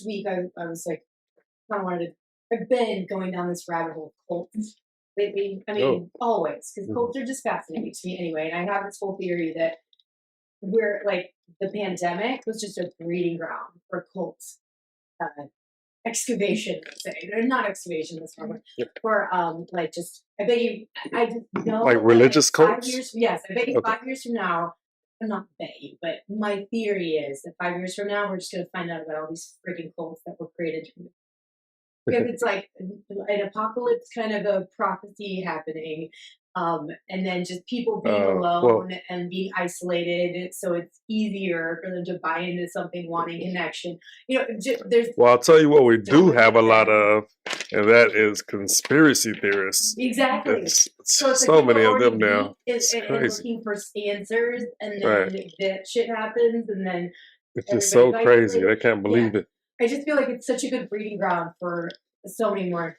week I was like, I wanted to, I've been going down this rabbit hole of cults lately. I mean, always, because cults are just fascinating to me anyway. And I have this whole theory that we're like, the pandemic was just a breeding ground for cults. Excavation, let's say. They're not excavation, that's wrong word. For like just I bet you I just know like religious like cults? 5 years, yes, I bet you 5 years from now, I'm not bet you, but my theory is that 5 years from now we're just gonna find out about all these freaking cults that were created because it's like an apocalypse kind of a prophecy happening. And then just people being alone and being isolated, so it's easier for them to buy into something, wanting connection. You know, there's. Well, I'll tell you what we do have a lot of, and that is conspiracy theorists. Exactly. So it's so many of them now. It's crazy. Looking for answers, and then that shit happens, and then it's just so crazy. I can't believe it. I just feel like it's such a good breeding ground for so many more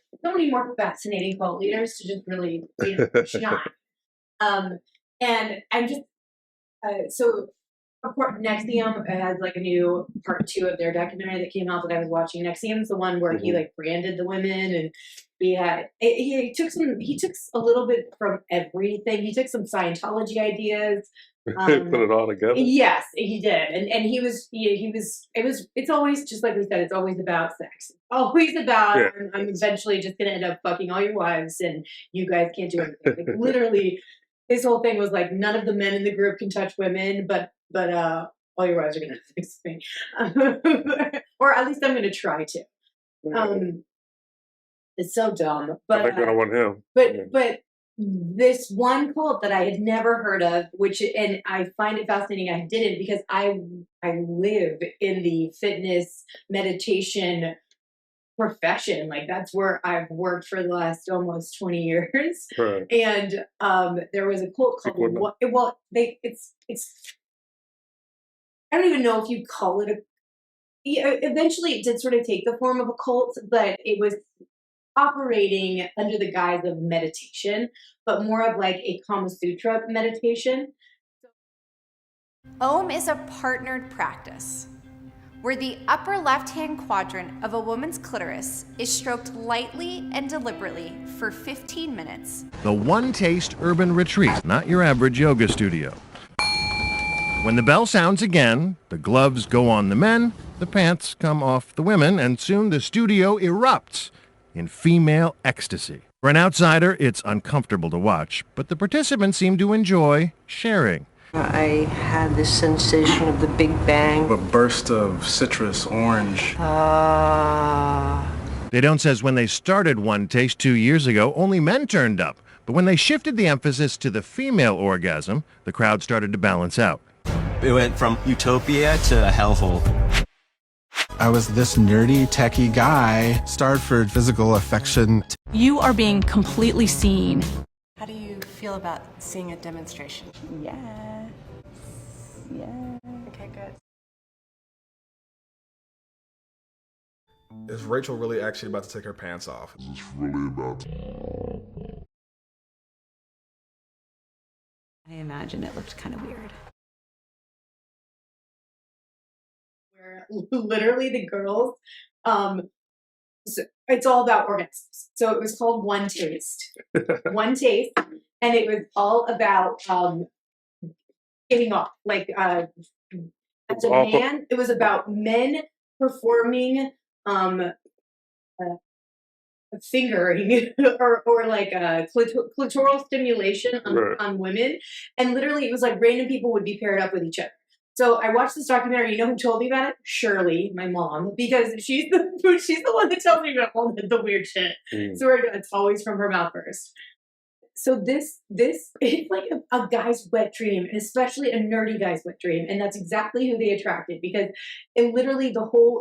fascinating cult leaders to just really shine. And I'm just so of course Nexium has like a new part 2 of their documentary that came out that I was watching. Nexium's the one where he like branded the women, and he took a little bit from everything. He took some Scientology ideas. Put it all together. Yes, he did, and it's always just like we said. It's always about sex. Always about I'm eventually just gonna end up fucking all your wives, and you guys can't do anything. Like, literally, his whole thing was like none of the men in the group can touch women, but all your wives are gonna fix me, or at least I'm gonna try to. It's so dumb, but I think I don't want him. But this one cult that I had never heard of, and I find it fascinating I didn't, because I live in the fitness meditation profession. Like that's where I've worked for the last almost 20 years. Right. And there was a cult called it's I don't even know if you'd call it eventually it did sort of take the form of a cult, but it was operating under the guise of meditation, but more of like a Kama Sutra meditation. OM is a partnered practice where the upper left-hand quadrant of a woman's clitoris is stroked lightly and deliberately for 15 minutes. The OneTaste Urban Retreat, not your average yoga studio. When the bell sounds again, the gloves go on the men, the pants come off the women, and soon the studio erupts in female ecstasy. For an outsider, it's uncomfortable to watch, but the participants seem to enjoy sharing. I had this sensation of the Big Bang. A burst of citrus, orange. Dedone says when they started OneTaste 2 years ago, only men turned up. But when they shifted the emphasis to the female orgasm, the crowd started to balance out. It went from utopia to a hellhole. I was this nerdy, techie guy, starved for physical affection. You are being completely seen. How do you feel about seeing a demonstration? Yes. Yeah. Okay, good. Is Rachel really actually about to take her pants off? Is this really about... I imagine it looked kind of weird. Where literally the girls, so it's all about orgasms. So it was called OneTaste. OneTaste, and it was all about getting off. Like as a man, it was about men performing fingering or like clitoral stimulation on women, and literally it was like random people would be paired up with each other. So I watched this documentary. You know who told me about it? Shirley, my mom, because she's the one that tells me about all the weird shit. So it's always from her mouth first. So this is like a guy's wet dream, and especially a nerdy guy's wet dream. And that's exactly who they attracted, because it literally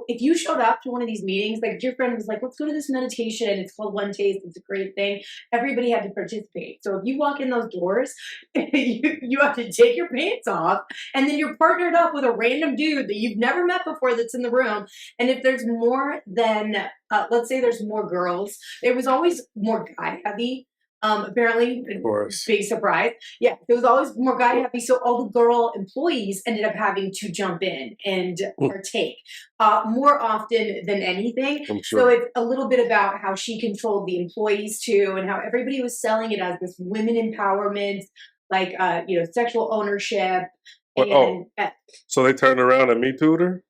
if you showed up to one of these meetings, like your friend was like, let's go to this meditation. It's called OneTaste. It's a great thing. Everybody had to participate. So if you walk in those doors, you have to take your pants off, and then you're partnered up with a random dude that you've never met before that's in the room. And if there's more than, let's say there's more girls, it was always more guy heavy. Apparently, Of course. big surprise. Yeah, there was always more guy heavy, so all the girl employees ended up having to jump in and partake more often than anything. I'm sure. So it's a little bit about how she controlled the employees too, and how everybody was selling it as this women empowerment, like sexual ownership. And so they turned around and Me Too'd her?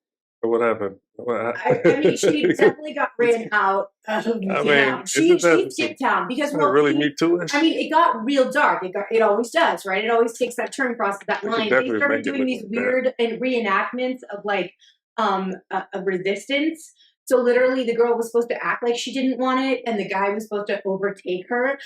Or what happened? I mean, she definitely got ran out of town. She skipped town because really Me Too-ish? I mean, it got real dark. It always does, right? It always takes that turn across that line. They started doing these weird and reenactments of like a resistance. So literally, the girl was supposed to act like she didn't want it, and the guy was supposed to overtake her.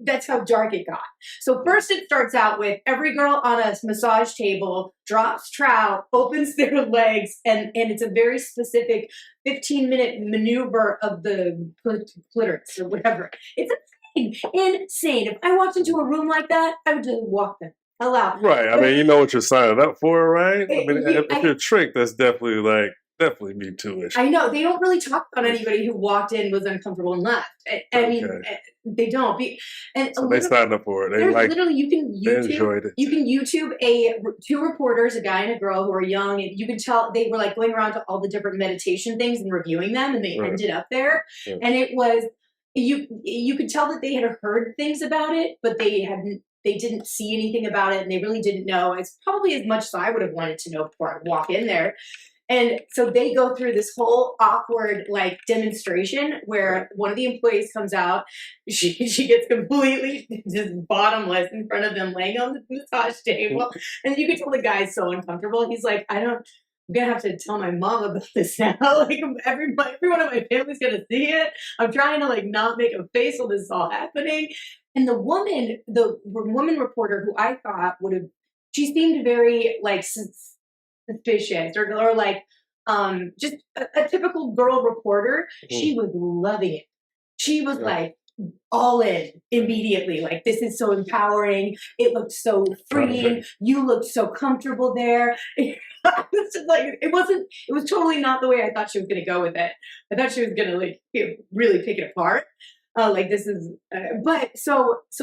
That's how dark it got. So first, it starts out with every girl on a massage table drops trout, opens their legs, and it's a very specific 15-minute maneuver of the clitoris or whatever. It's insane. If I walked into a room like that, I would just walk them. Out. Right. I mean, you know what you're signing up for, right? I mean, if you're tricked, that's definitely Me Too-ish. I know. They don't really talk about anybody who walked in, was uncomfortable, and left. I mean, they don't. So they signed up for it. They literally, you can YouTube, they enjoyed it. You can YouTube two reporters, a guy and a girl who are young, and you can tell they were like going around to all the different meditation things and reviewing them, and they ended up there. Yeah. And it was, you could tell that they had heard things about it, but they didn't see anything about it, and they really didn't know. It's probably as much as I would have wanted to know before I walk in there. And so they go through this whole awkward demonstration where one of the employees comes out, she gets completely just bottomless in front of them, laying on the massage table, and you can tell the guy's so uncomfortable. He's like, I'm gonna have to tell my mom about this now. Like everyone in my family's gonna see it. I'm trying to not make a face while this is all happening. And the woman reporter who I thought she seemed very suspicious or just a typical girl reporter. She was loving it. She was all in immediately. This is so empowering. It looked so freeing. You looked so comfortable there. It was totally not the way I thought she was going to go with it. I thought she was going to really pick it apart. But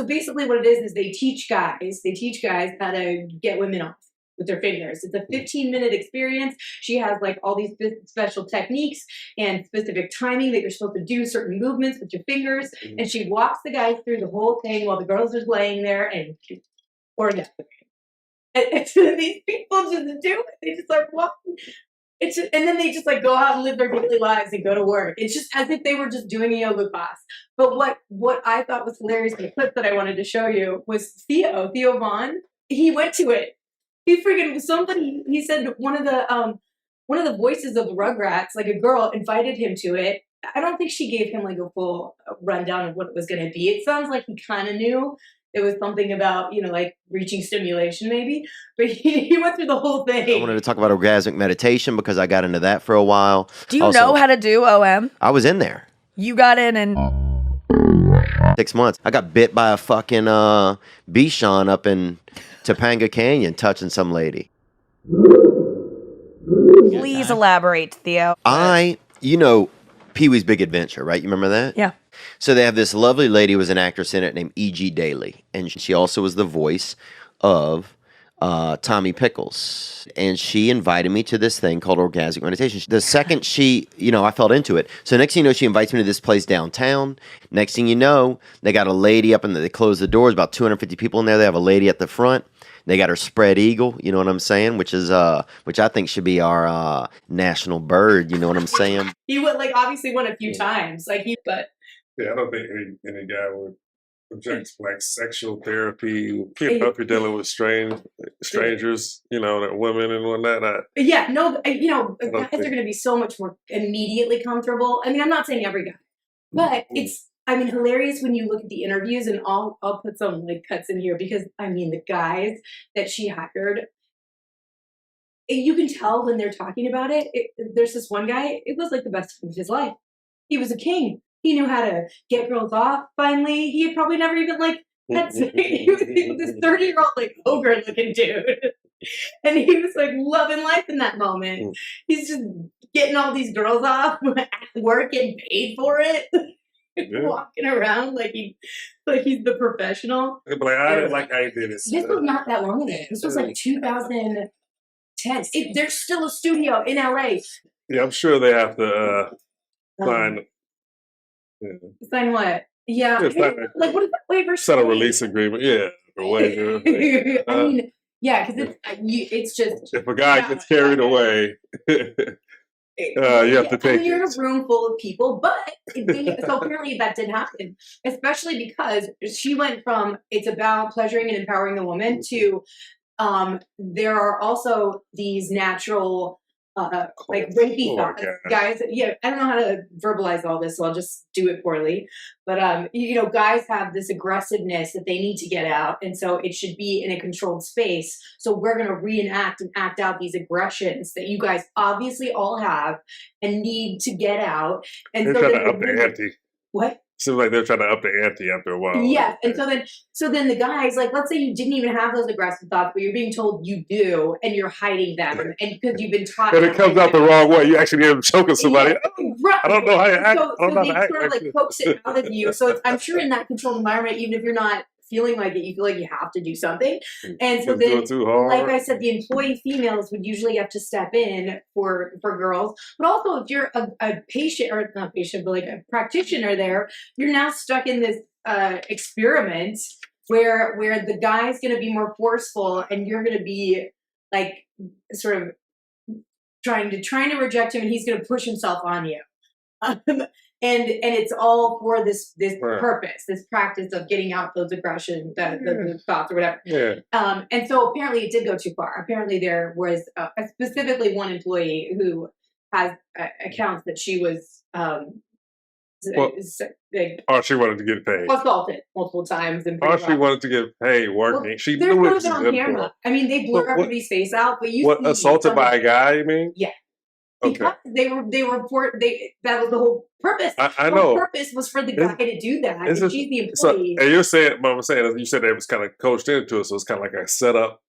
basically what it is they teach guys how to get women off with their fingers. It's a 15-minute experience. She has all these special techniques and specific timing that you're supposed to do certain movements with your fingers. And she walks the guys through the whole thing while the girls are laying there and orgasming. And these people just do it. They just walking. And then they just go out and live their daily lives and go to work. It's just as if they were just doing a yoga class. But what I thought was hilarious in the clip that I wanted to show you was Theo Vaughn. He went to it. He said one of the voices of the Rugrats, a girl, invited him to it. I don't think she gave him a full rundown of what it was going to be. It sounds like he kind of knew. It was something about, reaching stimulation maybe. But he went through the whole thing. I wanted to talk about orgasmic meditation because I got into that for a while. Do you know how to do OM? I was in there. You got in 6 months. I got bit by a fucking Bichon up in Topanga Canyon touching some lady. Please elaborate, Theo. Pee-wee's Big Adventure, right? You remember that? Yeah. So they have this lovely lady who was an actress in it named E.G. Daly. And she also was the voice of Tommy Pickles. And she invited me to this thing called orgasmic meditation. The second I felt into it. So next thing you know, she invites me to this place downtown. Next thing you know, they got a lady up and they close the doors, about 250 people in there. They have a lady at the front. They got her spread eagle, you know what I'm saying? Which I think should be our national bird, you know what I'm saying? He obviously won a few times. But yeah, I don't think any guy would object to sexual therapy. If you're dealing with strangers, that women and whatnot. Yeah, no, guys are going to be so much more immediately comfortable. I mean, I'm not saying every guy, but it's hilarious when you look at the interviews, and I'll put some cuts in here because the guys that she hired, you can tell when they're talking about it. There's this one guy, it was the best time of his life. He was a king. He knew how to get girls off. Finally, he had probably never even had sex. He was this 30-year-old ogre looking dude, and he was loving life in that moment. He's just getting all these girls off at work, getting paid for it. walking around like he's the professional. They'd be like, I didn't like how you did it. This was not that long ago. This was like 2010. There's still a studio in LA. Yeah, I'm sure they have to sign. Sign what? Yeah. Like, what is that waiver? Set a release agreement. Yeah. A waiver. I mean, yeah, because it's just. If a guy gets carried away, you have to take You're in a room full of people, but so apparently that did happen, especially because she went from it's about pleasuring and empowering the woman to there are also these natural like rapey thoughts. Guys, yeah, I don't know how to verbalize all this, so I'll just do it poorly. But you know, guys have this aggressiveness that they need to get out, and so it should be in a controlled space. So we're gonna reenact and act out these aggressions that you guys obviously all have and need to get out. And they're so trying to up the ante. What? Seems like they're trying to up the ante after a while. Yeah, and so then the guys, like, let's say you didn't even have those aggressive thoughts, but you're being told you do, and you're hiding them, and because you've been taught. And it comes out the wrong way. You actually end up choking somebody. Right. I don't know how you act. So they sort of like coax it out of you. So I'm sure in that controlled environment, even if you're not feeling like it, you feel like you have to do something. And so then, like I said, the employee females would usually have to step in for girls. But also, if you're a patient, or not patient, but like a practitioner there, you're now stuck in this experiment where the guy's going to be more forceful and you're going to be like sort of trying to reject him, and he's going to push himself on you. And it's all for this purpose, this practice of getting out those aggression, the thoughts or whatever. Yeah. And so apparently it did go too far. Apparently there was specifically one employee who has accounts that she was she wanted to get paid. Assaulted multiple times. And she wanted to get paid working. Well, she there's knew it on camera. I mean, they blur everybody's face out, but you see assaulted by a guy, you mean? Yeah. Because they report that was the whole purpose. I the know. whole purpose was for the guy to do that. And she's the employee. And you're saying, what I'm saying is, you said they was kind of coached into it, so it's kind of like a setup.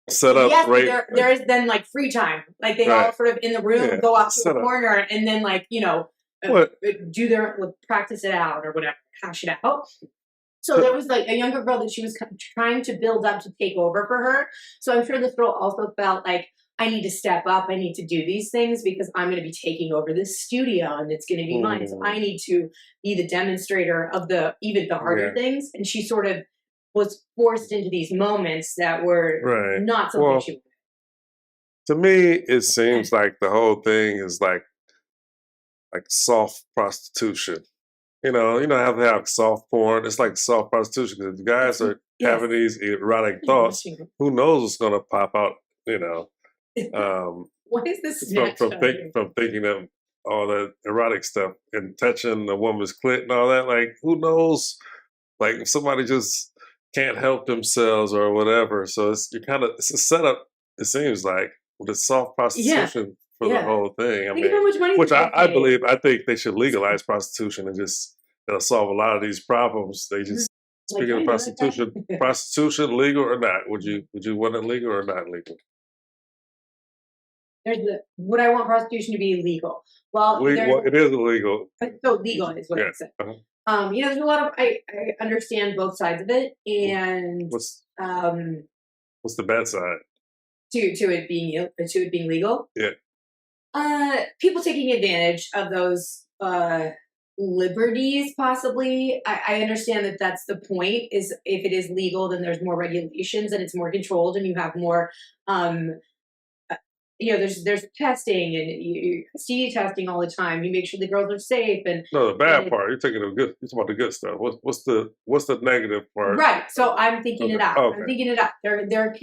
Yes, rape. there is then like free time, like they all sort of in the room go off to a corner and then like do their practice it out or whatever, hash it out. So there was like a younger girl that she was trying to build up to take over for her. So I'm sure this girl also felt like, I need to step up. I need to do these things because I'm going to be taking over this studio and it's going to be mine. So I need to be the demonstrator of even the harder things. And she sort of was forced into these moments that were not something she wanted. To me, it seems like the whole thing is like soft prostitution. You know, how they have soft porn. It's like soft prostitution because the guys are having these erotic thoughts. Who knows what's going to pop out? You know. What is this from thinking of all the erotic stuff and touching a woman's clit and all that? Like, who knows? Like, if somebody just can't help themselves or whatever. So it's a setup. It seems like with the soft prostitution for the whole thing. I mean, how much money I think they should legalize prostitution and just that'll solve a lot of these problems. They just speaking of prostitution, legal or not? Would you want it legal or not legal? Would I want prostitution to be illegal? Well, it is illegal. So legal is what I said. There's a lot of I understand both sides of it, and what's the bad side to it being legal? Yeah. People taking advantage of those liberties, possibly. I understand that that's the point. Is if it is legal, then there's more regulations and it's more controlled, and you have more. There's testing and you see testing all the time. You make sure the girls are safe. And no, the bad part. You're talking about the good stuff. What's the negative part? Right. So I'm thinking it out. Okay. I'm thinking it out. They're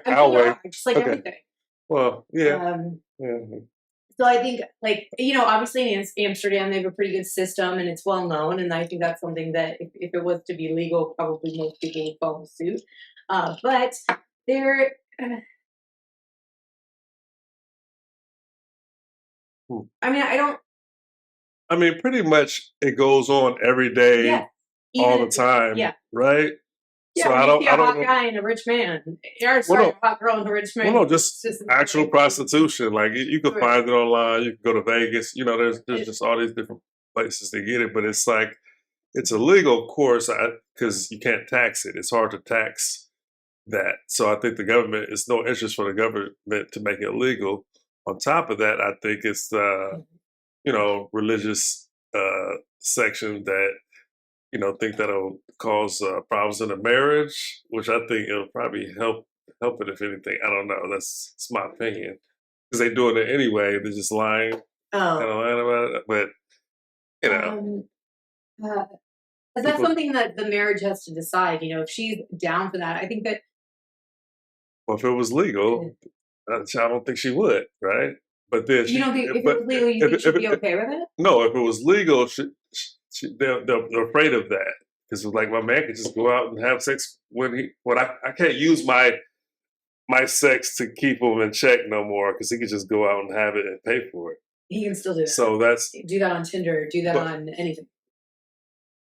I'll wait. Just like everything. Well, yeah. So I think, obviously in Amsterdam, they have a pretty good system and it's well known. And I think that's something that if it was to be legal, probably most people would follow suit. But they're... I mean, pretty much it goes on every day, all the time, right? Yeah, so I don't a hot guy and a rich man. A hot girl and a rich man. Well, no, just actual prostitution. Like you can find it online. You can go to Vegas. There's just all these different places to get it, but it's like it's illegal, of course, because you can't tax it. It's hard to tax that. So I think the government, it's no interest for the government to make it legal. On top of that, I think it's the, religious section that, think that'll cause problems in a marriage, which I think it'll probably help it, if anything. I don't know. That's my opinion. Because they're doing it anyway. They're just lying. Kind of lying about it. But, is that something that the marriage has to decide? If she's down for that, I think that. Well, if it was legal, I don't think she would, right? But then you don't think if it was legal, you think she'd be okay with it? No, if it was legal, they're afraid of that because like my man could just go out and have sex when I can't use my sex to keep him in check no more because he could just go out and have it and pay for it. He can still do that. So do that on Tinder, do that on anything.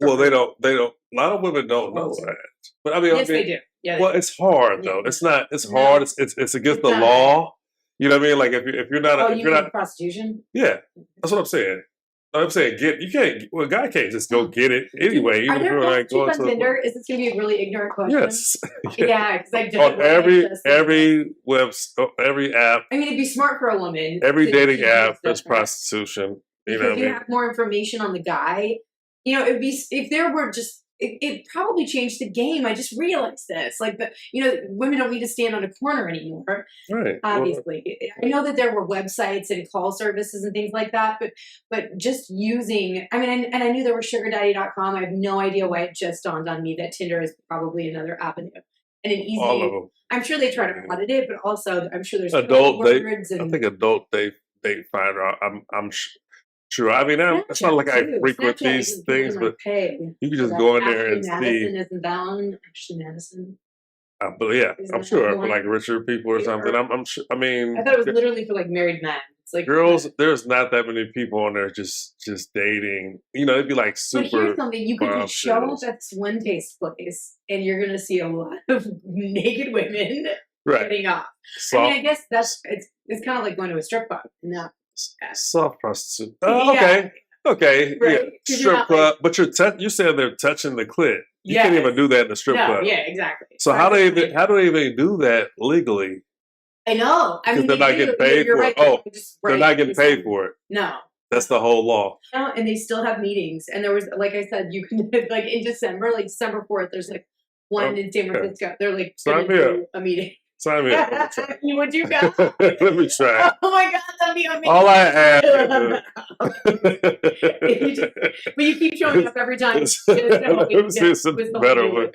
Well, they don't. A lot of women don't know that. But yes, they do. Yeah. Well, it's hard though. It's not. It's hard. It's against the law. You know what I mean? Like if you're not. If you're not prostitution. Yeah, that's what I'm saying. I'm saying a guy can't just go get it anyway. Even if you're like going to Tinder. Is this going to be a really ignorant question? Yes. Yeah, because I on every app. I mean, it'd be smart for a woman. Every dating app is prostitution. You know what I mean? You have more information on the guy. It'd be if there were just. It probably changed the game. I just realized this. Like women don't need to stand on a corner anymore. Right. Obviously, I know that there were websites and call services and things like that, but just using. I mean, and I knew there were SugarDaddy.com. I have no idea why it just dawned on me that Tinder is probably another avenue and an easy. All of them. I'm sure they try to audit it, but also I'm sure there's adult date. And, I think adult date finder. I'm sure. I mean, it's not like I frequent these things, but you can just go in there and see. Isn't that one? Ashley Madison. But yeah, I'm sure for like richer people or something. I'm sure. I mean, I thought it was literally for like married men. It's like girls. There's not that many people on there just dating. It'd be like super. But here's something: you could show up at this OneTaste place, and you're gonna see a lot of naked women getting off. I mean, I guess it's kind of like going to a strip club. No. Soft prostitute. Okay. Right. Yeah. Strip club. But you said they're touching the clit. You can't even do that in a strip club. Yeah, exactly. So how do they even do that legally? I know. I mean, they're not getting paid for it. Oh, they're not getting paid for it. No. That's the whole law. No, and they still have meetings. And there was, like I said, you can like in December, like December 4th, there's like one in San Francisco. They're like do a meeting. Sign me up. Would you go? Let me try. Oh my God, that'd be amazing. All I ask but you keep showing up every time. Better one.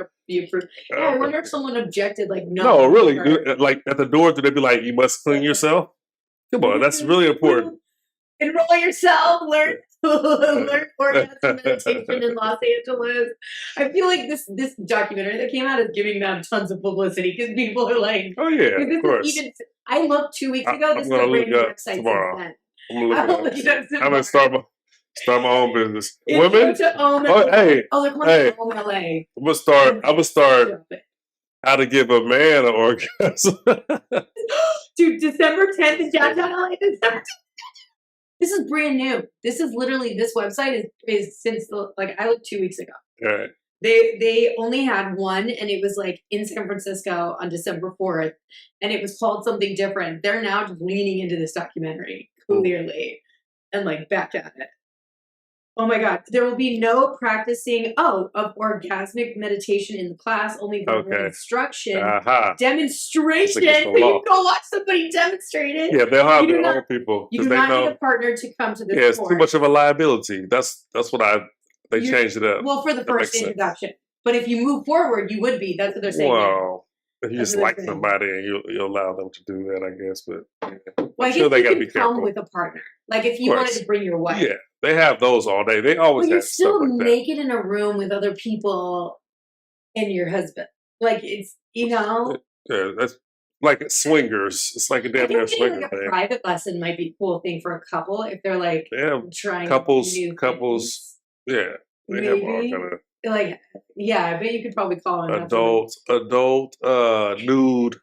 I wonder if someone objected, like, no, really, like at the door, do they be like, you must clean yourself? Come on, that's really important. Enroll yourself, learn orgasm meditation in Los Angeles. I feel like this documentary that came out is giving them tons of publicity because people are like, oh yeah, of course. I looked 2 weeks ago. This is a brand new website tomorrow. I'm gonna start my own business. Women, they're coming to Own LA. I'm gonna start how to give a man an orgasm. Dude, December 10th in downtown LA. December 10th. This is brand new. This is literally, this website is since I looked 2 weeks ago. Right. They only had one, and it was like in San Francisco on December 4th, and it was called something different. They're now just leaning into this documentary clearly and like back at it. Oh my God. There will be no practicing of orgasmic meditation in the class, only verbal instruction. Demonstration. You can go watch somebody demonstrate it. Yeah, they'll have their own people. You do not need a partner to come to this course. It's too much of a liability. That's what they changed it up. Well, for the first introduction. But if you move forward, you would be. That's what they're saying. Well, if you just like somebody and you allow them to do that, I guess. But I'm sure they got to be careful. Come with a partner. Like if you wanted to bring your wife. Yeah. They have those all day. They always have stuff like that. You're still naked in a room with other people and your husband. Like it's, Yeah, that's like swingers. It's like a damn near swinger like thing. A private lesson might be a cool thing for a couple if they're like trying couples. Yeah, they maybe. have all kind of I bet you could probably call it adult nude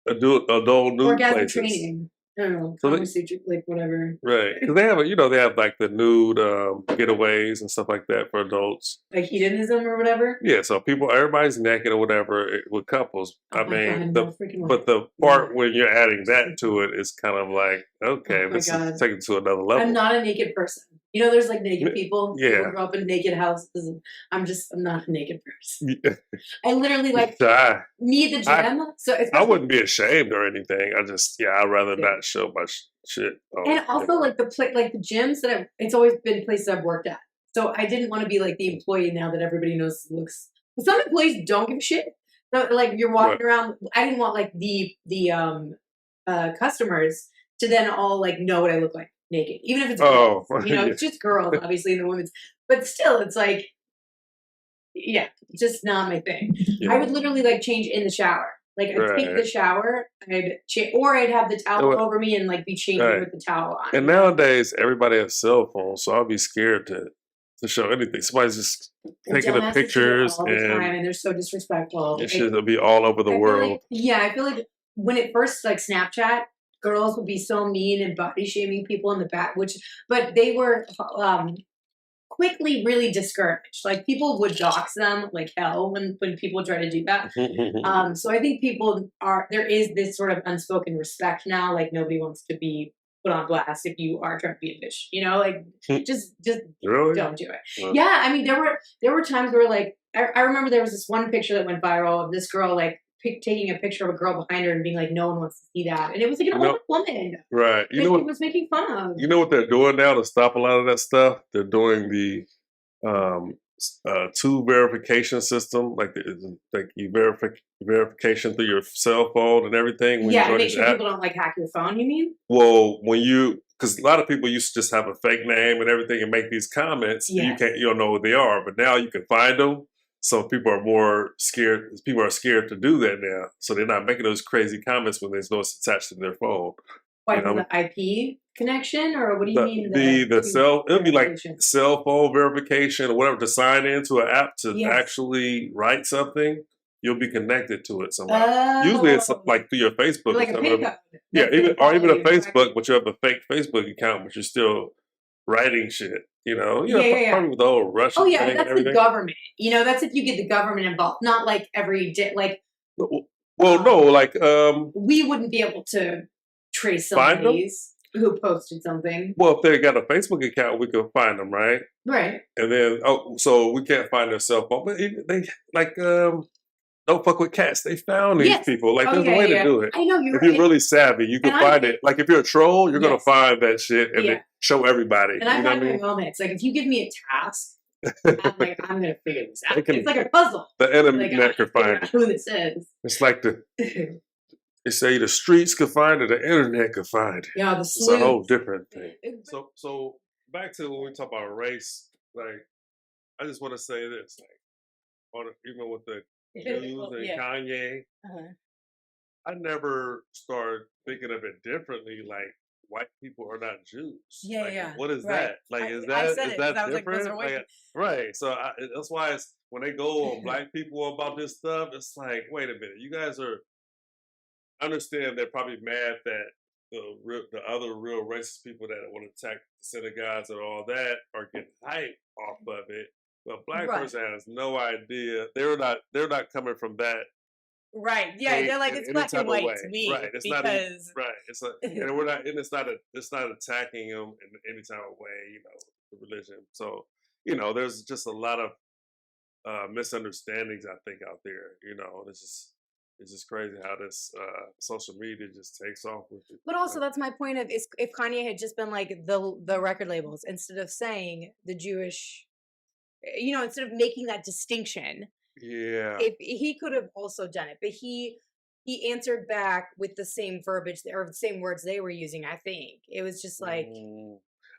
orgasm places. Training. I don't know, So like whatever. Right. 'Cause they have, they have like the nude getaways and stuff like that for adults. Like hedonism or whatever? Yeah, so everybody's naked or whatever with couples. Oh I my mean, God, no freaking way. but the part when you're adding that to it is kind of like, okay, Oh my this God. is taken to another level. I'm not a naked person. There's like naked people. Yeah. People grow up in naked houses. And I'm not a naked person. Yeah. I literally like me at the gym. I wouldn't be ashamed or anything. I'd rather not show my shit. And also like the gyms that it's always been places I've worked at. So I didn't want to be like the employee now that everybody knows looks. Some employees don't give a shit. So like you're walking around. I didn't want like the customers to then all like know what I look like naked, even if it's girls. It's just girls, obviously, in the women's. But still, it's like, yeah, just not my thing. Yeah. I would literally like change in the shower. Like I'd take the shower, I'd have the towel over me and like be changing with the towel on. And nowadays, everybody has cell phones, so I'll be scared to show anything. Somebody's just taking the pictures all the time, and they're so disrespectful. It should be all over the world. I feel like when it first like Snapchat, girls would be so mean and body shaming people in the back, but they were quickly really discouraged. Like people would dox them like hell when people try to do that. So I think there is this sort of unspoken respect now. Like nobody wants to be put on blast if you are trying to be a bitch. Like just really? Don't do it. Yeah, I mean there were times where like I remember there was this one picture that went viral of this girl like taking a picture of a girl behind her and being like, no one wants to see that. And it was like an old woman. Right. You know what was making fun of. You know what they're doing now to stop a lot of that stuff? They're doing the two verification system, like verification through your cell phone and everything. Yeah, to make sure people don't like hack your phone, you mean? Well, because a lot of people used to just have a fake name and everything and make these comments. Yes. You don't know who they are, but now you can find them. So people are more scared. People are scared to do that now. So they're not making those crazy comments when there's no attached to their phone. Why, the IP connection, or what do you mean? It'll be like cell phone verification or whatever to sign into an app to actually write something. You'll be connected to it somehow. Usually it's like through your Facebook. Like a pin code. Yeah, even a Facebook, but you have a fake Facebook account, but you're still writing shit. Probably with the whole Russian thing that's and everything. The government. That's if you get the government involved, not like every day. Like, well, no, like we wouldn't be able to trace somebody who posted something. Well, if they got a Facebook account, we could find them, right? Right. And then so we can't find their cell phone, but they like don't fuck with cats. They found these people. Like there's a way to do it. I know if you're really savvy, you can find it. Like if you're a troll, you're gonna find that shit and then show everybody. And I find my moments. Like if you give me a task, I'm like, I'm gonna figure this out. It's like a puzzle. The internet could find it. Who this is? It's like they say the streets could find it, the internet could find it. Yeah, it's a whole different thing. So back to when we talk about race, like I just want to say this, like even with the Jews and Kanye, I never started thinking of it differently. Like white people are not Jews. What is that? Like, is that different? Right. So that's why it's when they go on black people about this stuff. It's like, wait a minute, you guys are. I understand they're probably mad that the other real racist people that want to attack the synagogues and all that are getting hype off of it. But black person has no idea. They're not coming from that. Right. Yeah. They're like it's black and white to me. Right. It's not. Right. It's and we're not. And it's not attacking them in any type of way. The religion. So there's just a lot of misunderstandings I think out there. It's just crazy how this social media just takes off with it. But also, that's my point of if Kanye had just been like the record labels instead of saying the Jewish, instead of making that distinction. Yeah. If he could have also done it, but he answered back with the same verbiage or the same words they were using. I think it was just like.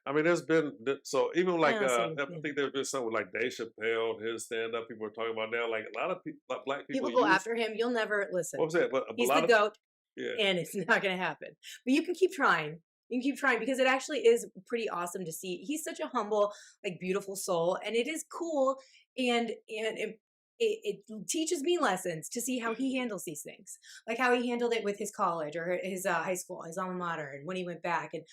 I mean, there's been so even like I think there's been something with like Dave Chappelle and his stand up. People are talking about now. Like a lot of people, like black people go after him. You'll never listen. What was that? But he's the goat, and it's not going to happen. But you can keep trying. You can keep trying because it actually is pretty awesome to see. He's such a humble, like beautiful soul, and it is cool. And it teaches me lessons to see how he handles these things, like how he handled it with his college or his high school, his alma mater, and when he went back, and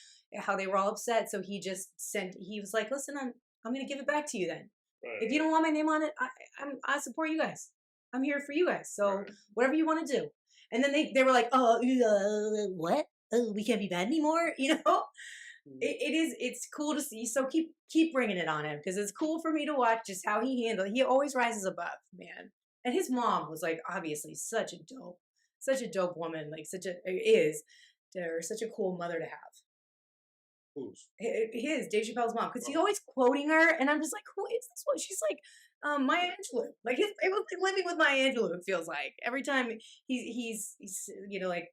how they were all upset. So he was like, listen, I'm going to give it back to you then. If you don't want my name on it, I support you guys. I'm here for you guys. So whatever you want to do. And then they were like, oh, what? Oh, we can't be bad anymore. You know, it's cool to see. So keep bringing it on him, because it's cool for me to watch just how he handled. He always rises above, man. And his mom was like, obviously such a dope woman, like such a cool mother to have. Who's? Dave Chappelle's mom, because he's always quoting her, and I'm just like, who is this one? She's like, Maya Angelou. Like it was like living with Maya Angelou. It feels like every time he's you know, like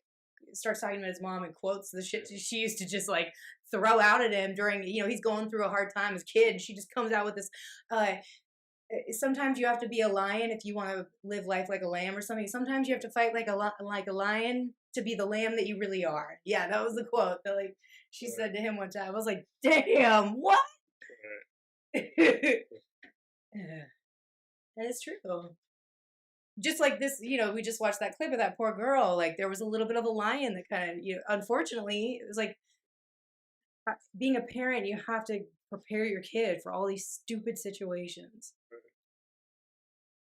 starts talking about his mom and quotes the shit she used to just like throw out at him during, you know, he's going through a hard time as a kid. And she just comes out with this. Sometimes you have to be a lion if you want to live life like a lamb or something. Sometimes you have to fight like a lion to be the lamb that you really are. Yeah, that was the quote that like she said to him one time. I was like, damn, what? And it's true. Just like this, you know, we just watched that clip of that poor girl. Like there was a little bit of a lion that kind of, you know, unfortunately, it was like being a parent, you have to prepare your kid for all these stupid situations.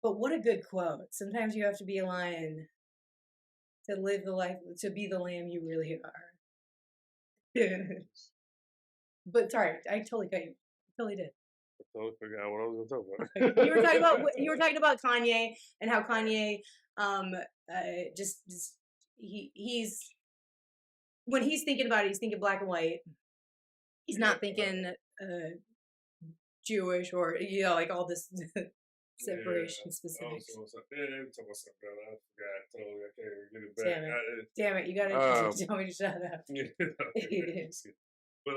But what a good quote. Sometimes you have to be a lion to live the life, to be the lamb you really are. But sorry, I totally cut you. Totally did. I totally forgot what I was going to talk about. You were talking about Kanye and how Kanye, he's when he's thinking about it, he's thinking black and white. He's not thinking Jewish or, you know, like all this separation specifics. I forgot. Totally, I can't even get it back. Damn it! You gotta tell me to shut up. But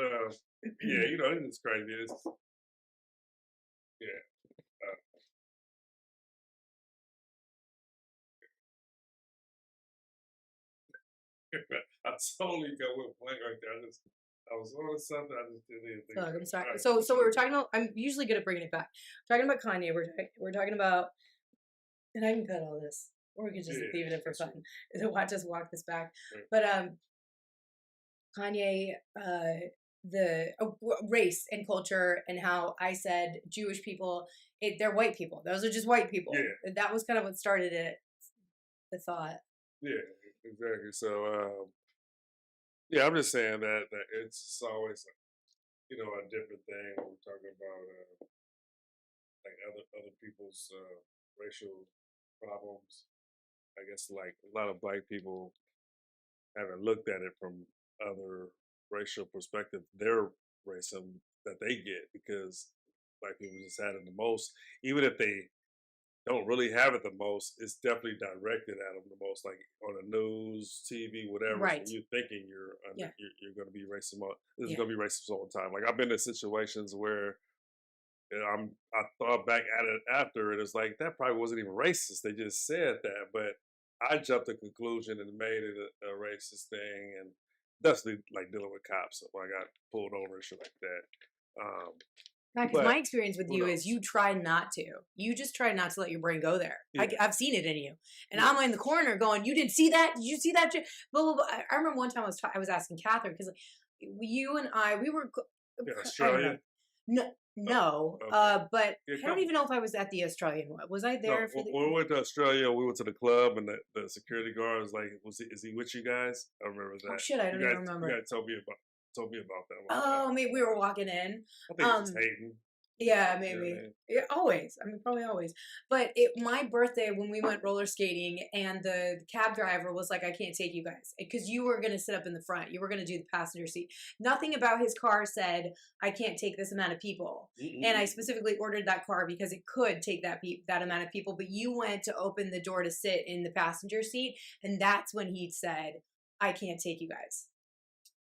yeah, you know, it's crazy. I totally got went blank right there. I was on something. I just didn't even think. I'm sorry. Right. So we were talking about. I'm usually good at bringing it back. We're talking about Kanye. We're talking about, and I can cut all this, or we could just leave it in for fun. Watch us walk this back. Right. But Kanye, the race and culture, and how I said Jewish people, they're white people. Those are just white people. Yeah. That was kind of what started it. The thought. Yeah, exactly. So. Yeah, I'm just saying that it's always, you know, a different thing when we're talking about like other people's racial problems. I guess like a lot of black people haven't looked at it from other racial perspective, their racism that they get, because black people just had it the most. Even if they don't really have it the most, it's definitely directed at them the most, like on the news, TV, whatever. Right. So you're thinking you're going to be racist. This is going to be racist all the time. Like I've been in situations where I thought back at it after, and it's like that probably wasn't even racist. They just said that, but I jumped to the conclusion and made it a racist thing, and definitely like dealing with cops when I got pulled over and shit like that. Because my experience with you is you try not to. You just try not to let your brain go there. Yeah. I've seen it in you. And I'm in the corner going, you didn't see that? Did you see that? Blah, blah, blah. I remember one time I was asking Catherine, because like, you and we were... Australian? No. Okay. But I don't even know if I was at the Australian one. Was I there? When we went to Australia, we went to the club, and the security guard was like, is he with you guys? I remember that. Oh, shit, I don't even remember. You guys told me about that one. Oh, maybe we were walking in. I think it was Hayden. Yeah, maybe. Yeah, always. I mean, probably always. But my birthday, when we went roller skating, and the cab driver was like, I can't take you guys. Because you were going to sit up in the front. You were going to do the passenger seat. Nothing about his car said, I can't take this amount of people. Mm-hmm. And I specifically ordered that car because it could take that amount of people. But you went to open the door to sit in the passenger seat. And that's when he said, I can't take you guys.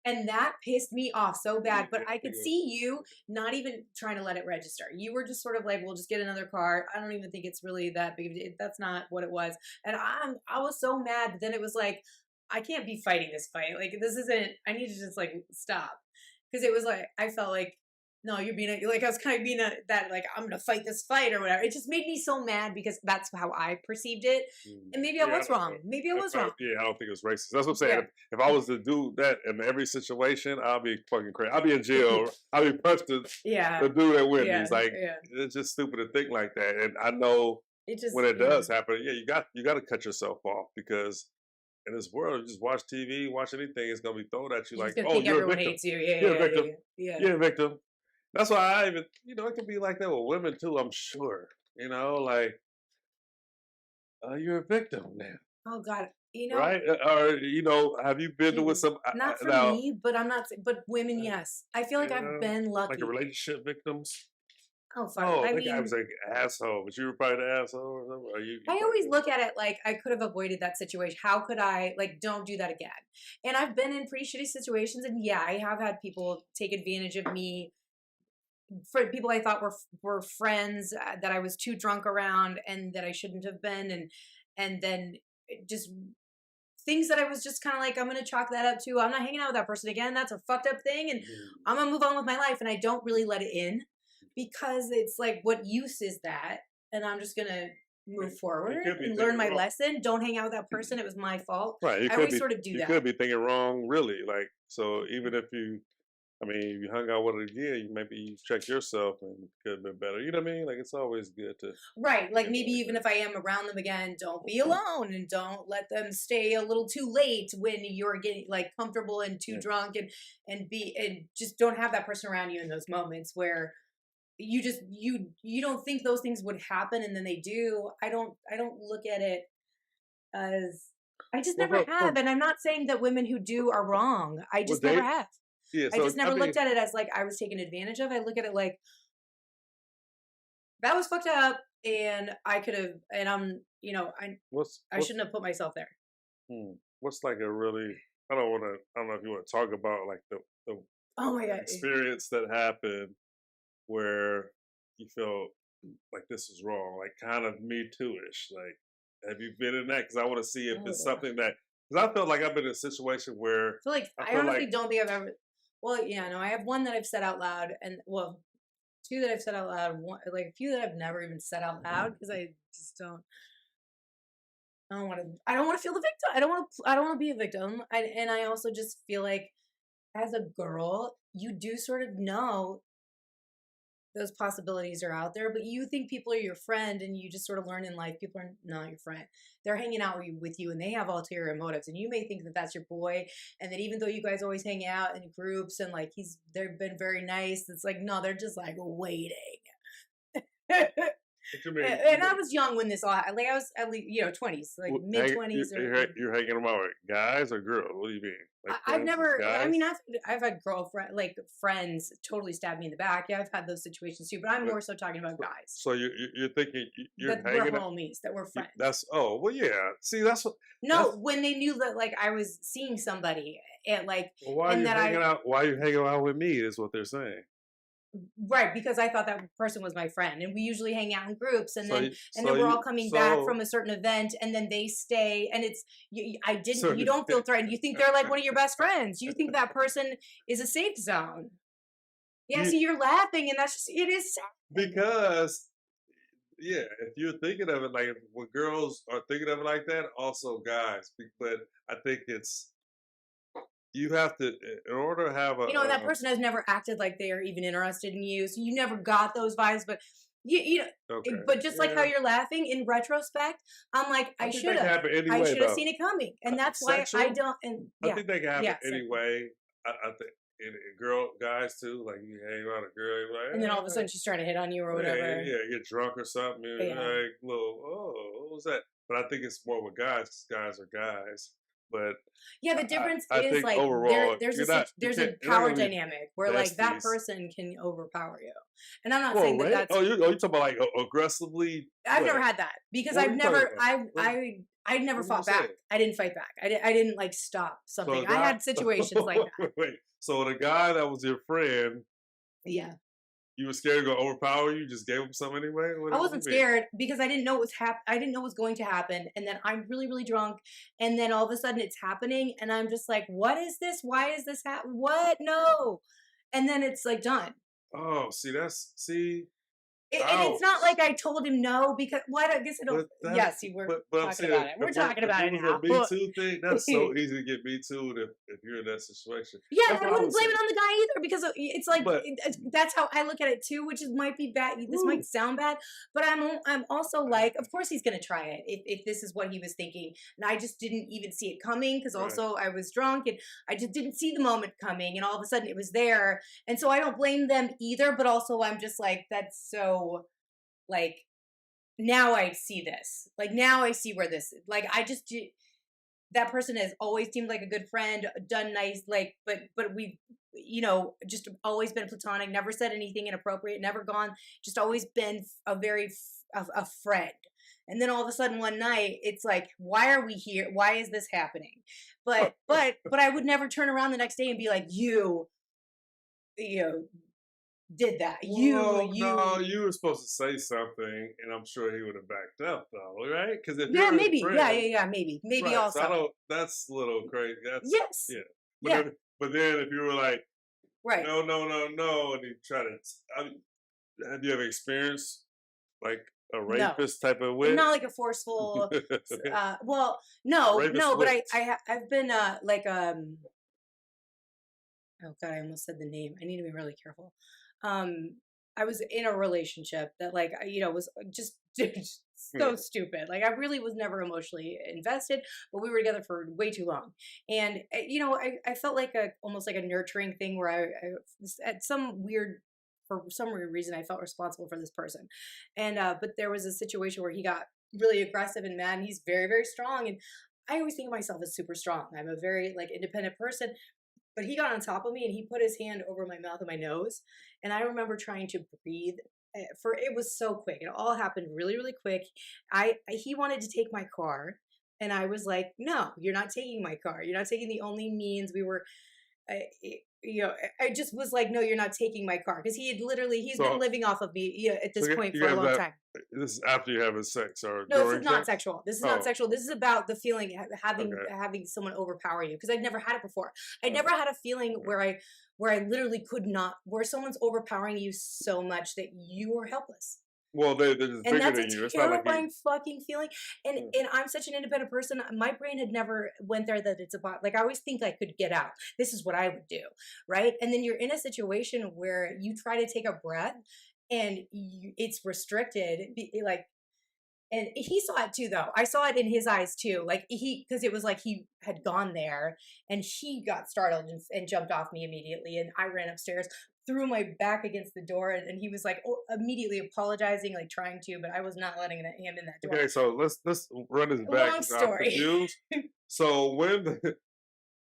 And that pissed me off so bad, but I could see you not even trying to let it register. You were just sort of like, we'll just get another car. I don't even think it's really that big of a deal. That's not what it was. And I was so mad, but then it was like, I can't be fighting this fight. Like, this isn't, I need to just like stop. Because it was like, I felt like no, you're being like, I was kind of being that, like, I'm going to fight this fight or whatever. It just made me so mad because that's how I perceived it. And maybe I was wrong. Maybe I was wrong. Yeah, I don't think it was racist. That's what I'm saying. If I was to do that in every situation, I'll be fucking crazy. I'll be in jail. I'll be punched to do that with me. It's like, it's just stupid to think like that. And I know when it does happen, you got to cut yourself off, because in this world, you just watch TV, watch anything, it's going to be thrown at you like, oh, you're a victim. Hates you. You're a victim. You're a victim. That's why I even, it can be like that with women too, I'm sure. Like, you're a victim now. Oh, God. Right? Or, have you been with some... Not for me, but I'm not... But women, yes. I feel like I've been lucky. Like a relationship victims? Oh, fuck. I mean, I was like asshole, but you were probably the asshole or something. I always look at it like I could have avoided that situation. How could I, don't do that again? And I've been in pretty shitty situations, and I have had people take advantage of me. For people I thought were friends that I was too drunk around and that I shouldn't have been, and then just things that I was just kind of like, I'm gonna chalk that up to, I'm not hanging out with that person again. That's a fucked up thing, and I'm gonna move on with my life. And I don't really let it in, because it's like, what use is that? And I'm just gonna move forward and learn my lesson. Don't hang out with that person. It was my fault. Right. I always sort of do that. You could be thinking wrong, really. Like, so even if you hung out with it again, maybe you check yourself and it could have been better. You know what I mean? Like, it's always good to... Right. Like, maybe even if I am around them again, don't be alone, and don't let them stay a little too late when you're getting, like, comfortable and too drunk, and just don't have that person around you in those moments where you just, you don't think those things would happen, and then they do. I don't look at it as... I just never have. And I'm not saying that women who do are wrong. I just never have. Yeah, I just never looked at it as like I was taken advantage of. I look at it like, that was fucked up, and I could have, and I'm, I shouldn't have put myself there. What's like a really, I don't know if you want to talk about like the oh my God, experience that happened where you felt like this was wrong, like kind of Me Too-ish. Like, have you been in that? Because I want to see if it's something that, because I felt like I've been in a situation where I honestly don't think I've ever. Well, I have one that I've said out loud, and two that I've said out loud, like a few that I've never even said out loud, because I just don't. I don't want to feel the victim. I don't want to be a victim. And I also just feel like, as a girl, you do sort of know those possibilities are out there, but you think people are your friend, and you just sort of learn in life people are not your friend. They're hanging out with you, and they have ulterior motives, and you may think that that's your boy, and that even though you guys always hang out in groups and like they've been very nice, it's like, no, they're just like waiting. And I was young when this all happened. Like, I was at least 20s, like mid-20s. You're hanging them out with guys or girls? What do you mean? Like, I've never. Guys? I mean, I've had friends totally stab me in the back. Yeah, I've had those situations too. But I'm more so talking about guys. So you're thinking that we're homies, that we're friends. See, that's what. No, when they knew that like I was seeing somebody and like. Well, why are you hanging out with me? Is what they're saying. Right, because I thought that person was my friend, and we usually hang out in groups, and then we're all coming back from a certain event, and then they stay, and it's you don't feel threatened. You think they're like one of your best friends. You think that person is a safe zone. Yeah, so you're laughing, and it is sad. Because if you're thinking of it like when girls are thinking of it like that, also guys, but I think it's. You have to, in order to have a... and that person has never acted like they are even interested in you, so you never got those vibes, but, but just like how you're laughing, in retrospect, I'm like, I should have seen it coming, and that's why I don't, I think they can happen anyway. I think, guys too, like you hang around a girl, you're like... And then all of a sudden she's trying to hit on you or whatever. Yeah, get drunk or something, you're like, what was that? But I think it's more with guys, because guys are guys. But the difference is like overall, there's a power dynamic where like that person can overpower you, and I'm not saying that that's. You talking about like aggressively? I've never had that because I never fought back. I didn't fight back. I didn't like stop something. I had situations like that. Wait, so the guy that was your friend, you were scared to go overpower you? Just gave him some anyway? I wasn't scared because I didn't know I didn't know what was going to happen. And then I'm really, really drunk. And then all of a sudden it's happening. And I'm just like, what is this? Why is this happening? What? No. And then it's like done. Oh, see. And it's not like I told him no because I guess I don't. Yes, you were But I'm talking saying, about it. We're talking about it now. If it was a Me Too thing, that's so easy to get Me Too if you're in that situation. Yeah, That's I what wouldn't was blame it saying. on the guy either because it's like But- that's how I look at it too, which might be bad. This might sound bad, but I'm also like, of course he's gonna try it if this is what he was thinking, and I just didn't even see it coming because also I was drunk and I just didn't see the moment coming, and all of a sudden it was there, and so I don't blame them either, but also I'm just like that's so like. Now I see this. Like now I see where this. Like I just that person has always seemed like a good friend, done nice. Like but we've just always been platonic. Never said anything inappropriate. Never gone. Just always been a friend. And then all of a sudden one night it's like, why are we here? Why is this happening? But I would never turn around the next day and be like you did that. No, you were supposed to say something, and I'm sure he would have backed up, though, right? Because if you're maybe, friend, maybe right, also. So that's a little crazy. Yes. Yeah. But then if you were like, right, no, and you try to, have you ever experienced like a rapist type of wit? Not like a forceful. No, but I've been oh god, I almost said the name. I need to be really careful. I was in a relationship that was just so stupid. Like I really was never emotionally invested, but we were together for way too long. And I felt like almost like a nurturing thing where I at for some weird reason I felt responsible for this person. And but there was a situation where he got really aggressive and mad, and he's very, very strong. And I always think of myself as super strong. I'm a very independent person. But he got on top of me and he put his hand over my mouth and my nose. And I remember trying to breathe it was so quick. It all happened really, really quick. He wanted to take my car and I was like, no, you're not taking my car. You're not taking the only means we were, I just was like, no, you're not taking my car. Cause he's been living off of me at this point for a long time. This is after you're having sex or no, during this is not sex? sexual. This is not sexual. This is about the feeling having someone overpower you. Cause I'd never had it before. I'd never had a feeling where I literally where someone's overpowering you so much that you are helpless. Well, they're just bigger than you. It's a terrifying fucking feeling. And I'm such an independent person. My brain had never went there that it's about, I always think I could get out. This is what I would do, right? And then you're in a situation where you try to take a breath and it's restricted, and he saw it too, though. I saw it in his eyes too. Because it was like he had gone there and he got startled and jumped off me immediately. And I ran upstairs, threw my back against the door, and he was immediately apologizing, trying to, but I was not letting him in that door. Okay, so let's run this back. Long story. So when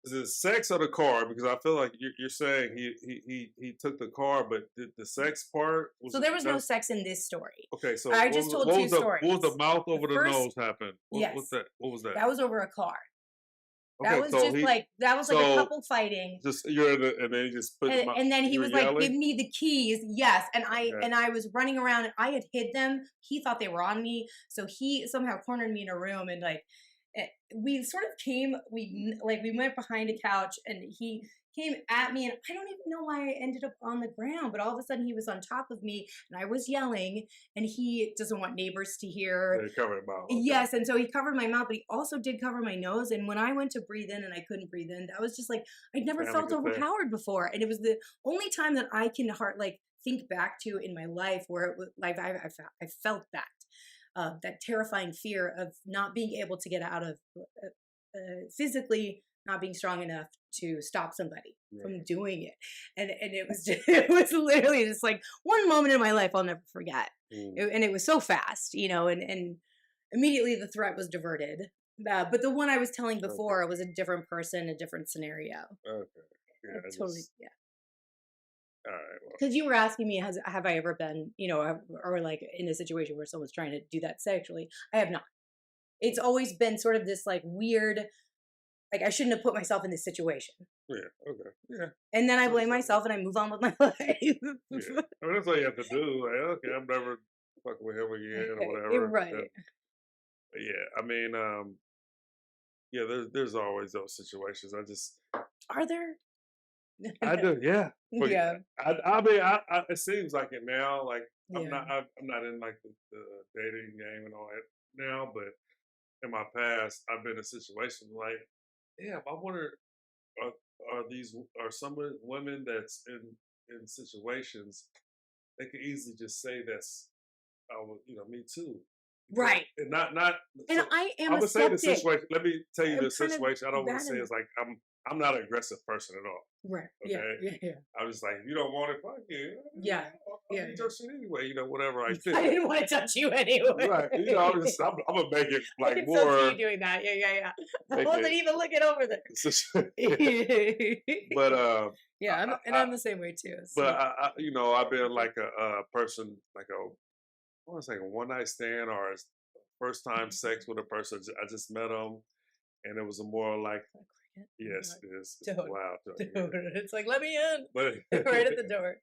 is it sex or the car? Because I feel like you're saying he took the car, but did the sex part? So there was no sex in this story. Okay, so I just told two stories. What was the mouth over the nose happen? Yes. What was that? That was over a car. Okay, that was just a couple fighting. Just and then he just put and then he was like, "Give me the keys." Yes, and I was running around and I had hid them. He thought they were on me, so he somehow cornered me in a room and we sort of we went behind a couch and he came at me and I don't even know why I ended up on the ground, but all of a sudden he was on top of me and I was yelling and he doesn't want neighbors to hear. He covered my mouth. Okay. Yes, and so he covered my mouth, but he also did cover my nose. And when I went to breathe in and I couldn't breathe in, that was just I'd never felt overpowered before. And it was the only time that I can think back to in my life where it was I felt that terrifying fear of not being able to get out of physically not being strong enough to stop somebody from doing it. And it was it was literally just one moment in my life I'll never forget. And it was so fast, and immediately the threat was diverted. But the one I was telling before was a different person, a different scenario. Okay. Yeah, totally. Yeah. All right. Because you were asking me, have I ever been, or in a situation where someone's trying to do that sexually? I have not. It's always been sort of this weird, I shouldn't have put myself in this situation. Yeah. Okay. Yeah. And then I blame myself and I move on with my life. Yeah. That's all you have to do. Okay, I'm never fucking with him again or whatever. Right. Yeah. I mean, yeah. There's always those situations. Are there? I do, yeah. But Yeah. I mean, it seems like it now. Like I'm Yeah. not in like the dating game and all that now, but in my past, I've been in situations like, damn, I wonder, are, are some of the women that's in situations they could easily just say that's, me too. Right. And not. And So I am I a would say the septic. situation. Let me tell you I'm the kind of situation. I don't want to bad say in it's like I'm not an aggressive person at all. Right. Yeah. Okay? Yeah. Yeah. I'm just like, if you don't want it, fuck you. Yeah. I'll Yeah. eat your shit anyway. Whatever I I think. didn't want to touch you anyway. Right. I'm gonna make it I like can more. still see you doing that. Yeah. I Make wasn't it- even looking over there. But yeah, I'm the same way too. So. but I've been like a person like I want to say a one night stand or a first time sex with a person. I just met them, and it was a more like yes, it is. It's Dude. loud. Dude, it's like let me in But right at the door.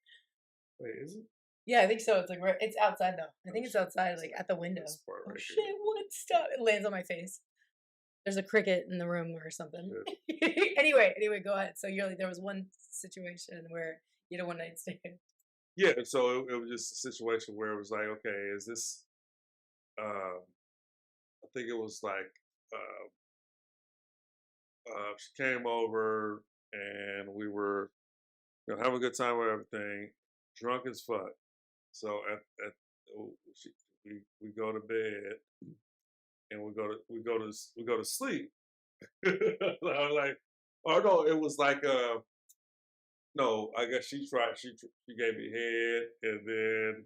wait, is it? Yeah, I think so. It's like it's outside though. I think it's outside, like at the window. This part Oh right shit! here. What? Stop! It lands on my face. There's a cricket in the room or something. anyway, go ahead. So you're like, there was one situation where you had a one night stand. Yeah, and so it was just a situation where it was like, okay, is this? I think it was like she came over and we were having a good time with everything, drunk as fuck. So we go to bed and we go to sleep. I was like, oh no, it was like no, I guess she gave me head and then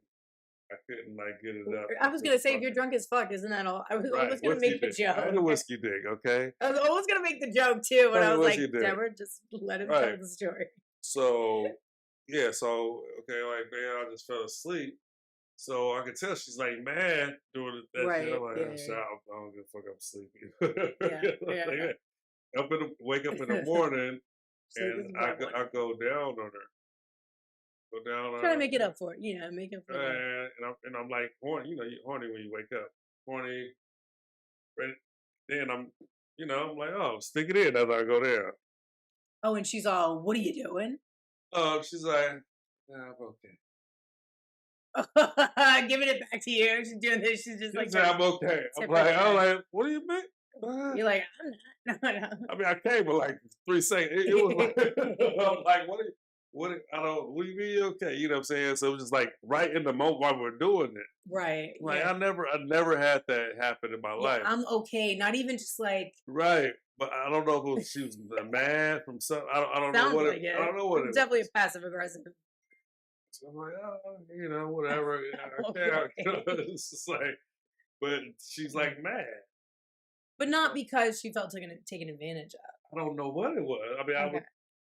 I couldn't like get it up. I was gonna say, if you're drunk as fuck, isn't that all? I was almost gonna make the joke. I had a whiskey dick, okay? I was almost gonna make the joke too, but I was like, Deborah, just let him tell the story. So yeah, okay, like man, I just fell asleep. So I could tell she's like mad doing that. Right. Shit. I'm like, Yeah. I don't give a fuck. I'm sleepy. Yeah. Wake up in the morning, So this is and what I I go down on her. Go down on Trying her. to make it up for it, make up for it. And I'm like horny. You're horny when you wake up. Horny. Ready. Then I'm like, oh, stick it in as I go there. Oh, and she's all, what are you doing? She's like, nah, I'm okay. Giving it back to you. She's doing this. She's just like, I'm okay. I'm like, what do you mean? You're like, I'm not. No. I mean, I came with like 3 seconds. It was like, I'm like, what do you mean? Okay, you know what I'm saying? So it was just like right in the moment while we're doing it. Right. Like yeah. I never had that happen in my life. I'm okay. Not even just like. Right. But I don't know if she was mad from something. I don't know what like it. I don't know what it definitely was. passive aggressive. So I'm like, whatever. It's just like, but she's like mad. But not because she felt taken advantage of. I don't know what it was. I mean, Okay.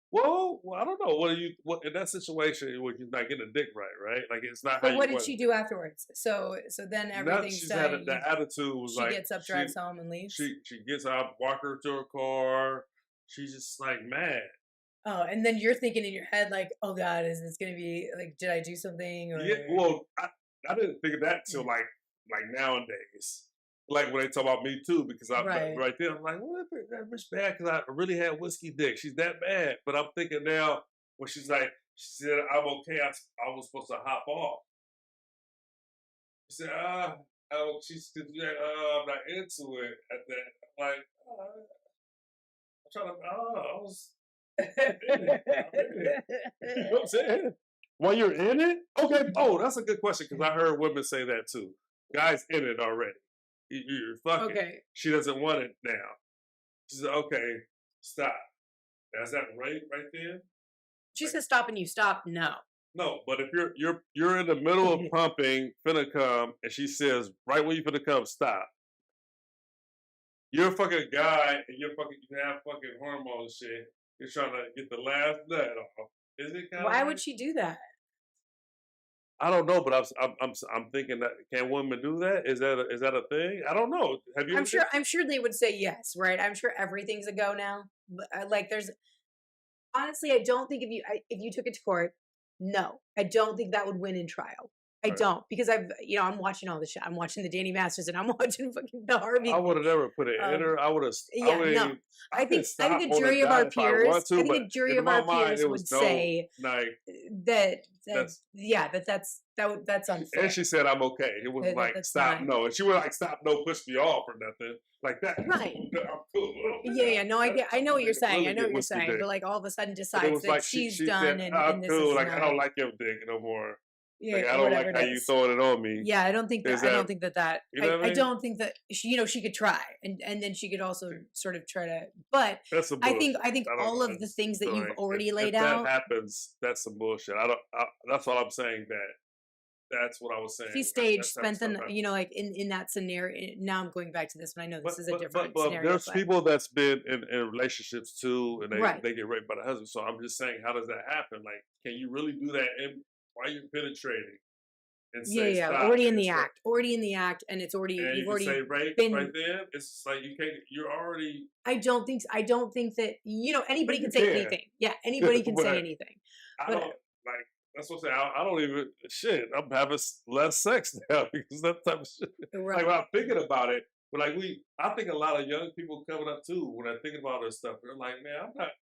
Well, I don't know. What in that situation when you're not getting a dick right? Like it's not. But how what you did she do afterwards? So then everything's she's done. the attitude was she like gets up, drives home, and leaves. She gets out, walk her to her car. She's just like mad. Oh, and then you're thinking in your head like, oh God, is this gonna be like? Did I do something? Or... Yeah. Well, I didn't think of that till like nowadays. Like when they talk about me too, because I'm right there. I'm like, what if that bitch bad? Because I really had whiskey dick. She's that bad. But I'm thinking now when she said I'm okay. I was supposed to hop off. She said, I'm not into it at that. I'm like, I'm trying to. I was. You know what I'm saying? While you're in it, okay. Oh, that's a good question because I heard women say that too. Guys in it already. You're fucking. Okay. She doesn't want it now. She said, "Okay, stop." Is that right there? She says, "Stop," and you stop. No. No, but if you're in the middle of pumping, finna come, and she says, "Right when you finna come, stop." You're a fucking guy, and you have fucking hormones and shit. You're trying to get the last nut off. Is it kind of? Why would she do that? I don't know, but I'm thinking that can women do that? Is that a thing? I don't know. Have you? I'm sure they would say yes, right? I'm sure everything's a go now. But like, there's honestly, I don't think if you took it to court, no, I don't think that would win in trial. I don't because I'm watching all the shit. I'm watching the Danny Masters and I'm watching fucking the Harvey. I would have never put it in her. I would have. Yeah, no. I think a jury of our peers. I think a jury of our peers would say that's unfair. And she said, "I'm okay." It was like stop, no, and she was like, "Stop, no, push me off or nothing like that." Right. I'm cool. Yeah. No, I know what you're saying. I know what you're saying. But like all of a sudden decides that she's done and this cool. is like not. I don't like your dick no more. Yeah, like, I don't like how you throwing it on me. Yeah, I don't think that. I don't think that. You know what I mean? I don't think that she could try, and then she could also sort of try to. But I think all of the things that you've already laid out. If that happens, that's some bullshit. That's what I'm saying. That's what I was saying. He staged, spent the like in that scenario. Now I'm going back to this one. I know this is a different scenario. There's people that's been in relationships too, and they get raped by the husband. So I'm just saying, how does that happen? Like, can you really do that? Why are you penetrating? And say, already in the act, and it's already and you've already say rape been. Right then, it's like you can't. You're already. I don't think that anybody can say anything. Yeah, anybody can say anything. I don't like. That's what I'm saying. I don't even I'm having less sex now because that type of shit. Right. Like when I'm thinking about it, but like I think a lot of young people coming up too when they're thinking about this stuff. They're like, man,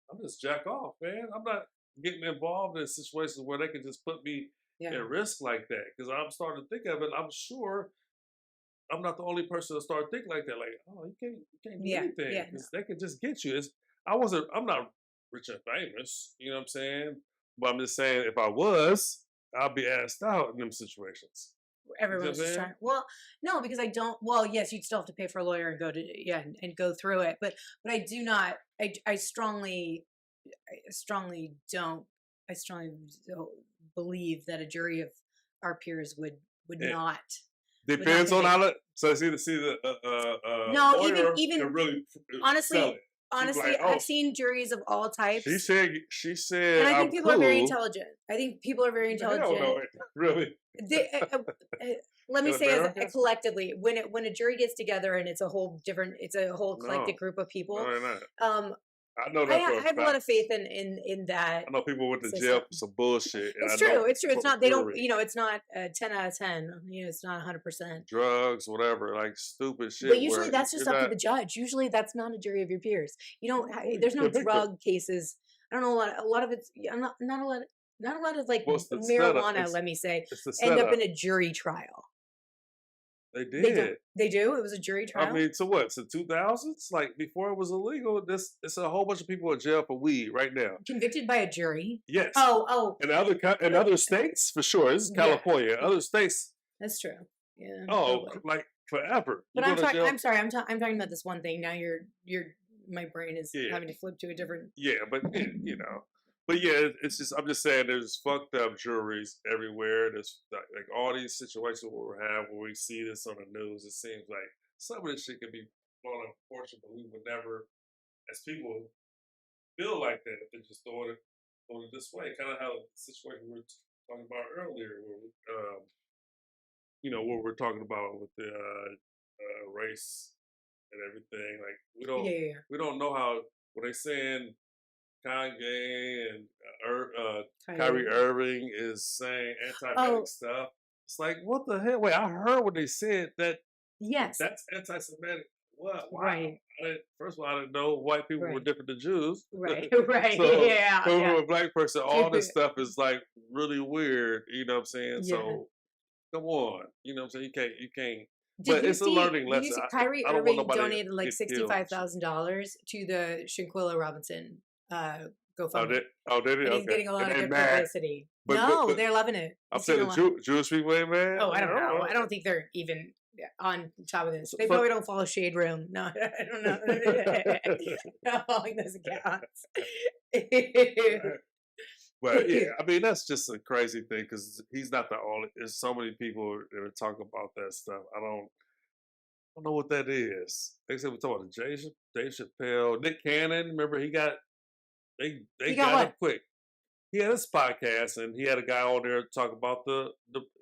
I'm just jack off, man. I'm not getting involved in situations where they can just put me at risk like that. Because I'm starting to think of it. I'm sure I'm not the only person to start thinking like that. Like, oh, you can't do anything because they can just get you. I'm not rich and famous. You know what I'm saying? But I'm just saying, if I was, I'd be asked out in them situations. Everyone's just trying. Well, no, because I don't. Well, yes, you'd still have to pay for a lawyer and go to and go through it. But I do not. I strongly don't believe that a jury of our peers would not. Depends on how. So see the no, lawyer even can really honestly. sell it. Honestly, like, I've seen juries of all types. She said, and I think people are very intelligent. I think people are very intelligent. I don't know it, really. Let me say, as collectively, when a jury gets together and it's a whole collective group of people. No, I know that. I have a lot of faith in that. I know people went to jail for some bullshit. It's true. It's true. It's not. They don't. It's not 10 out of 10. It's not 100%. Drugs, whatever, like stupid shit. But usually that's just up to the judge. Usually that's not a jury of your peers. You don't. There's no drug cases. I don't know a lot of it's. Not a lot of like marijuana. Let me say, end up in a jury trial. They did. They do? It was a jury trial? I mean, so what? So 2000s? Like, before it was illegal, it's a whole bunch of people in jail for weed right now. Convicted by a jury? Yes. Oh. In other states, for sure. This is California. Other states. That's true. Yeah. Oh, totally. Like, forever. But I'm sorry. I'm talking about this one thing. Now my brain is having to flip to a different... Yeah, but, But yeah, it's just, I'm just saying there's fucked up juries everywhere. There's like all these situations where we see this on the news. It seems like some of this shit can be blown up proportion, but we would never, as people, feel like that if they just throwing it this way. Kind of how the situation we were talking about earlier, where what we're talking about with the race and everything. Like we don't know how when they saying Kanye and Kyrie Irving is saying anti-Semitic stuff. It's like, what the hell? Wait, I heard what they said that. Yes, that's anti-Semitic. What? Right. First of all, I didn't know white people were different than Jews. Right. So, yeah. For a black person, all this stuff is like really weird. You know what I'm saying? Yeah. So come on. You know what I'm saying? You can't. But it's a learning lesson. Kyrie Irving donated like $65,000 to the Shanquella Robinson GoFundMe. Did he? He's getting a lot of good publicity. But they're loving it. I'm saying the Jewish people ain't mad. Oh, I don't know. I don't think they're even on top of this. They probably don't follow Shade Room. No, I don't know. Not following those accounts. But yeah, I mean that's just a crazy thing because he's not the only. There's so many people that are talking about that stuff. I don't know what that is. They said we're talking about Dave Chappelle, Nick Cannon. Remember he got. They got him quick. He had his podcast, and he had a guy on there talk about the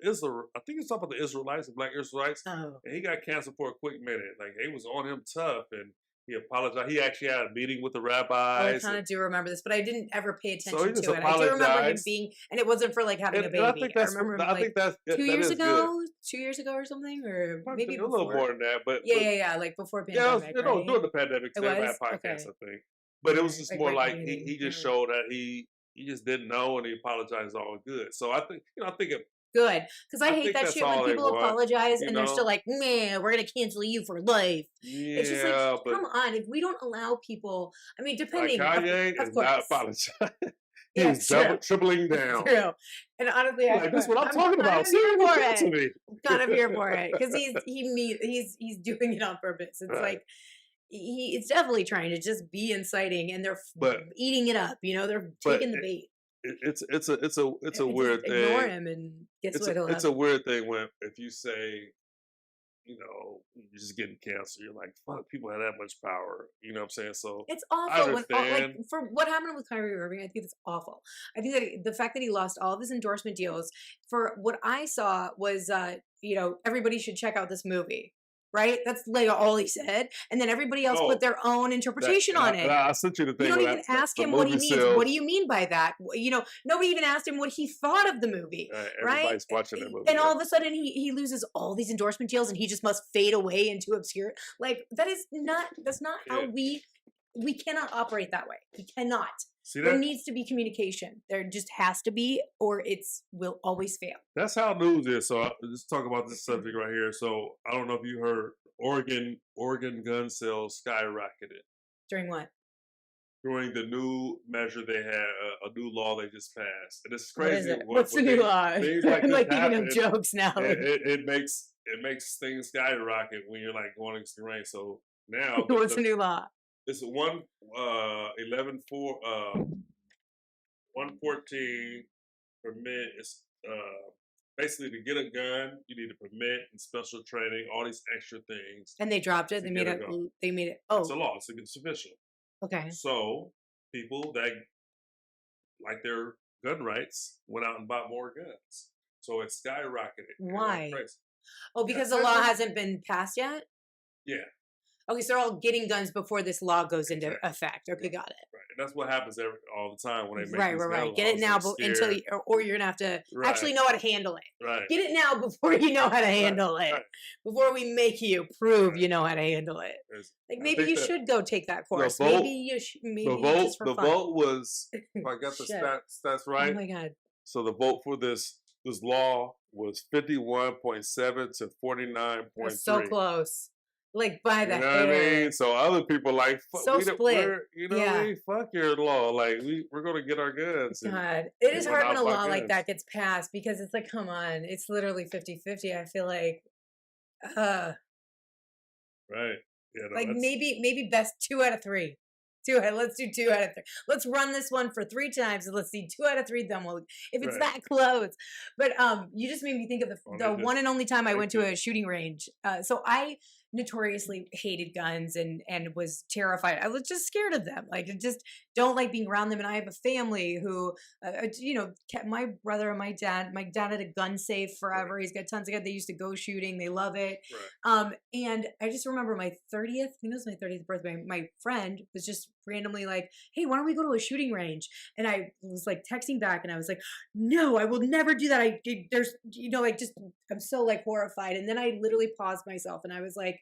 Israel. I think he was talking about the Israelites, the Black Israelites, and he got canceled for a quick minute. Like they was on him tough, and He apologized. He actually had a meeting with the I rabbis. kind of do remember this, but I didn't ever pay So he attention just to it. I do remember him apologized. being, and it wasn't for like having a And baby. I think that's. remember him I like think that's. 2 that years is ago, good. 2 years ago or something, or maybe A before. little more than that, but Yeah, like before yeah, pandemic. you know, right? during the pandemic, It they had was? podcasts, Okay. I think. But it was Okay, just like more right like beginning. he just Alright. showed that he just didn't know and he apologized all good. So I think I think it. Good, because I hate think that that's shit when all they people want, apologize you and they're still know? like, "Man, we're gonna cancel you for life." It's just Yeah, like, but come on, if we don't allow people, I mean, like depending, Kanye of is not course, apologizing. yeah, He's double tripling down. true. And honestly, Like this is what I'm talking I'm about. here See, for cancel it. me. Kind of here for it because he's doing it on purpose. It's Right. like it's definitely trying to just be inciting, and they're But eating it up. You know, they're but taking the bait. it's a Just weird ignore thing. him, and guess It's what? He'll it's have. a weird thing when if you say, you know, you're just getting cancer, you're like, fuck, people have that much power. You know what I'm saying? So It's I awful when like understand. for what happened with Kyrie Irving. I think it's awful. I think that the fact that he lost all of his endorsement deals for what I saw was, everybody should check out this movie. Right? That's like all he said, and then everybody else Oh, put their own that, interpretation on it. I sent you the You thing don't when even ask the him what he movie means. What do sales. you mean by that? Nobody even asked him what he thought of the movie, right? Everybody's watching that movie. And all Yeah. of a sudden, he loses all these endorsement deals, and he just must fade away into obscure. Like that's not how Yeah. we cannot operate that way. We cannot. See There that? needs to be communication. There just has to be, or will always fail. That's how news is. So let's talk about this subject right here. So I don't know if you heard Oregon gun sales skyrocketed During what? during the new measure they had, a new law they just passed. And it's What is crazy. it? What's the new law? Things like I'm this like thinking of happen. jokes now. It makes things skyrocket when you're like going against the rain. So now What's the new law? it's 114 permit. It's basically to get a gun, you need a permit and special training, all these extra things. And they dropped it. to get a gun. They made it. It's a Oh, law. It's official. okay. So people that like their gun rights went out and bought more guns. So it skyrocketed. Why? Crazy. Oh, because Yeah, the law that's- hasn't been passed yet? Yeah, Okay, so they're all getting guns before this law goes into Exactly. effect. Okay, got it. right. And that's what happens all the time when they make Right, these right, gun right. Get it laws. now They're until scared. or you're gonna have to actually Right. know how to handle it. Right. Get it now before you know how to handle it. Right. Before we make you prove Right. you know how to handle it. Like I maybe think you that should go take that course. vote- Maybe you should. Maybe the vote just for the fun. vote was, if I got the Shit. stats Oh right, my god. so the vote for this law was 51.7 to 49.3. That's so close. Like by the You know what I hair. mean? So other people like, fuck, So split. you know what I Yeah. mean? Fuck your law. Like we're gonna get our guns. and God, it is we're hard not when a buy law like guns. that gets passed because it's like, come on, it's literally 50-50. I feel like, Right. Yeah. No, like that's- maybe best 2 out of 3. Let's do 2 out of 3. Let's run this one for 3 times and let's see 2 out of 3. Then we'll, if it's Right. that close. But you just made me think of the they one and only time I thank went to you. a shooting range. So I notoriously hated guns and was terrified. I was just scared of them. Like I just don't like being around them. And I have a family who, kept my brother and my dad. My dad had a gun safe forever. He's got tons of guns. They used to go shooting. They love it. Right. And I just remember my 30th. I think it was my 30th birthday. My friend was just randomly like, "Hey, why don't we go to a shooting range?" And I was like texting back, and I was like, "No, I will never do that. I'm so like horrified." And then I literally paused myself, and I was like,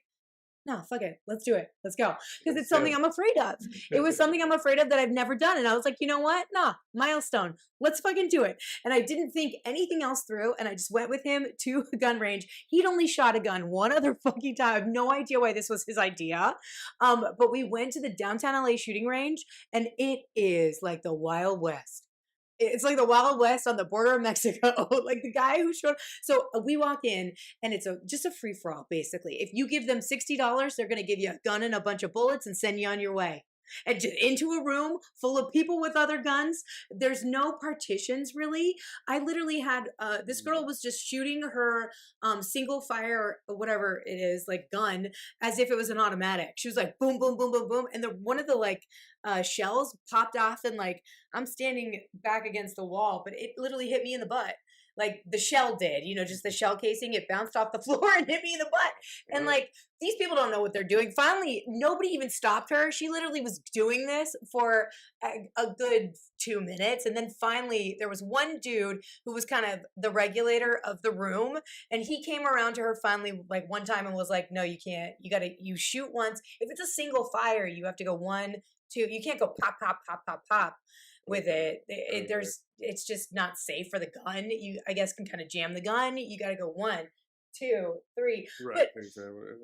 "No, fuck it. Let's do it. Let's go." Because it's something I'm afraid of. It was something I'm afraid of that I've never done. And I was like, you know what? Nah, milestone. Let's fucking do it. And I didn't think anything else through. And I just went with him to a gun range. He'd only shot a gun one other fucking time. I have no idea why this was his idea. But we went to the downtown LA shooting range, and it is like the Wild West. It's like the Wild West on the border of Mexico. Like the guy who showed. So we walk in and it's just a free for all, basically. If you give them $60, they're going to give you a gun and a bunch of bullets and send you on your way. And just into a room full of people with other guns. There's no partitions really. I literally had this girl was just shooting her single fire or whatever it is, like gun, as if it was an automatic. She was like boom, boom, boom, boom, boom, and one of the shells popped off, and like I'm standing back against the wall, but it literally hit me in the butt. like the shell did, just the shell casing. It bounced off the floor and hit me in the butt. And like, these people don't know what they're doing. Finally, nobody even stopped her. She literally was doing this for a good 2 minutes. And then finally, there was one dude who was kind of the regulator of the room. And he came around to her finally, like one time and was like, no, you can't. You shoot once. If it's a single fire, you have to go 1, 2. You can't go pop, pop, pop, pop, pop with it. It's just not safe for the gun. You, I guess, can kind of jam the gun. You got to go 1, 2, 3. Right. But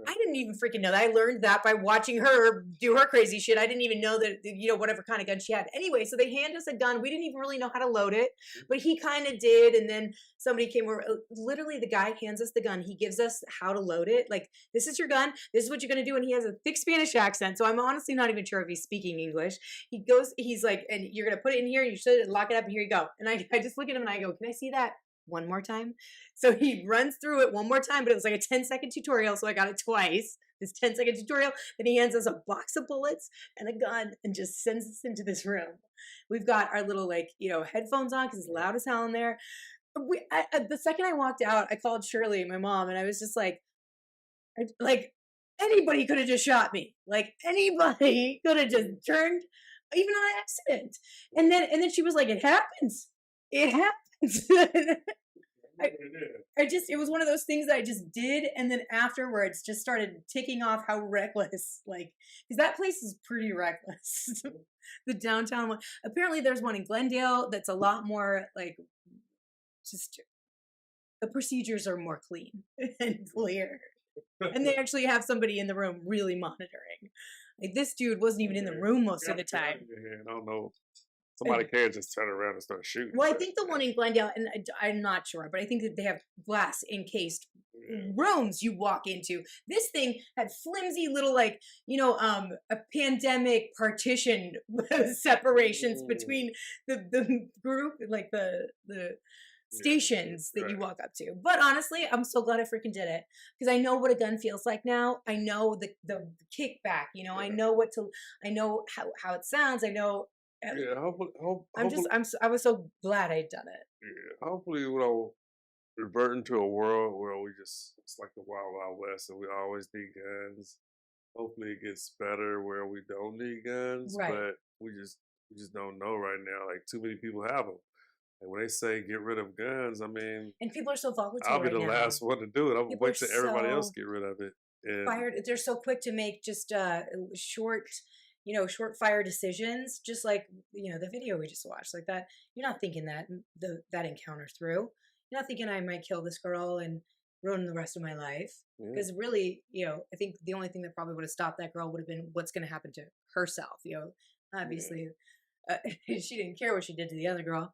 I didn't even freaking know that. I learned that by watching her do her crazy shit. I didn't even know that, whatever kind of gun she had. Anyway, so they hand us a gun. We didn't even really know how to load it, but he kind of did. And then somebody came over. Literally, the guy hands us the gun. He gives us how to load it. Like, this is your gun. This is what you're going to do. And he has a thick Spanish accent. So I'm honestly not even sure if he's speaking English. He's like, and you're going to put it in here. You should lock it up. And here you go. And I just look at him and I go, can I see that one more time? So he runs through it one more time, but it was like a 10-second tutorial, so I got it twice. This 10-second tutorial. Then he hands us a box of bullets and a gun and just sends us into this room. We've got our little headphones on because it's loud as hell in there. The second I walked out, I called Shirley, my mom, and I was just like anybody could have just shot me. Like, anybody could have just turned, even on accident. And then she was like, it happens. It happens. It was one of those things that I just did, and then afterwards just started ticking off how reckless, because that place is pretty reckless. The downtown one. Apparently there's one in Glendale that's a lot more just the procedures are more clean and clear. And they actually have somebody in the room really monitoring. Like, this dude wasn't even in the room most of the time. I don't know. Somebody can't just turn around and start shooting. Well, I think the one in Glendale, and I'm not sure, but I think that they have glass encased rooms you walk into. This thing had flimsy little, a pandemic partition separations between the group, the stations that you walk up to. But honestly, I'm so glad I freaking did it, because I know what a gun feels like now. I know the kickback. I know I know how it sounds. I know. Yeah, I was so glad I'd done it. Yeah, hopefully we don't revert into a world where it's like the Wild Wild West and we always need guns. Hopefully it gets better where we don't need guns, right. But we just don't know right now. Like, too many people have them. And when they say get rid of guns, I mean, and people are so volatile. I'll be right the now. last one to do it. I'm gonna wait till everybody else get rid of it. And they're so quick to make just short fire decisions, just like, the video we just watched, like that. You're not thinking that encounter through. You're not thinking I might kill this girl and ruin the rest of my life. Because really, I think the only thing that probably would have stopped that girl would have been what's going to happen to herself. Obviously, she didn't care what she did to the other girl.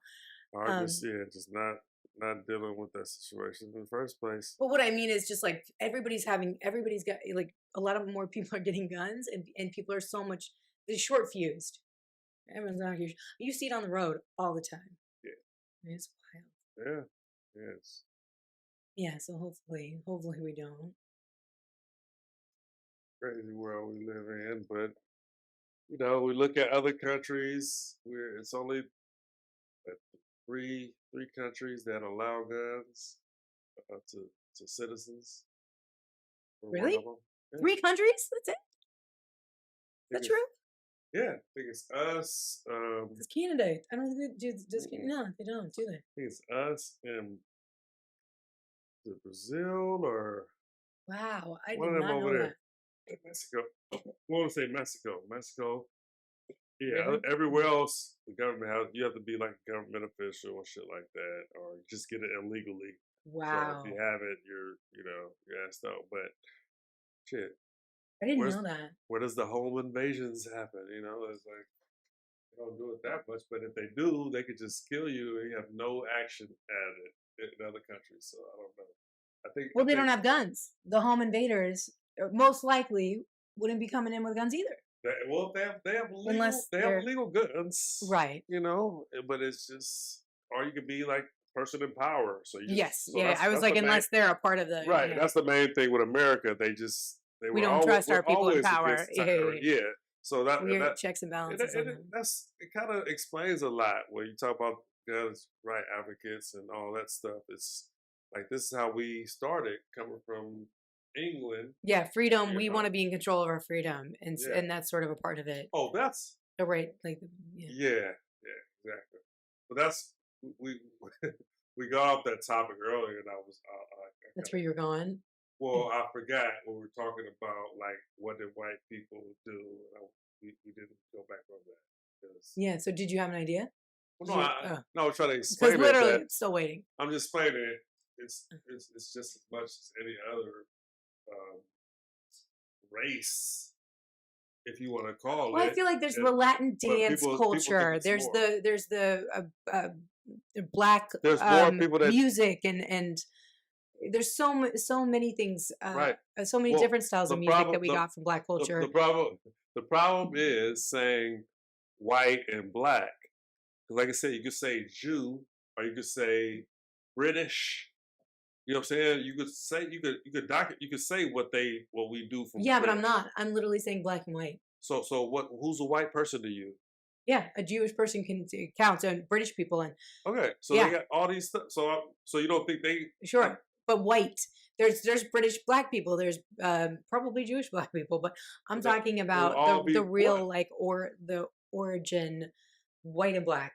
Just not dealing with that situation in the first place. But what I mean is just like everybody's got a lot of more people are getting guns, and people are so much short fused. Everyone's not here. You see it on the road all the time. Yeah, it's wild. Yeah, yes. Yeah, so hopefully we don't. Crazy world we live in, but we look at other countries where it's only three countries that allow guns to citizens. Really? Yeah. 3 countries? That's it? Is that true? Yeah, I think it's us. It's Canada. I don't think they do. No, they don't, do they? I think it's us and Brazil or. Wow, I did one of them not over know there. that. Mexico. I want to say Mexico. Mexico. Yeah, Really? everywhere else, the government you have to be like a government official or shit like that, or just get it illegally. Wow. So if you have it, you're asked out. But shit, I didn't know that. Where does the home invasions happen? It's like they don't do it that much, but if they do, they could just kill you and you have no action at it in other countries. So I don't know. Well, they don't have guns. The home invaders most likely wouldn't be coming in with guns either. They have legal guns, right? But it's just, or you could be like person in power. So I was like, unless they're a part of the right. That's the main thing with America. We don't trust our people in power. Yeah. So that checks and balances. It kind of explains a lot when you talk about guns right advocates and all that stuff. It's like this is how we started coming from England. Yeah, freedom. You We know? want to be in control of our freedom, and Yeah. and that's sort of a part of it. Oh, that's Oh, right, like yeah, exactly. But that's we we got off that topic earlier, and I was that's where you're going. well, I forgot what we were talking about, like what did white people do? And we didn't go back on that. 'Cause- Yeah. So did you have an idea? Well, no, Yeah, no, I was trying to Because explain it. literally, That I'm still waiting. I'm just explaining it. It's just as much as any other um, race, if you want to call Well, it. I feel like there's and- the Latin but dance people think culture. it's There's more. the black There's more people that music and there's so many things. right. So many Well, different styles the of music problem- that we the- got from black culture. The problem is saying white and black. 'Cause like I said, you could say Jew or you could say British. You know what I'm saying? You could say you could say what we do from Yeah, but I'm British. not. I'm literally saying black and white. So who's a white person to you? Yeah, a Jewish person can count, and British people, and Okay, so Yeah. they got all these stuff. So you don't think they sure, but white. There's British black people. There's probably Jewish black people, but I'm That talking will about all be the real what? the origin, white and black,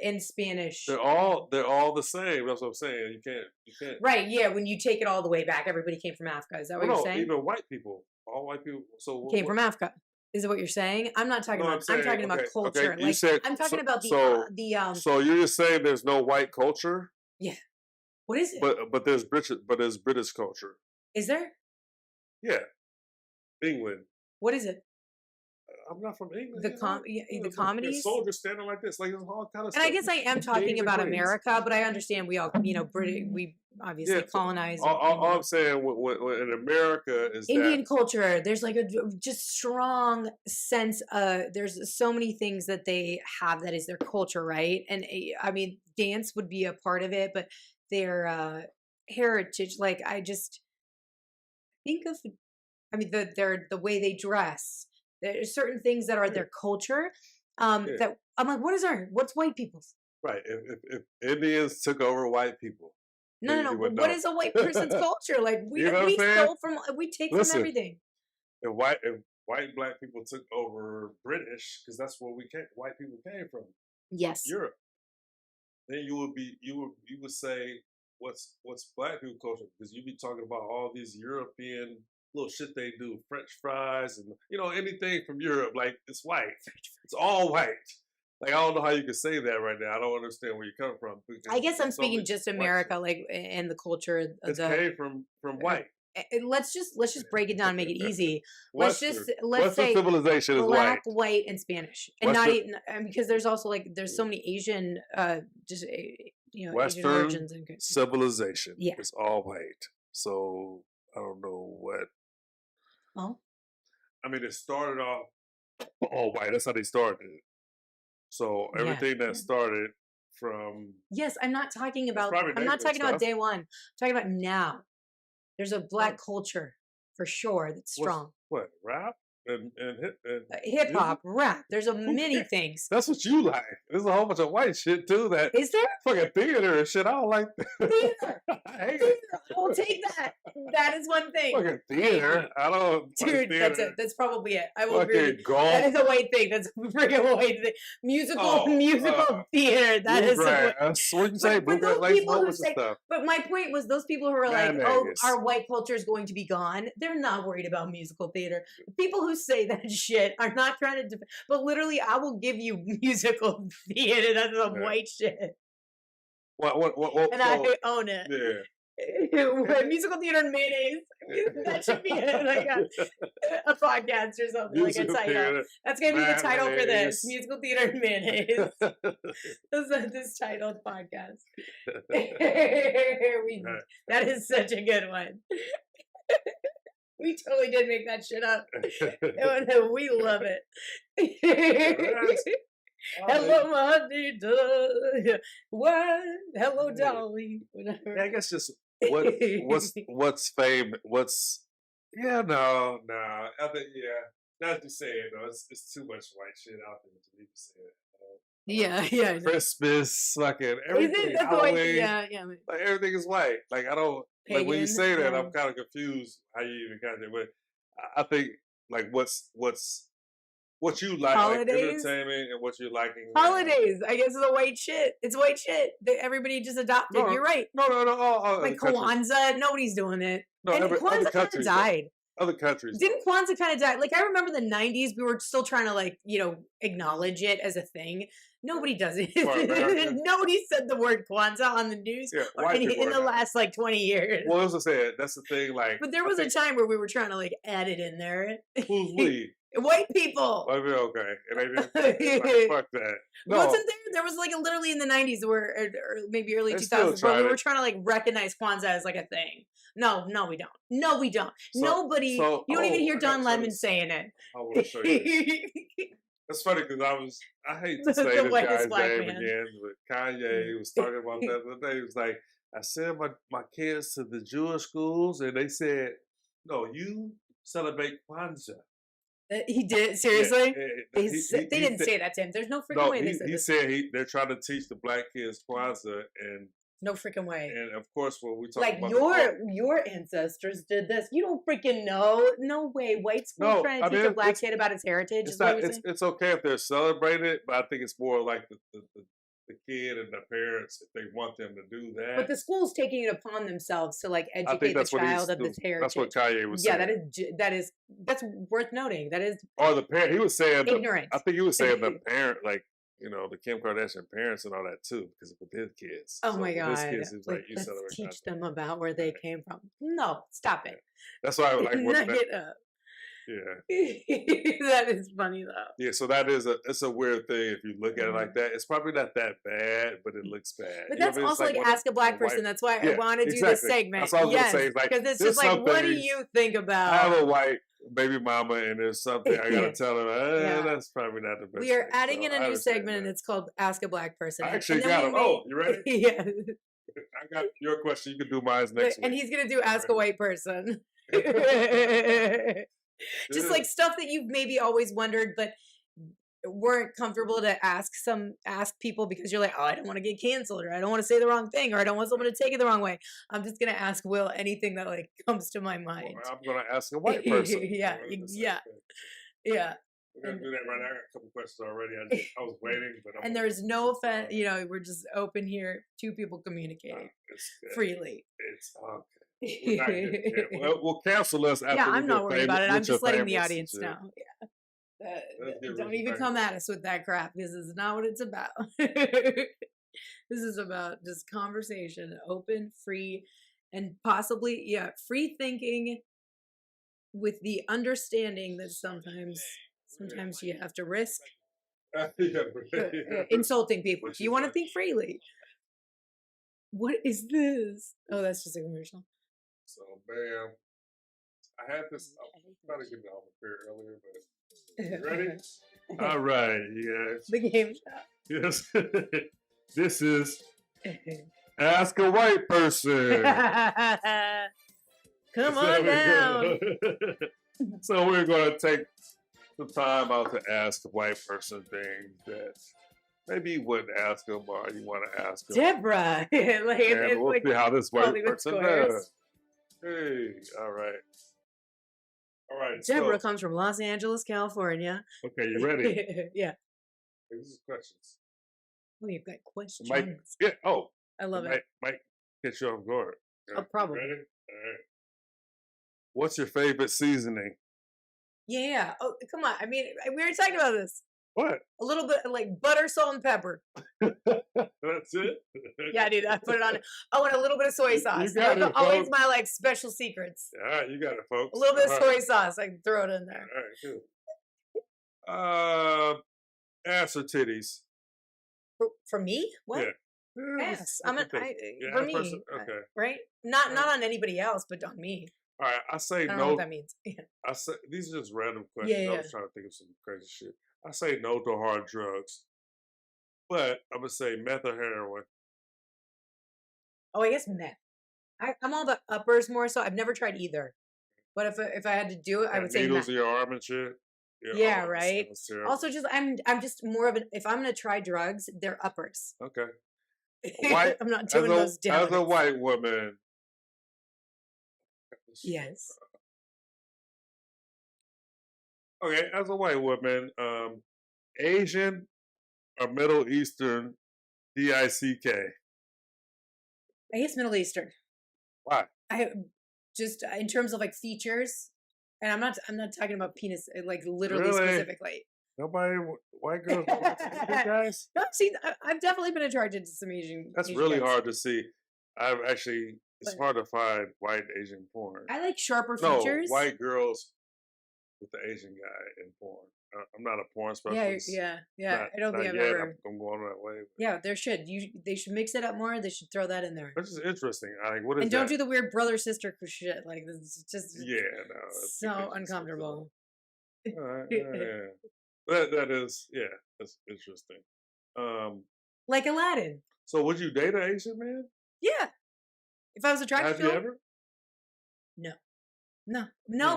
in Spanish. They're all the same. That's what I'm saying. You can't. Right? Yeah. When you take it all the way back, everybody came from Africa. Is that what Well, you're no, saying? even white people, all white people. So Came from Africa. Is it what you're saying? I'm not talking No, about. I'm talking about culture. You Like said, I'm talking about the So you're just saying there's no white culture, yeah. What is it? but there's British culture. Is there? Yeah, England. What is it? I'm not from England. The the comedies. Soldiers standing like this, like there's all kind of And stuff. I guess I am talking Kings and about queens. America, but I understand we all, British, we obviously Yeah, colonized. All I'm saying in America is Indian that culture, there's like a just strong sense of, there's so many things that they have that is their culture, right? And I mean, dance would be a part of it, but their heritage, like I just think of, I mean, the way they dress. There's certain things that are their culture that I'm like, what's white people's? right. If Indians took over white people, No. you would What know. is a white person's culture? Like You know what I'm saying? stole from, we take Listen, from everything. If white and black people took over British, because that's where white people came from, Yes. Europe. Then you would say what's black people culture, because you'd be talking about all these European little shit they do, French fries and anything from Europe, like it's white. It's all white. Like I don't know how you can say that right now. I don't understand where you're coming from. I guess I'm so speaking many just white America, shit. like, and the culture of It the. came from white. Let's just break it down, and make it easy. let's Western say civilization is black, white. white, and Spanish, and not Western- even because there's also like there's so many Asian, Asian Western origins and civilization Yeah. is all white. So I don't know what. Oh, I mean, it started off all white. That's how they started it. So Yeah. everything that started from yes, I'm not talking about. probably I'm not negative talking about stuff. day one. I'm talking about now. There's a black culture for sure that's strong. what rap and Hip hop, rap. There's a Who many cares? things. That's what you like. There's a whole bunch of white shit too. That Is there? fucking theater and shit. I don't like that. Theater. I hate Theater. it. I will take that. That is one thing. Fucking theater. I don't. Dude, that's theater. it. That's probably it. I will agree. Fucking With golf. you. That is a white thing. That's a freaking white thing. Musical theater. That is. Bluegrass. What you say? But Bluegrass, those like people whole who bunch of say, stuff. but my point was, those people who are like, Mad "Oh, Magus. our white culture is going to be gone." They're not worried about musical theater. The people who say that shit are not trying to. But literally, I will give you musical theater. That's some white shit, What? and I own it. Yeah. Musical theater and mayonnaise. That should be like a podcast or something, Musical like a title. theater, That's gonna be the title for this: mayonnaise. musical theater and mayonnaise. this titled podcast. That is such a good one. We totally did make that shit up. We love it. Hello, my dear. What? Hello, Dolly. Whatever. I guess just what's fame? No. I think not to say it though. It's too much white shit out there to even say it. Yeah. Christmas, fucking everything. That's the white, Halloween, yeah. like everything is white. Like I don't like when you Pagan, say that, yeah. I'm kind of confused how you even kind of. But I think like what's what you like Holidays? entertainment and what you liking now. Holidays, I guess, is a white shit. It's white shit that everybody just adopted. No, You're right. No. All Like other countries. Kwanzaa, nobody's doing it. No, And other Kwanzaa kind of countries. died. Other countries. Didn't Kwanzaa kind of die? Like, I remember the 90s, we were still trying to, like, you know, acknowledge it as a thing. Nobody does it. Nobody said the word Kwanzaa on the news in the last, like, 20 years. Well, as I said, that's the thing, like... But there was a time where we were trying to, like, add it in there. Who's we? White people. Okay. And they didn't fuck that. No. Wasn't there? There was, like, literally in the 90s where, or maybe early 2000s, where we were trying to, like, recognize Kwanzaa as, like, a thing. No, we don't. No, we don't. Nobody. You don't even hear Don Lemon saying it. I want to show you. That's funny because I hate to say this guy's name again, but Kanye was talking about that the other day. He was like, I sent my kids to the Jewish schools and they said, no, you celebrate Kwanzaa. He did? Seriously? Yeah, they didn't say that to him. There's no freaking way they said he said they're trying to teach the black kids Kwanzaa and no freaking way. And of course, when we talk like about your ancestors did this, you don't freaking know. No way. White school trying to teach a black kid about his heritage. It's okay if they're celebrated, but I think it's more like the kid and the parents if they want them to do that. But the school's taking it upon themselves to like educate the child of this heritage. That's what Kanye was saying. Yeah, that's worth noting. That is. Or the parent. He was saying ignorant. I think he was saying the parent like. You know, the Kim Kardashian parents and all that too, because with his kids. Oh my God. His kids, he's like, you let's celebrate teach them about where they came from. No, stop it. That's why I would like Knock it up. Yeah. That is funny though. Yeah, so it's a weird thing if you look at it like that. It's probably not that bad, but it looks bad. But that's also like ask a black person. That's why I want to do this segment. That's what I was gonna say. Because it's just like, what do you think about? I have a white baby mama and there's something I gotta tell her, that's probably not the best. We are adding in a new segment and it's called Ask a Black Person. I actually got it. Oh, you ready? Yeah. I got your question. You can do mine next week. And he's gonna do Ask a White Person. Just like stuff that you've maybe always wondered, but weren't comfortable to ask people because you're like, oh, I don't want to get canceled, or I don't want to say the wrong thing, or I don't want someone to take it the wrong way. I'm just gonna ask Will anything that like comes to my mind. Well, I'm gonna ask a white person. Yeah. We're gonna do that right now. I got a couple questions already. I was waiting, but and there's no offense. You know, we're just open here. Two people communicating freely. It's okay. We'll cancel us after. Yeah, I'm not worried about it. I'm just letting the audience know. Yeah. Don't even come at us with that crap. This is not what it's about. This is about just conversation, open, free, and possibly, free thinking with the understanding that sometimes you have to risk insulting people. You want to think freely. What is this? Oh, that's just a commercial. So, bam. I had this. I was trying to get it off here earlier, but you ready? All right. Yes. The game shop. Yes. This is Ask a White Person. Come on down. So we're going to take some time out to ask a white person things that maybe you wouldn't ask them or you want to ask them. Deborah. And we'll see how this white person does. Hey, all right. All right. Deborah comes from Los Angeles, California. Okay, you ready? Yeah. This is questions. Oh, you've got questions. I love it. Might get you off guard. Oh, probably. Ready? All right. What's your favorite seasoning? Yeah. Oh, come on. I mean, we already talked about this. What? A little bit like butter, salt, and pepper. That's it? Yeah, dude. I put it on. Oh, and a little bit of soy sauce. You got it, always my like special secrets. All right, you got it, folks. A little bit of soy sauce. I can throw it in there. All right, good. Ass or titties? For me? What? Yeah. Ass. For me. Okay. Right? Not on anybody else, but on me. All right, I say I don't no. know what that means. I say these are just random questions. Yeah. I was trying to think of some crazy shit. I say no to hard drugs, but I'm gonna say meth or heroin. Oh, I guess meth. I'm all about uppers more so. I've never tried either, but if I had to do it, I would say needles meth. in your arm and shit. Yeah, oh, right. sounds terrible. Also, just I'm just more of an. If I'm gonna try drugs, they're uppers. Okay. White, I'm not doing those as a downs. white woman. Yes. Okay, as a white woman, Asian or Middle Eastern, DICK. I guess Middle Eastern. Why? I just in terms of like features, and I'm not talking about penis like literally Really? specifically. Nobody, white girls, guys. No, see, I've definitely been attracted to some Asian. That's Asian really guys. hard to see. I've actually, it's But- hard to find white Asian porn. I like sharper No, features. white girls with the Asian guy in porn. I'm not a porn Yeah, specialist. yeah. Not- I don't think not I've yet. ever. I'm going that way. Yeah, there should. They should mix it up more. They should throw that in there. This is interesting. Like, what is And don't that? do the weird brother sister shit. Like this is just Yeah, no. That's so ridiculous. uncomfortable. All right, yeah. That is, yeah, that's interesting. Like Aladdin. So would you date an Asian man? Yeah. If I was attracted Have to you him, ever? no.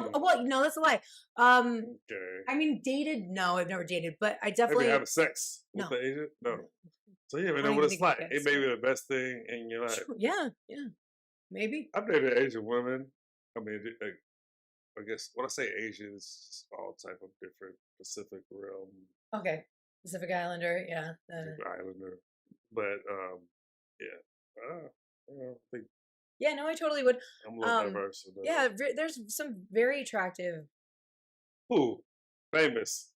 Hmm. Well, no, that's a lie. Okay. I mean, dated. No, I've never dated, but I Have definitely. you having sex with No. the Asian? No. So you I even don't know even what it's think like. it's It may be the best thing in your life. Sure, yeah, maybe. I've dated Asian women. I mean, like, I guess when I say Asian, it's just all type of different Pacific realm, Okay, Pacific Islander. Yeah. Pacific Islander. But yeah, I think Yeah. No, I totally would. I'm a little diverse. With that. Yeah, there's some very attractive. Who? Famous.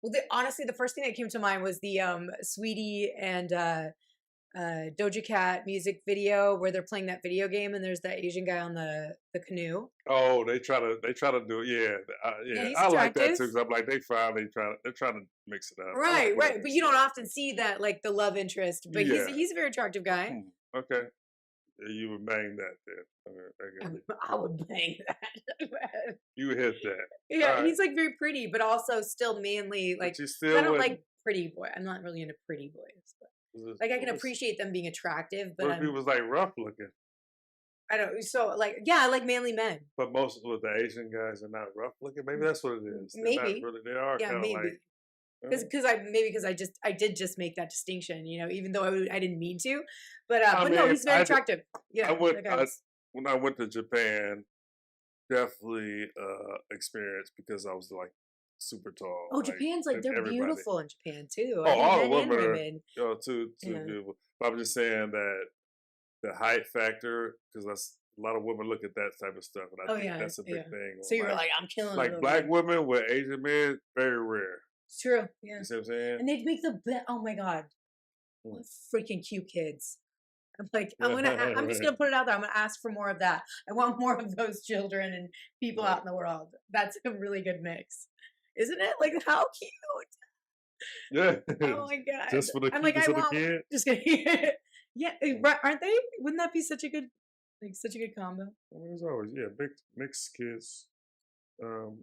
Well, honestly, the first thing that came to mind was the Sweetie and Doja Cat music video where they're playing that video game and there's that Asian guy on the canoe. Oh, they try to do it. Yeah, yeah. he's I like that attractive. too. 'Cause I'm like, they're trying to mix it up. I Right, like right. But you don't often see that like the love interest. But Yeah. he's a very attractive guy. Okay. Yeah, you would bang that then. Okay. I would bang that. You would hit that. Yeah, All right. he's like very pretty, but also still manly. Like But you still I don't wouldn't- like pretty boy. I'm not really into pretty boys. But, like I can What appreciate them being attractive, but if he was like rough looking? I don't. So like yeah, I like manly men. But most of the Asian guys are not rough looking. Maybe that's what it is. They're not Maybe. really, they are Yeah, kind of maybe. like. Because I did just make that distinction, you know, even though I didn't mean to, but no, mean, he's very I- attractive. Yeah, When I went to Japan, definitely experience because I was like super tall. oh, like, Japan's like and they're everybody- beautiful in Japan too. Oh, all men and women are women. too Yeah. beautiful. But I'm just saying that the height factor, because that's a lot of women look at that type of stuff, and I Oh, think yeah, that's a big yeah. thing. So you were like, I'm killing like it. black women with Asian men, very rare. It's true. Yeah. You see what I'm saying? And they'd make the best. Oh my god, what freaking cute kids! I'm like, I'm just gonna put it out there. I'm gonna ask for more of that. I want more of those children and people out in the world. That's a really good mix, isn't it? Like how cute! Yeah. Oh my god! Just for the I'm like, cuteness I of the want. kid. Just kidding. Yeah, right, aren't they? Wouldn't that be such a good combo? I mean, there's always mixed kids.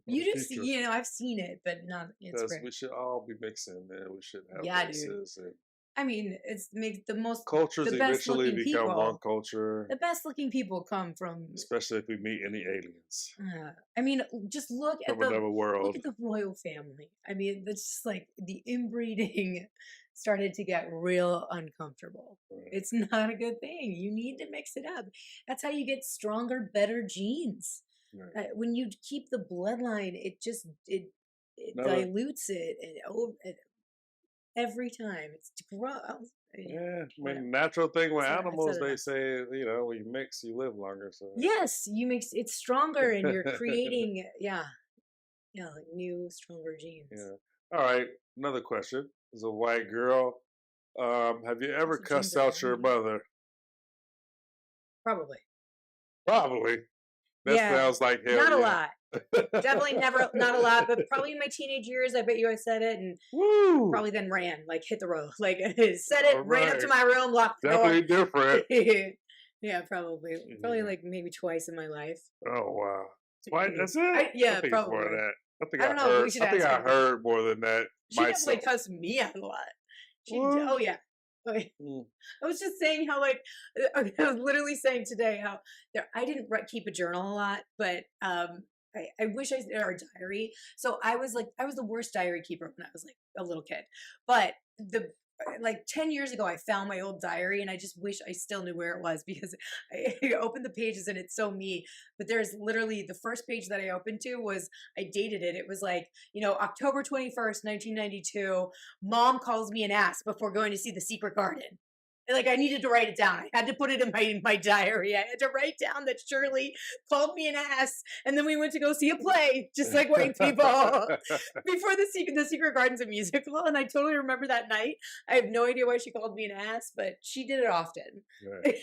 You just, I've seen it, but not. It's Because great. we should all be mixing, man. We should have Yeah, dude. races and I mean, it's makes the most cultures the best eventually looking become people. one culture. The best looking people come from. Especially if we meet any aliens I mean, just look at from another world. look at the royal family. I mean, that's just like the inbreeding started to get real uncomfortable. Right. It's not a good thing. You need to mix it up. That's how you get stronger, better genes. Right. When you keep the bloodline, it just it Another- dilutes it and every time it's gross. Yeah, I mean, natural thing with So I animals, said it. they say, when you mix, you live longer. So Yes, you make it's stronger, and you're creating like new, stronger genes. Yeah. All right. Another question. As a white girl, have you ever Some cussed genes are out your bad. mother? Probably. Probably. That Yeah. sounds like hell. Not a yeah. lot. Definitely never, not a lot, but probably in my teenage years, I bet you I said it and Woo! probably then ran, like hit the road. Like said it, ran up to Alright. my room, locked the Definitely door. different. Yeah, probably. Probably Yeah. like maybe twice in my life. Oh wow. That's it. Yeah, I think it's more probably. than that. I think I I, don't know, we heard. should I think ask I her. heard more than that. She myself. definitely cussed me out a lot. What? Oh yeah. Okay. Mm. I was just saying how like I was literally saying today how I didn't keep a journal a lot, but I wish I did our diary. So I was the worst diary keeper when I was like a little kid. But like 10 years ago, I found my old diary and I just wish I still knew where it was because I opened the pages and it's so me. But there's literally the first page that I opened to was, I dated it. It was like, October 21st, 1992, mom calls me an ass before going to see The Secret Garden. Like I needed to write it down. I had to put it in my diary. I had to write down that Shirley called me an ass, and then we went to go see a play, just like white people. Before the Secret Garden's a musical, and I totally remember that night. I have no idea why she called me an ass, but she did it often. Right.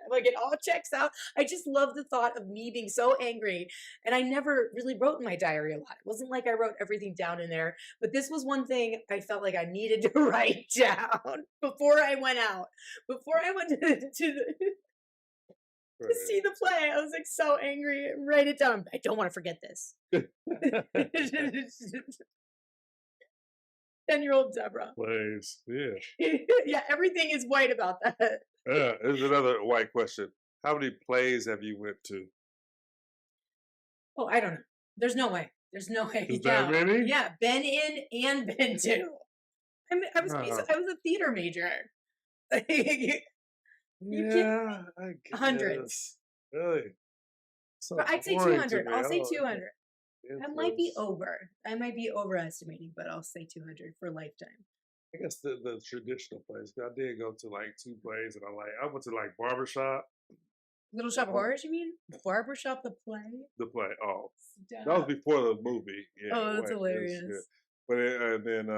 Like it all checks out. I just love the thought of me being so angry, and I never really wrote in my diary a lot. It wasn't like I wrote everything down in there, but this was one thing I felt like I needed to write down before I went out. Before I went to see the play, I was like so angry. Write it down. I don't want to forget this. 10-year-old Deborah. Plays, yeah. Yeah, everything is white about that. Yeah, here's another white question. How many plays have you went to? Oh, I don't know. There's no way. There's no way. Is that many? Yeah, been in and been to. I was a theater major. Yeah, I guess. Hundreds. Really? But I'd say 200. I'll say 200. I might be over. I might be overestimating, but I'll say 200 for a lifetime. I guess the traditional plays. I did go to like 2 plays, and I went to like Barbershop. Little Shop of Horrors, you mean? Barbershop, the play? The play. Oh, Stop. that was before the movie. Yeah, oh, that's hilarious. But and then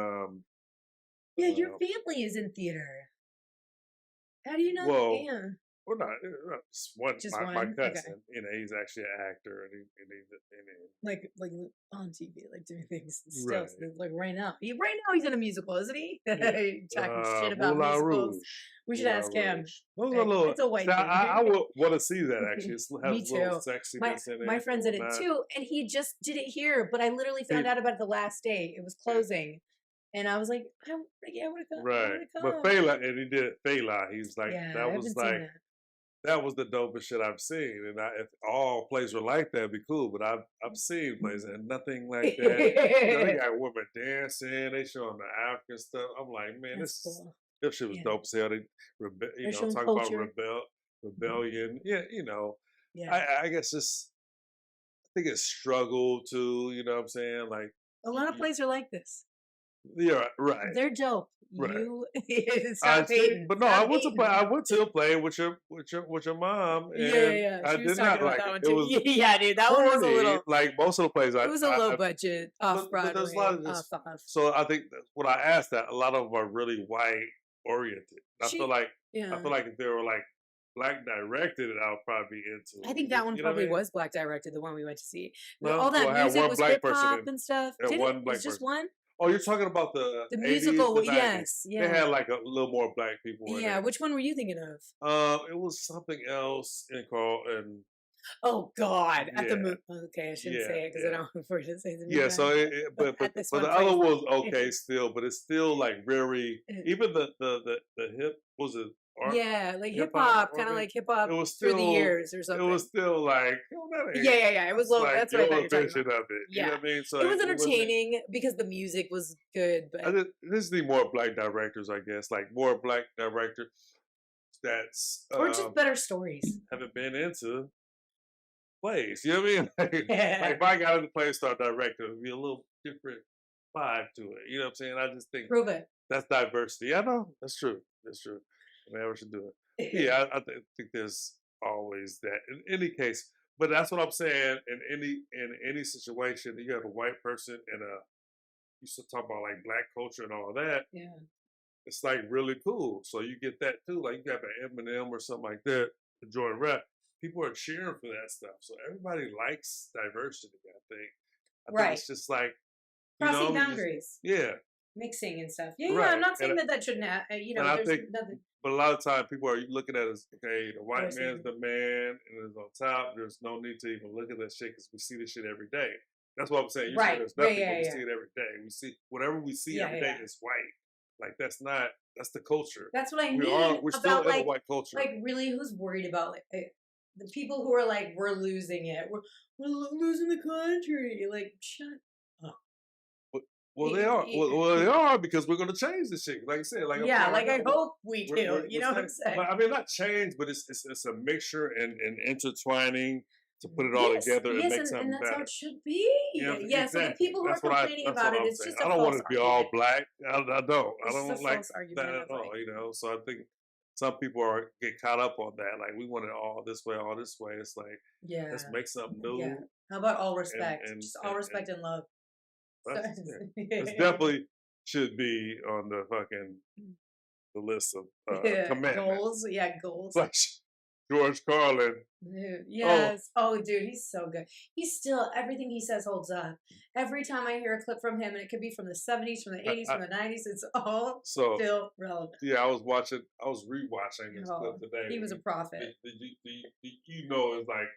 yeah, your family is in theater. How do you know? Well, yeah. Well, not just one. My cousin, okay. He's actually an actor, and like on TV, like doing things still, right. Like right now. Right now, he's in a musical, isn't he? Yeah. Talking shit about Moulin musicals. Rouge. We should ask him. It's a white thing. I would want to see that actually. It has Me too. A little sexiness in it. My friend's in it too, and he just did it here. But I literally found out about it the last day. It was closing. And I was like, I would have come. Right. But Fela, and he did Fela. He's like, that was the dopest shit I've seen. And if all plays were like that, it'd be cool. But I've seen plays and nothing like that. They got women dancing. They showing the African stuff. I'm like, man, this shit was dope as hell. They, talk about rebellion. Yeah, Yeah. I guess I think it's struggle too. You know what I'm saying? Like a lot of plays are like this. Yeah, right. They're dope. Right. But no, I went to a play with your mom. And yeah. I did not like that one it. It was yeah, dude, that one was a little like most of the plays. It was a low budget off Broadway. But there's a lot of just, so I think when I asked that, a lot of them are really white oriented. I feel like if they were like black directed, I'll probably be into. I think that one probably was black directed. The one we went to see. No, all that music was hip hop and stuff. Did it? Was just one. Oh, you're talking about the musical? 80s, the 90s. Yes, yeah. They had like a little more black people. Yeah, which one were you thinking of? It was something else and. Oh God! At the movie. Okay, I shouldn't say it because I don't want to say the movie. Yeah, so but the other one was okay still, but it's still like very even the hip was it. Yeah, like hip hop, kind of like hip hop through the years or something. It was still like, yeah. It was low. Like that's what I thought you were talking about. Of it. Yeah, you know what I mean? So it was entertaining because the music was good. But I just need more black directors, I guess, like more black directors that's or just better stories. Haven't been into plays. You know what I mean? Like if I got into play and start directing, it would be a little different vibe to it. You know what I'm saying? I just think prove it. That's diversity. I know that's true. That's true. I never should do it. Yeah, I think there's always that in any case. But that's what I'm saying. In any situation, you have a white person and you still talk about like black culture and all that. Yeah, it's like really cool. So you get that too. Like you got an Eminem or something like that, enjoying rap. People are cheering for that stuff. So everybody likes diversity. I think it's just like crossing boundaries. Mixing and stuff. Yeah, I'm not saying that shouldn't happen. There's nothing. But a lot of times people are looking at it as, okay, the white man's the man and is on top. There's no need to even look at that shit because we see this shit every day. That's what I'm saying. You say there's nothing, but we see it every day. We see whatever we see every day is white. Like that's the culture. That's what I mean. We're still in a white culture. Like really, who's worried about the people who are like, we're losing it. We're losing the country. Like, shut up. Well, they are. Well, they are because we're going to change the shit. Like I said, like yeah, like I hope we do. You know what I'm saying? I mean, not change, but it's a mixture and intertwining to put it all together and make something and that's better. how it should be. Yeah, so the people who are complaining about it, it's just a I don't want it to be all argument. black. I don't. I It's don't just a like false argument that at of, all. like- You know, so I think some people get caught up on that. Like we want it all this way, all this way. It's like Yeah. let's make something new. Yeah. How about all respect? and- Just all respect and love. This definitely should be on the fucking the list of commandments. Goals. Yeah, goals. Like George Carlin. Dude, yes. Oh, dude, he's so good. He's still, everything he says holds up. Every time I hear a clip from him, and it could be from the 70s, from the 80s, from the 90s, it's all still relevant. Yeah, I was rewatching this clip today. He was a prophet. You know, it's like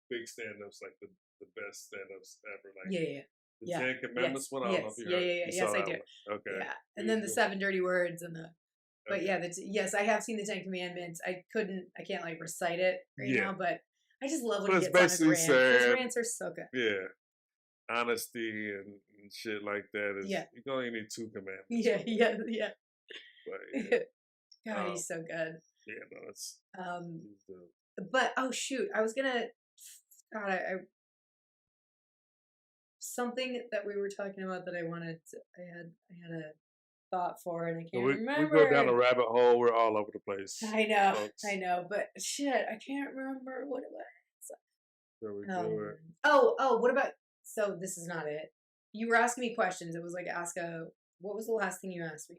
big stand-ups, like the best stand-ups ever. Like the Ten Commandments one. I don't know if you heard. Yes, I do. Okay. Yeah, and then the 7 dirty words and the. But yeah, yes, I have seen the 10 Commandments. I can't like recite it right now, but I just love when he gets on his rant. His rants are so good. Yeah. Honesty and shit like that is, you only need 2 commandments. Yeah. But, God, he's so good. Yeah, no, that's. But oh shoot, I was gonna. God, I something that we were talking about that I wanted to. I had a thought for, and I can't remember. We go down a rabbit hole. We're all over the place. I know, but shit, I can't remember what it was. There we go. What about? So this is not it. You were asking me questions. It was like what was the last thing you asked me?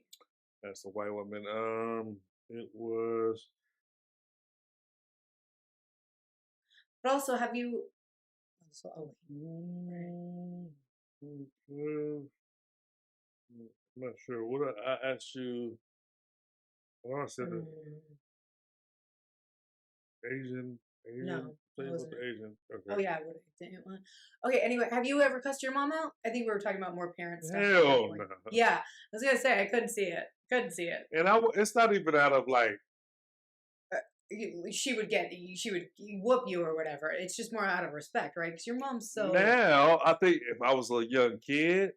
That's a white woman. It was. But also, have you? I'm not sure. What I asked you? I said Asian. No, Tell you about the Asian. Okay. Oh yeah, what I didn't want. Okay, anyway, have you ever cussed your mom out? I think we were talking about more parent stuff. Hell no. Yeah, I was gonna say I couldn't see it. And it's not even out of like. She would whoop you or whatever. It's just more out of respect, right? Because your mom's so. Now I think if I was a young kid,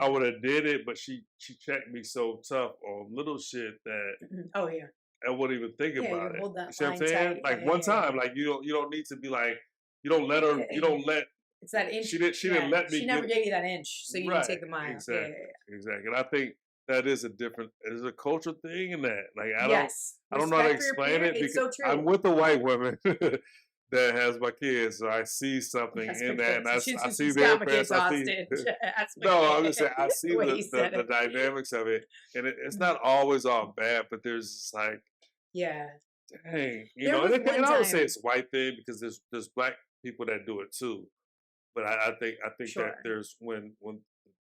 I would have did it, but she checked me so tough on little shit that. Oh yeah. I wouldn't even think about it. Hold that you see what I'm saying? tight. Like one time, like you don't need to be like you don't let her. You don't let. It's that inch. She didn't let me. She never gave you that inch, so you didn't take the mile. Exactly. Exactly. And I think that is a cultural thing in that. Like I don't know how to explain it because so I'm with a white woman that has my kids, so I see something in that, and I see their parents. No, I'm just saying I see the dynamics of it, and it's not always all bad, but there's just like, dang, you know. And I would say it's a white thing because there's black people that do it too, but I think that there's when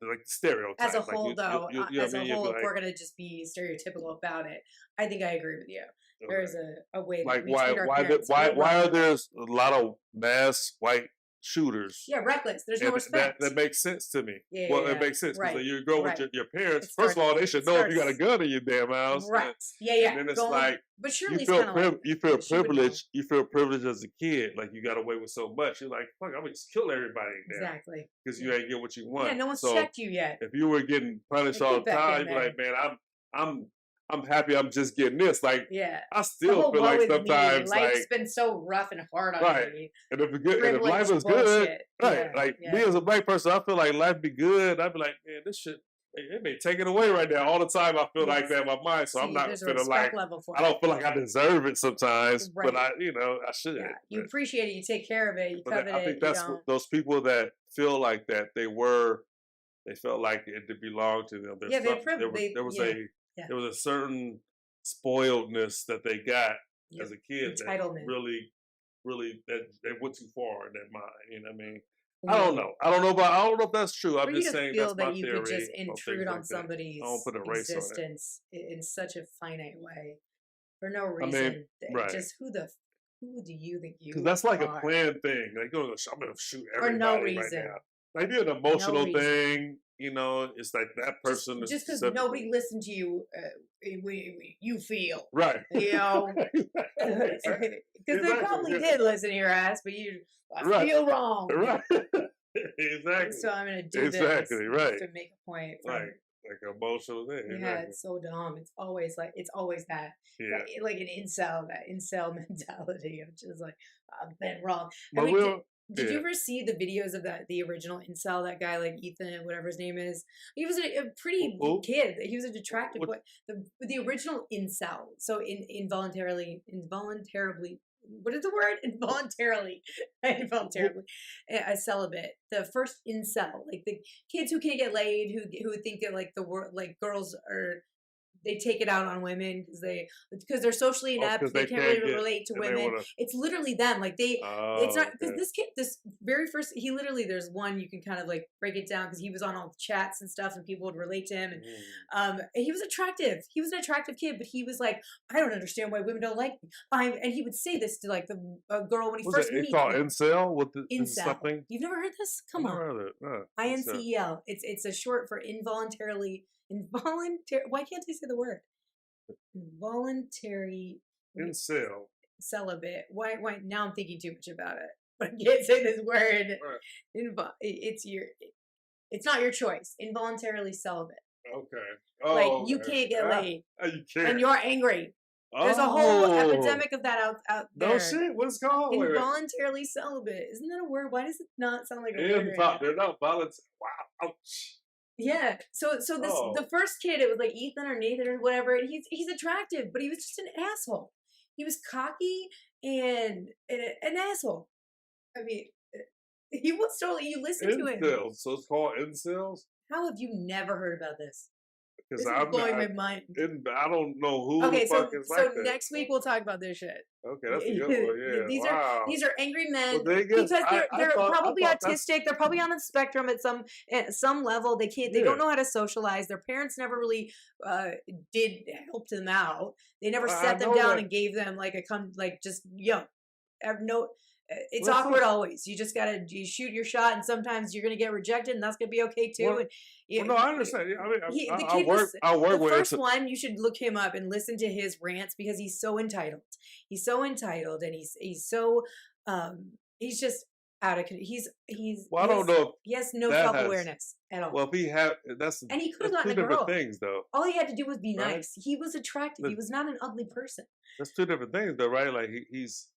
like the stereotype as a whole, like though, as a whole, if like, we're gonna just be stereotypical about it, I think I agree with you. There's a way like that we treat our parents. why are there a lot of mass white shooters? Yeah, reckless. There's no respect. That makes sense to me. It makes sense because you grow with your parents. First of all, they should know if you got a gun in your damn house. Right. And then it's like, but Shirley's you feel privileged. You feel privileged as a kid, like you got away with so much. You're like, fuck, I'm gonna just kill everybody now. Exactly. Because you ain't get what you want. Yeah, no one's checked you yet. If you were getting punished all the time, you'd be like, man, I'm happy I'm just getting this. Like, I still feel like sometimes life's been so rough and hard on me. And if life is good, me as a black person, I feel like life be good. I'd be like, man, this shit, it may take it away right now. All the time I feel like that in my mind. So I'm not feeling like, I don't feel like I deserve it sometimes, but I should. Yeah. You appreciate it. You take care of it. You covet it. I think that's what those people that feel like that, they felt like it belonged to them. There was a certain spoiledness that they got as a kid that really that they went too far in their mind. You know what I mean? I don't know. I don't know if that's true. I'm just saying that's my theory. You could just intrude on somebody's existence in such a finite way for no reason. Just who do you think you? Because that's like a planned thing. Like, I'm gonna shoot everybody for no reason. right now. Like, an emotional thing. you know, it's like that person just because separate. nobody listened to you, you feel Right. You know, because Exactly. they probably did listen to your ass, but I feel wrong. Right. Exactly. So I'm gonna do this right. to make a point. Like emotional thing. Yeah, Exactly. it's so dumb. It's always that. Yeah. Like an incel mentality of just like I've been wrong. But did you ever see the videos of the original incel? That guy, like Ethan, whatever his name is. He was a pretty kid. He was an attractive boy. The original incel. So involuntarily. What is the word? Involuntarily a celibate. The first incel, like the kids who can't get laid, who think that like the world, like girls are. They take it out on women because they're socially inept. They can't really relate to women. It's literally them. Like it's not because this kid, this very first, there's one you can kind of like break it down because he was on all the chats and stuff and people would relate to him. And he was attractive. He was an attractive kid, but he was like, I don't understand why women don't like me. And he would say this to like the girl when he first meets. It's called incel with the incel. Something? You've never heard this? Come on. Never heard it. No. INCEL. It's a short for involuntary. Why can't I say the word? Involuntary. Incel. Celibate. Why? Now I'm thinking too much about it. But I can't say this word. Right. It's not your choice. Involuntarily celibate. Okay. Like you can't get laid. You can't. And you're angry. There's a whole epidemic of that out there. No shit. What's it called? Involuntarily celibate. Isn't that a word? Why does it not sound like a word? They're not voluntary. Wow. Ouch. Yeah. So the first kid, it was like Ethan or Nathan or whatever. And he's attractive, but he was just an asshole. He was cocky and an asshole. I mean, he was totally. You listen to him. So it's called incels. How have you never heard about this? Because I'm blowing my mind. I don't know who. Okay, the fuck is so like that. Next week we'll talk about this shit. Okay, that's a good one. Yeah. These are angry men well, because they're probably autistic. They're probably on the spectrum at some level. They can't. They don't know how to socialize. Their parents never really did help them out. They never set them down and gave them it's awkward always. You just gotta shoot your shot, and sometimes you're gonna get rejected, and that's gonna be okay too. No, I understand. I mean, I work the with first one. You should look him up and listen to his rants because he's so entitled. He's so entitled, and he's so he's just out of. Well, I don't know. He has no self-awareness at all. Well, if he had, and he could have gotten two a girl. Different things, though. All he had to do was be nice. He was attractive. He was not an ugly person. That's two different things, though, right? Like he's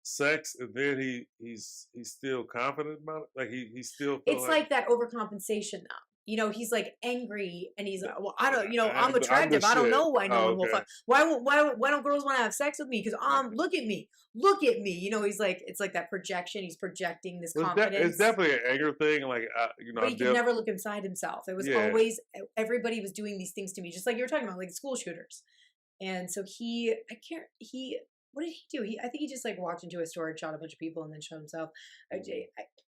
sex, and then he's still confident about it. Like he still. It's like that overcompensation now. You know, he's like angry, and he's like, well, I don't, I'm attractive. I don't know why no one will fuck. Why don't girls want to have sex with me? Because look at me. You know, he's like, it's like that projection. He's projecting this confidence. It's definitely an anger thing. Like but he can never look inside himself. It was always everybody was doing these things to me, just like you were talking about, like school shooters. And so what did he do? I think he just like walked into a store and shot a bunch of people and then shot himself.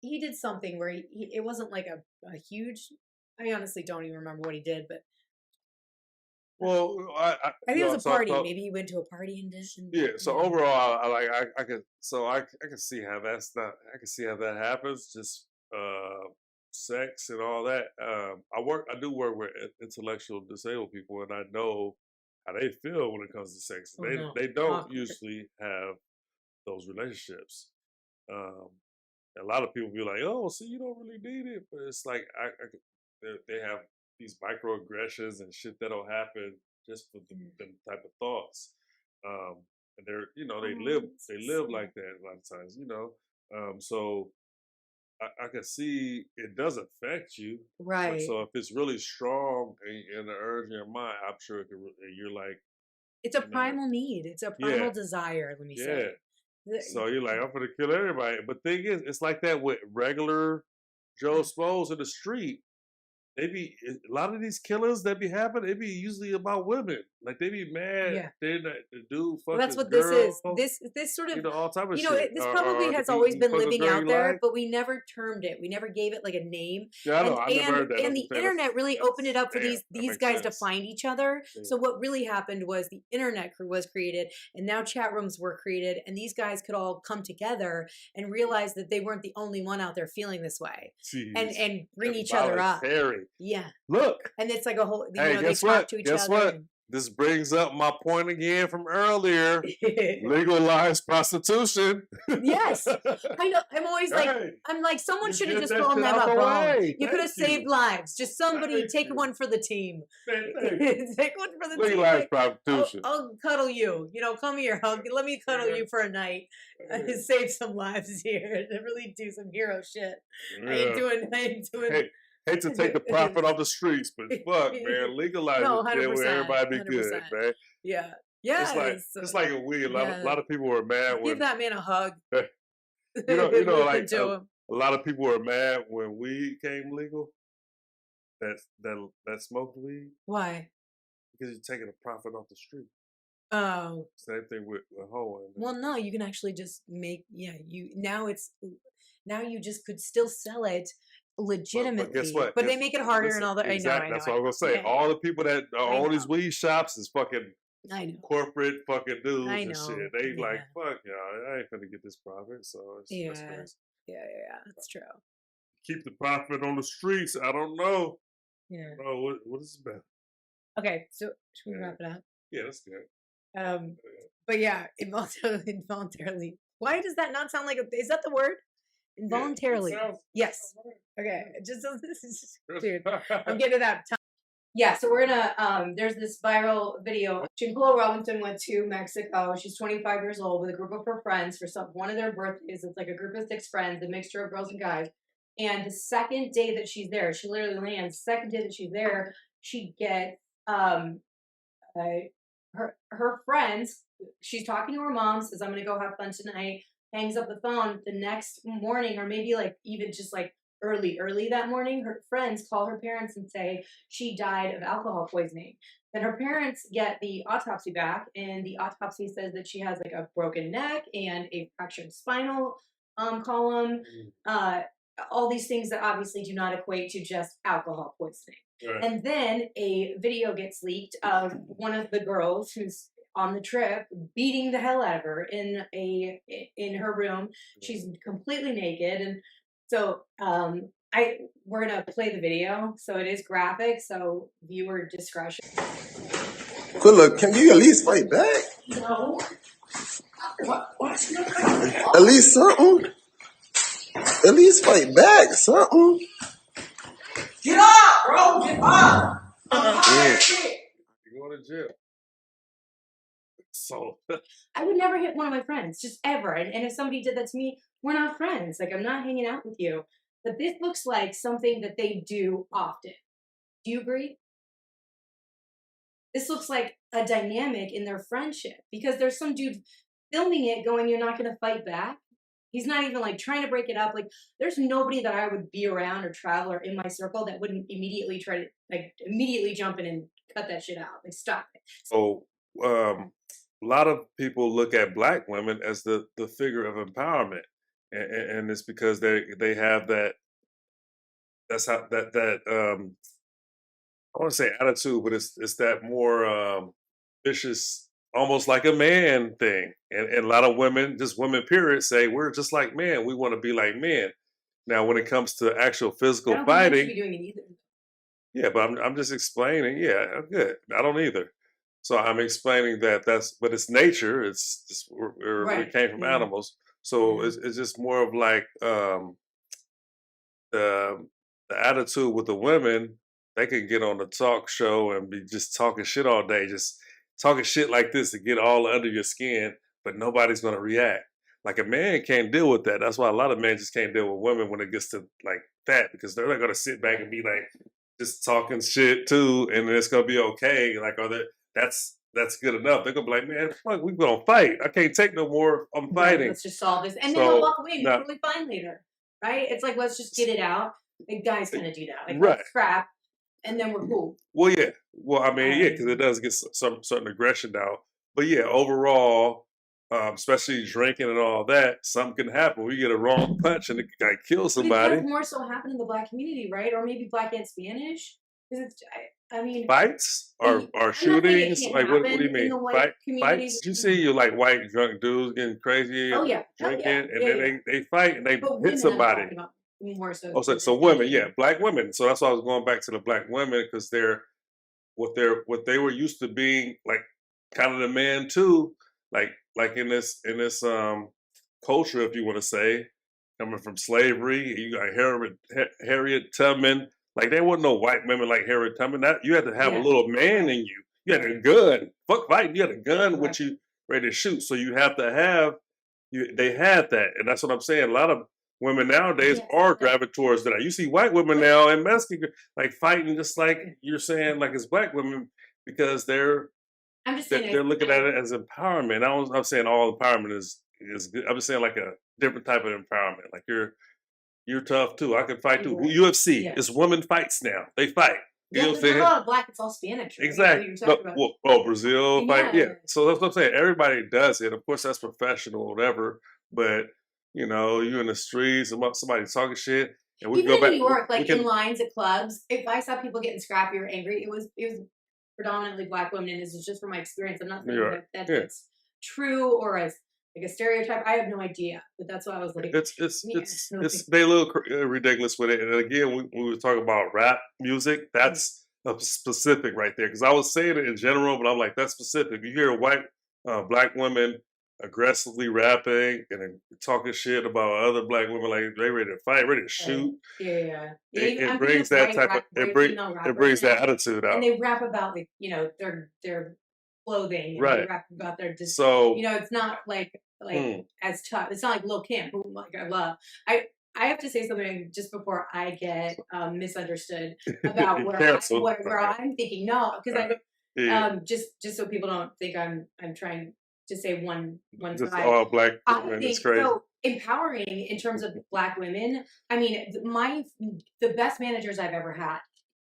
He did something where it wasn't like a huge. I honestly don't even remember what he did, but I think it was a party. Maybe he went to a party and did. Yeah. So overall, I could see how that's not. I can see how that happens. Just sex and all that. I do work with intellectual disabled people, and I know how they feel when it comes to sex. They don't usually have those relationships. A lot of people be like, "Oh, see, you don't really need it," but it's like they have these microaggressions and shit that'll happen just for them type of thoughts. And they're, they live like that a lot of times, so I can see it does affect you. Right. So if it's really strong in the urge in your mind, I'm sure you're like. It's a primal need. It's a primal desire, let me say. So you're like, I'm going to kill everybody. But thing is, it's like that with regular Joe Schmoes in the street. A lot of these killers that be happening, they be usually about women. Like they be mad. Then the dude fucking that's what girl, this is. This sort of all type of shit. This probably has always been living out there, but we never termed it. We never gave it like a name. Yeah, I know. I never heard that. And the internet really opened it up for these guys to find each other. Yeah. So what really happened was the internet was created, and now chat rooms were created, and these guys could all come together and realize that they weren't the only one out there feeling this way, and bring each other up. Yeah. Look. And it's like a whole, you Hey, know, guess they talk what? to each Guess other. what? and- This brings up my point again from earlier. Legalize prostitution. Yes. I know. I'm always like, Hey, I'm like, someone you should have get just that thrown shit them out a the bone. way. You could have Thank saved you. lives. Just somebody Thank take you. one for the team. Man, thank you. Take one for the team. Legalize Like, prostitution. I'll cuddle you. You know, come here, hug. Let me cuddle you for a night. Save some lives here. And really do some hero shit. I ain't doing. Hey, hate to take the profit off the streets, but fuck, man, legalize No, it there where 100%, everybody be good, 100%. man. Yeah. Yes. It's like a weird. A lot of people were mad Give when that man a hug. you know, like To a him. lot of people were mad when weed came legal. That smoked weed Why? because you're taking a profit off the street. Oh. Same thing with hoeing. Well, no, you can actually just make now you just could still sell it legitimately. But guess what? But they make it harder and all that. Exactly. I know. That's what I'm gonna say. Yeah, All the people that I own know. these weed shops is fucking I know. corporate fucking dudes I and know. shit. They Yeah. like, fuck y'all, I ain't gonna get this profit. So it's that's Yeah. crazy. Yeah. That's true. Keep the profit on the streets. I don't know. Yeah. Oh, what is it about? Okay, so should we wrap it up? Yeah, that's good. But yeah, involuntarily. Why does that not sound like is that the word? Involuntarily. Yes. Okay. It just dude. I'm getting that. Yeah, so we're gonna there's this viral video. Shanquella Robinson went to Mexico. She's 25 years old with a group of her friends for one of their birthdays. It's like a group of 6 friends, a mixture of girls and guys. And the second day that she's there, she literally lands. The second day that she's there, she gets her friends. She's talking to her mom, says, "I'm gonna go have fun tonight." Hangs up the phone. The next morning, or maybe like even just like early that morning, her friends call her parents and say she died of alcohol poisoning. Then her parents get the autopsy back, and the autopsy says that she has like a broken neck and a fractured spinal column. All these things that obviously do not equate to just alcohol poisoning. Right. And then a video gets leaked of one of the girls who's on the trip beating the hell out of her in her room. She's completely naked, and so we're gonna play the video. So it is graphic, so viewer discretion. Good look, can you at least fight back? No. What? At least something. At least fight back, something. Get up, bro. Get up. You're going to jail. So I would never hit one of my friends, just ever. And if somebody did that to me, we're not friends. Like, I'm not hanging out with you. But this looks like something that they do often. Do you agree? This looks like a dynamic in their friendship, because there's some dude filming it going, "You're not going to fight back." He's not even like trying to break it up. Like, there's nobody that I would be around or travel or in my circle that wouldn't immediately jump in and cut that shit out. Like, stop it. So a lot of people look at Black women as the figure of empowerment, and it's because they have that. That's how that I want to say attitude, but it's that more vicious, almost like a man thing. And a lot of women, just women period, say we're just like men. We want to be like men. Now, when it comes to actual physical I don't think I should fighting, be doing it either. yeah, but I'm just explaining. Yeah, good. I don't either. So I'm explaining but it's nature. It's just we came from animals. So it's just more of like the attitude with the women. They can get on the talk show and be just talking shit all day, just talking shit like this to get all under your skin, but nobody's gonna react. Like a man can't deal with that. That's why a lot of men just can't deal with women when it gets to like that, because they're not gonna sit back and be like just talking shit too, and it's gonna be okay. Like, that's good enough. They're gonna be like, man, fuck, we gonna fight. I can't take no more. I'm fighting. Let's just solve this, and then they'll walk away and be totally fine later, right? It's like, let's just get it out. Like, guys kind of do that. Like, let's scrap, and then we're cool. Well, yeah. Well, I mean, yeah, because it does get some certain aggression now. But yeah, overall, especially drinking and all that, something can happen. We get a wrong punch and it can kill somebody. But it does more so happen in the Black community, right? Or maybe Black and Spanish. Because I mean, fights or shootings. Like, what do you mean? Fights? You see, you like white drunk dudes getting crazy, drinking, and then they fight and they hit somebody. more so. Oh, so women, yeah, black women. So that's why I was going back to the black women because what they were used to being like kind of the man too, like in this culture, if you want to say, coming from slavery. You got Harriet Tubman. Like there wasn't no white women like Harriet Tubman. That you had to have a little man in you. You had a gun. Fuck fighting. You had a gun with you ready to shoot. So you have to have. They had that, and that's what I'm saying. A lot of women nowadays are gravitate towards that. You see white women now in Mexico like fighting just like you're saying, like it's black women because they're looking at it as empowerment. I'm saying all empowerment is good. I'm just saying like a different type of empowerment. Like you're tough too. I can fight too. UFC, it's women fights now. They fight. You know what I'm saying? Not a lot of black, it's all Spanish. Right? Exactly. Brazil fight. Yeah. So that's what I'm saying. Everybody does it. Of course, that's professional or whatever. But you know, you're in the streets, somebody talking shit, and we even go back. in New York, like in lines at clubs, if I saw people getting scrappy or angry, it was predominantly black women, and this is just from my experience. I'm not saying that's true or as like a stereotype. I have no idea, but that's why I was like, it's they a little ridiculous with it. And again, when we were talking about rap music, that's a specific right there. Because I was saying it in general, but I'm like, that's specific. You hear white black women aggressively rapping and talking shit about other black women, like they ready to fight, ready to shoot. It brings that type of it brings that attitude out. And they rap about like their clothing, and they rap about their so it's not like as tough. It's not like Lil Kim, who like I love. I have to say something just before I get misunderstood about where I'm thinking because just so people don't think I'm trying to say one just side. All black women is crazy. So empowering in terms of black women. I mean, the best managers I've ever had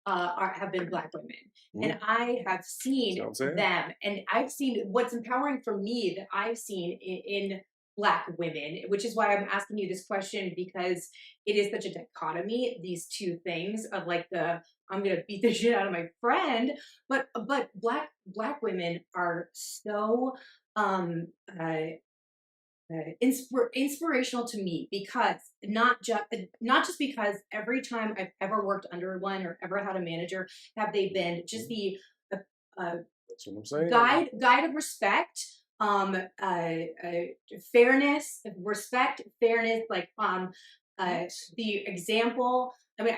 have been black women, and I have seen them, and I've seen what's empowering for me that I've seen in black women, which is why I'm asking you this question, because it is such a dichotomy, these two things of like I'm gonna beat the shit out of my friend, but black women are so inspirational to me, because not just because every time I've ever worked under one or ever had a manager have they been just the that's what I'm saying. guide of respect, fairness, like the example. I mean,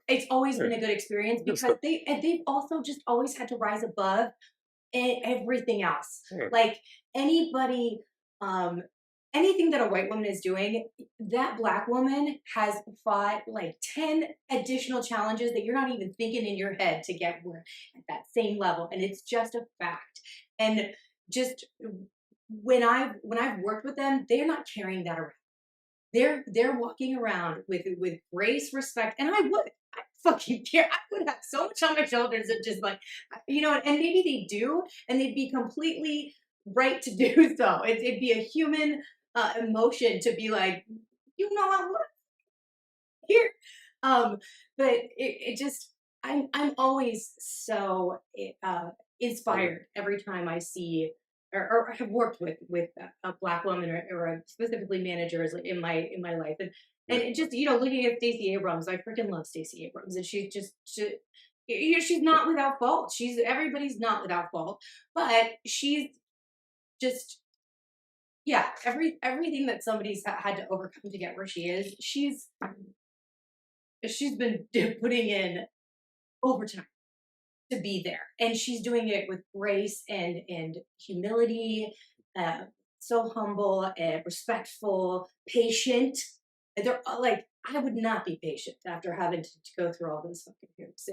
it's always been a good experience because they've also just always had to rise above everything else. Like anybody, anything that a white woman is doing, that black woman has fought like 10 additional challenges that you're not even thinking in your head to get at that same level. And it's just a fact. And just when I've worked with them, they're not carrying that around. They're walking around with grace, respect, and I fucking care. I would have so much on my shoulders that just like, and maybe they do, and they'd be completely right to do so. It'd be a human emotion to be like, I want here. But it just, I'm always so inspired every time I see or have worked with a black woman or specifically managers in my life, and it just looking at Stacey Abrams, I freaking love Stacey Abrams, and she's not without fault. Everybody's not without fault, but she's just everything that somebody's had to overcome to get where she is. She's been putting in overtime to be there, and she's doing it with grace and humility, so humble and respectful, patient. They're like, I would not be patient after having to go through all those fucking hoops.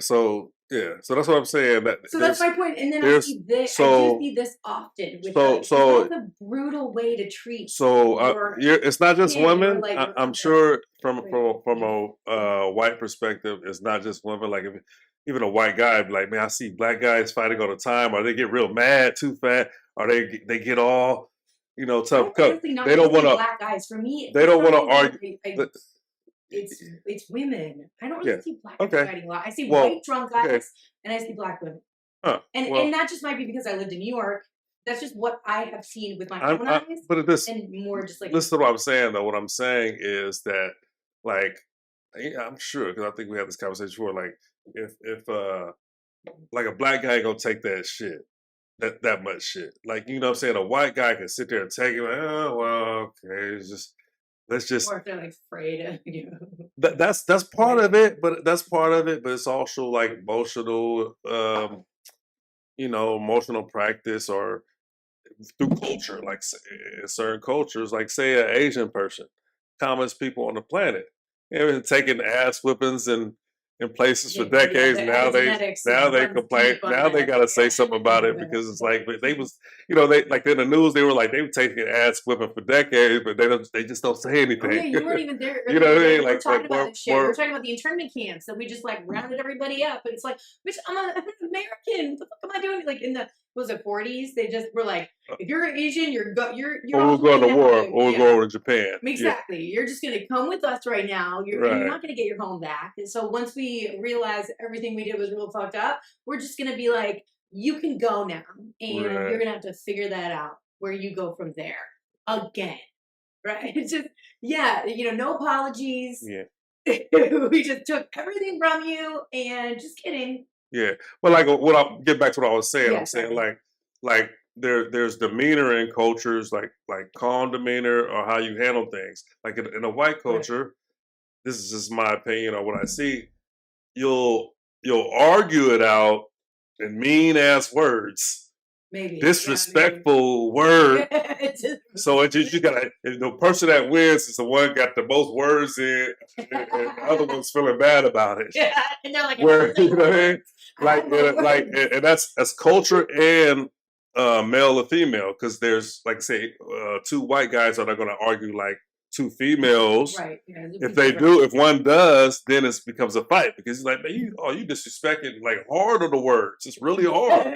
So that's what I'm saying. So that's my point. And then I see this. I do see this often. With it's a brutal way to treat. It's not just women. I'm sure from a white perspective, it's not just women. Like even a white guy, be like, man, I see black guys fighting all the time, or they get real mad too fast, or they get all tough. They don't want to. Black guys, for me, they don't want to argue. It's women. I don't really see black guys fighting a lot. I see white drunk guys and I see black women. And that just might be because I lived in New York that's just what I have seen with my own eyes. But this, and more just like listen to what I'm saying though. What I'm saying is that, like, I'm sure because I think we had this conversation before. Like, if like a black guy ain't gonna take that shit, that much shit. Like, you know what I'm saying? A white guy can sit there and take it. Like, oh well, okay, let's just. Or if they're like afraid of you. That's part of it, but it's also like emotional, emotional practice or through culture. Like in certain cultures, like say an Asian person, commonest people on the planet, they've been taking ass whippings in places for decades. Now they complain. Now they got to say something about it because it's like they was, they like in the news they were like they were taking ass whipping for decades, but they just don't say anything. Oh, yeah, you weren't even there. You know what I mean? We're Like talking about this shit. We're talking about the internment camps that we just like rounded everybody up, and it's like, bitch, I'm an American. What the fuck am I doing? Like in the 40s, they just were like, if you're Asian, you're or we're going to war, or we're going to Japan. Exactly. Yeah. You're just going to come with us right now. You're not going to get your home back. And so once we realize everything we did was real fucked up, we're just going to be like, you can go now, and you're going to have to figure that out where you go from there again. Right? It's just, no apologies. Yeah. We just took everything from you, and just kidding. Yeah, but like I'll get back to what I was saying. I'm saying like there's demeanor in cultures like calm demeanor or how you handle things. Like in a white culture, this is just my opinion or what I see. You'll argue it out in mean ass words, maybe disrespectful word. So it just you gotta the person that wins is the one got the most words in, and the other one's feeling bad about it. Yeah, and they're like, where you know what I mean? And that's culture and male or female because there's like say two white guys are not going to argue like two females. Right. Yeah, if one does, then it becomes a fight because it's like, man, you disrespecting like hard on the words. It's really hard.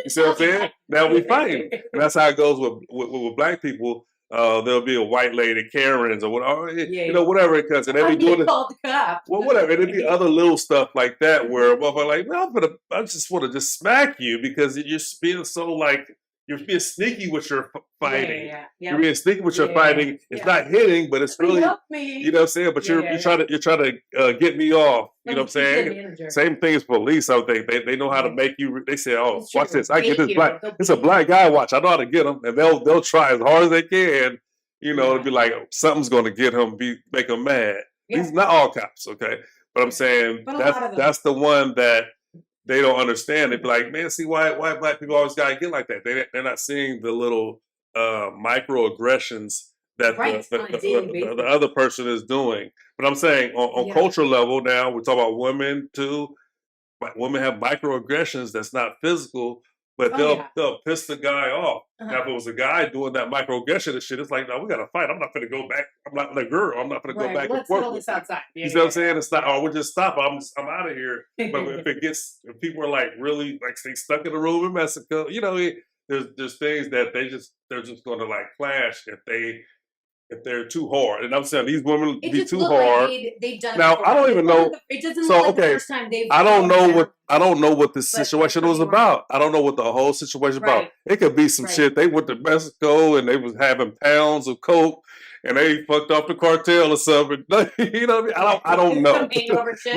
You see what I'm saying? Now we fighting, and that's how it goes with black people. There'll be a white lady, Karen's, or whatever it comes, and they be doing it. Well, whatever. It'd be other little stuff like that where motherfucker like, well, I just want to just smack you because you're being so like you're being sneaky with your fighting. You're being sneaky with your fighting. It's not hitting, but it's really you know what I'm saying. But you're trying to get me off. You know what I'm saying? Same thing as police. I think they know how to make you. They say, "Oh, watch this! I get this black. It's a black guy. Watch. I know how to get him." And they'll try as hard as they can. To be like something's going to get him. Make him mad. These not all cops, okay? But I'm saying that's the one that they don't understand. They'd be like, man, see why black people always gotta get like that. They're not seeing the little microaggressions that the other person is doing. But I'm saying on cultural level now, we're talking about women too. Women have microaggressions that's not physical, but they'll piss the guy off. Now, if it was a guy doing that microaggression and shit, it's like, no, we gotta fight. I'm not gonna go back. I'm not the girl. I'm not gonna go back and forth. Let's this outside. You see what I'm saying? It's not. Oh, we'll just stop. I'm out of here. But if people are like really like stay stuck in the room in Mexico, there's things that they're just gonna like clash if they're too hard. And I'm saying these women be too hard. Like they've done now I don't even know. It doesn't look like the first time I don't know what this situation was about. I don't know what the whole situation about. It could be some shit. They went to Mexico and they was having pounds of coke and they fucked off the cartel or something. You know what I mean? I don't know. We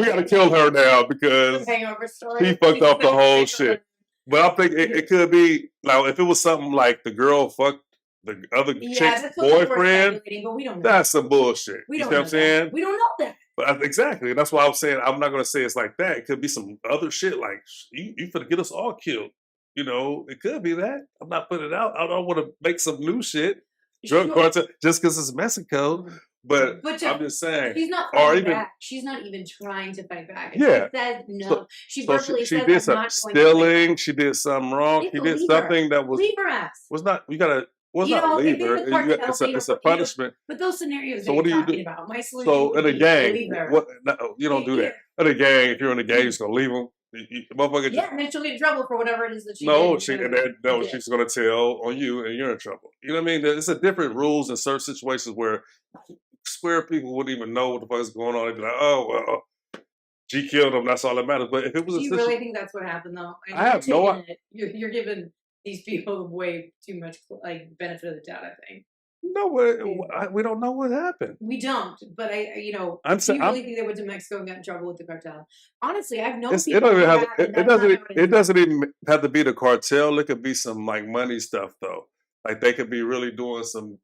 gotta kill her now because he fucked off the whole shit. But I think it could be like if it was something like the girl fucked the other chick's boyfriend, but we don't know. That's some bullshit. You see what I'm saying? We don't know that. But exactly. That's why I'm saying I'm not going to say it's like that. It could be some other shit like, you finna get us all killed. It could be that. I'm not putting it out. I don't want to make some new shit. Drug cartel, just because it's Mexico. But I'm just saying. She's not fighting back. She's not even trying to fight back. She said no. She verbally said did something. Stealing. She did something wrong. She did something that was. Leave her ass. Was not. You gotta. Well, it's not leave her. It's a punishment. But those scenarios so what do you do? About, my solution so in a gang, you don't do that. In a gang, if you're in a gang, you're just gonna leave them. And then she'll get in trouble for whatever it is that she did. She's gonna tell on you, and you're in trouble. You know what I mean? There's a different rules in certain situations where square people wouldn't even know what the fuck is going on. They'd be like, oh well, she killed him. That's all that matters. But if it was, do you really think that's what happened though? I have no idea. You're given. these people way too much like benefit of the doubt. I think. No, we don't know what happened. We don't, but you know, I'm do saying, you really think they went to Mexico and got in trouble with the cartel? Honestly, I've known it people don't do even have that, and it that's not doesn't how it it is. doesn't even have to be the cartel. It could be some like money stuff though. Like they could be really doing some.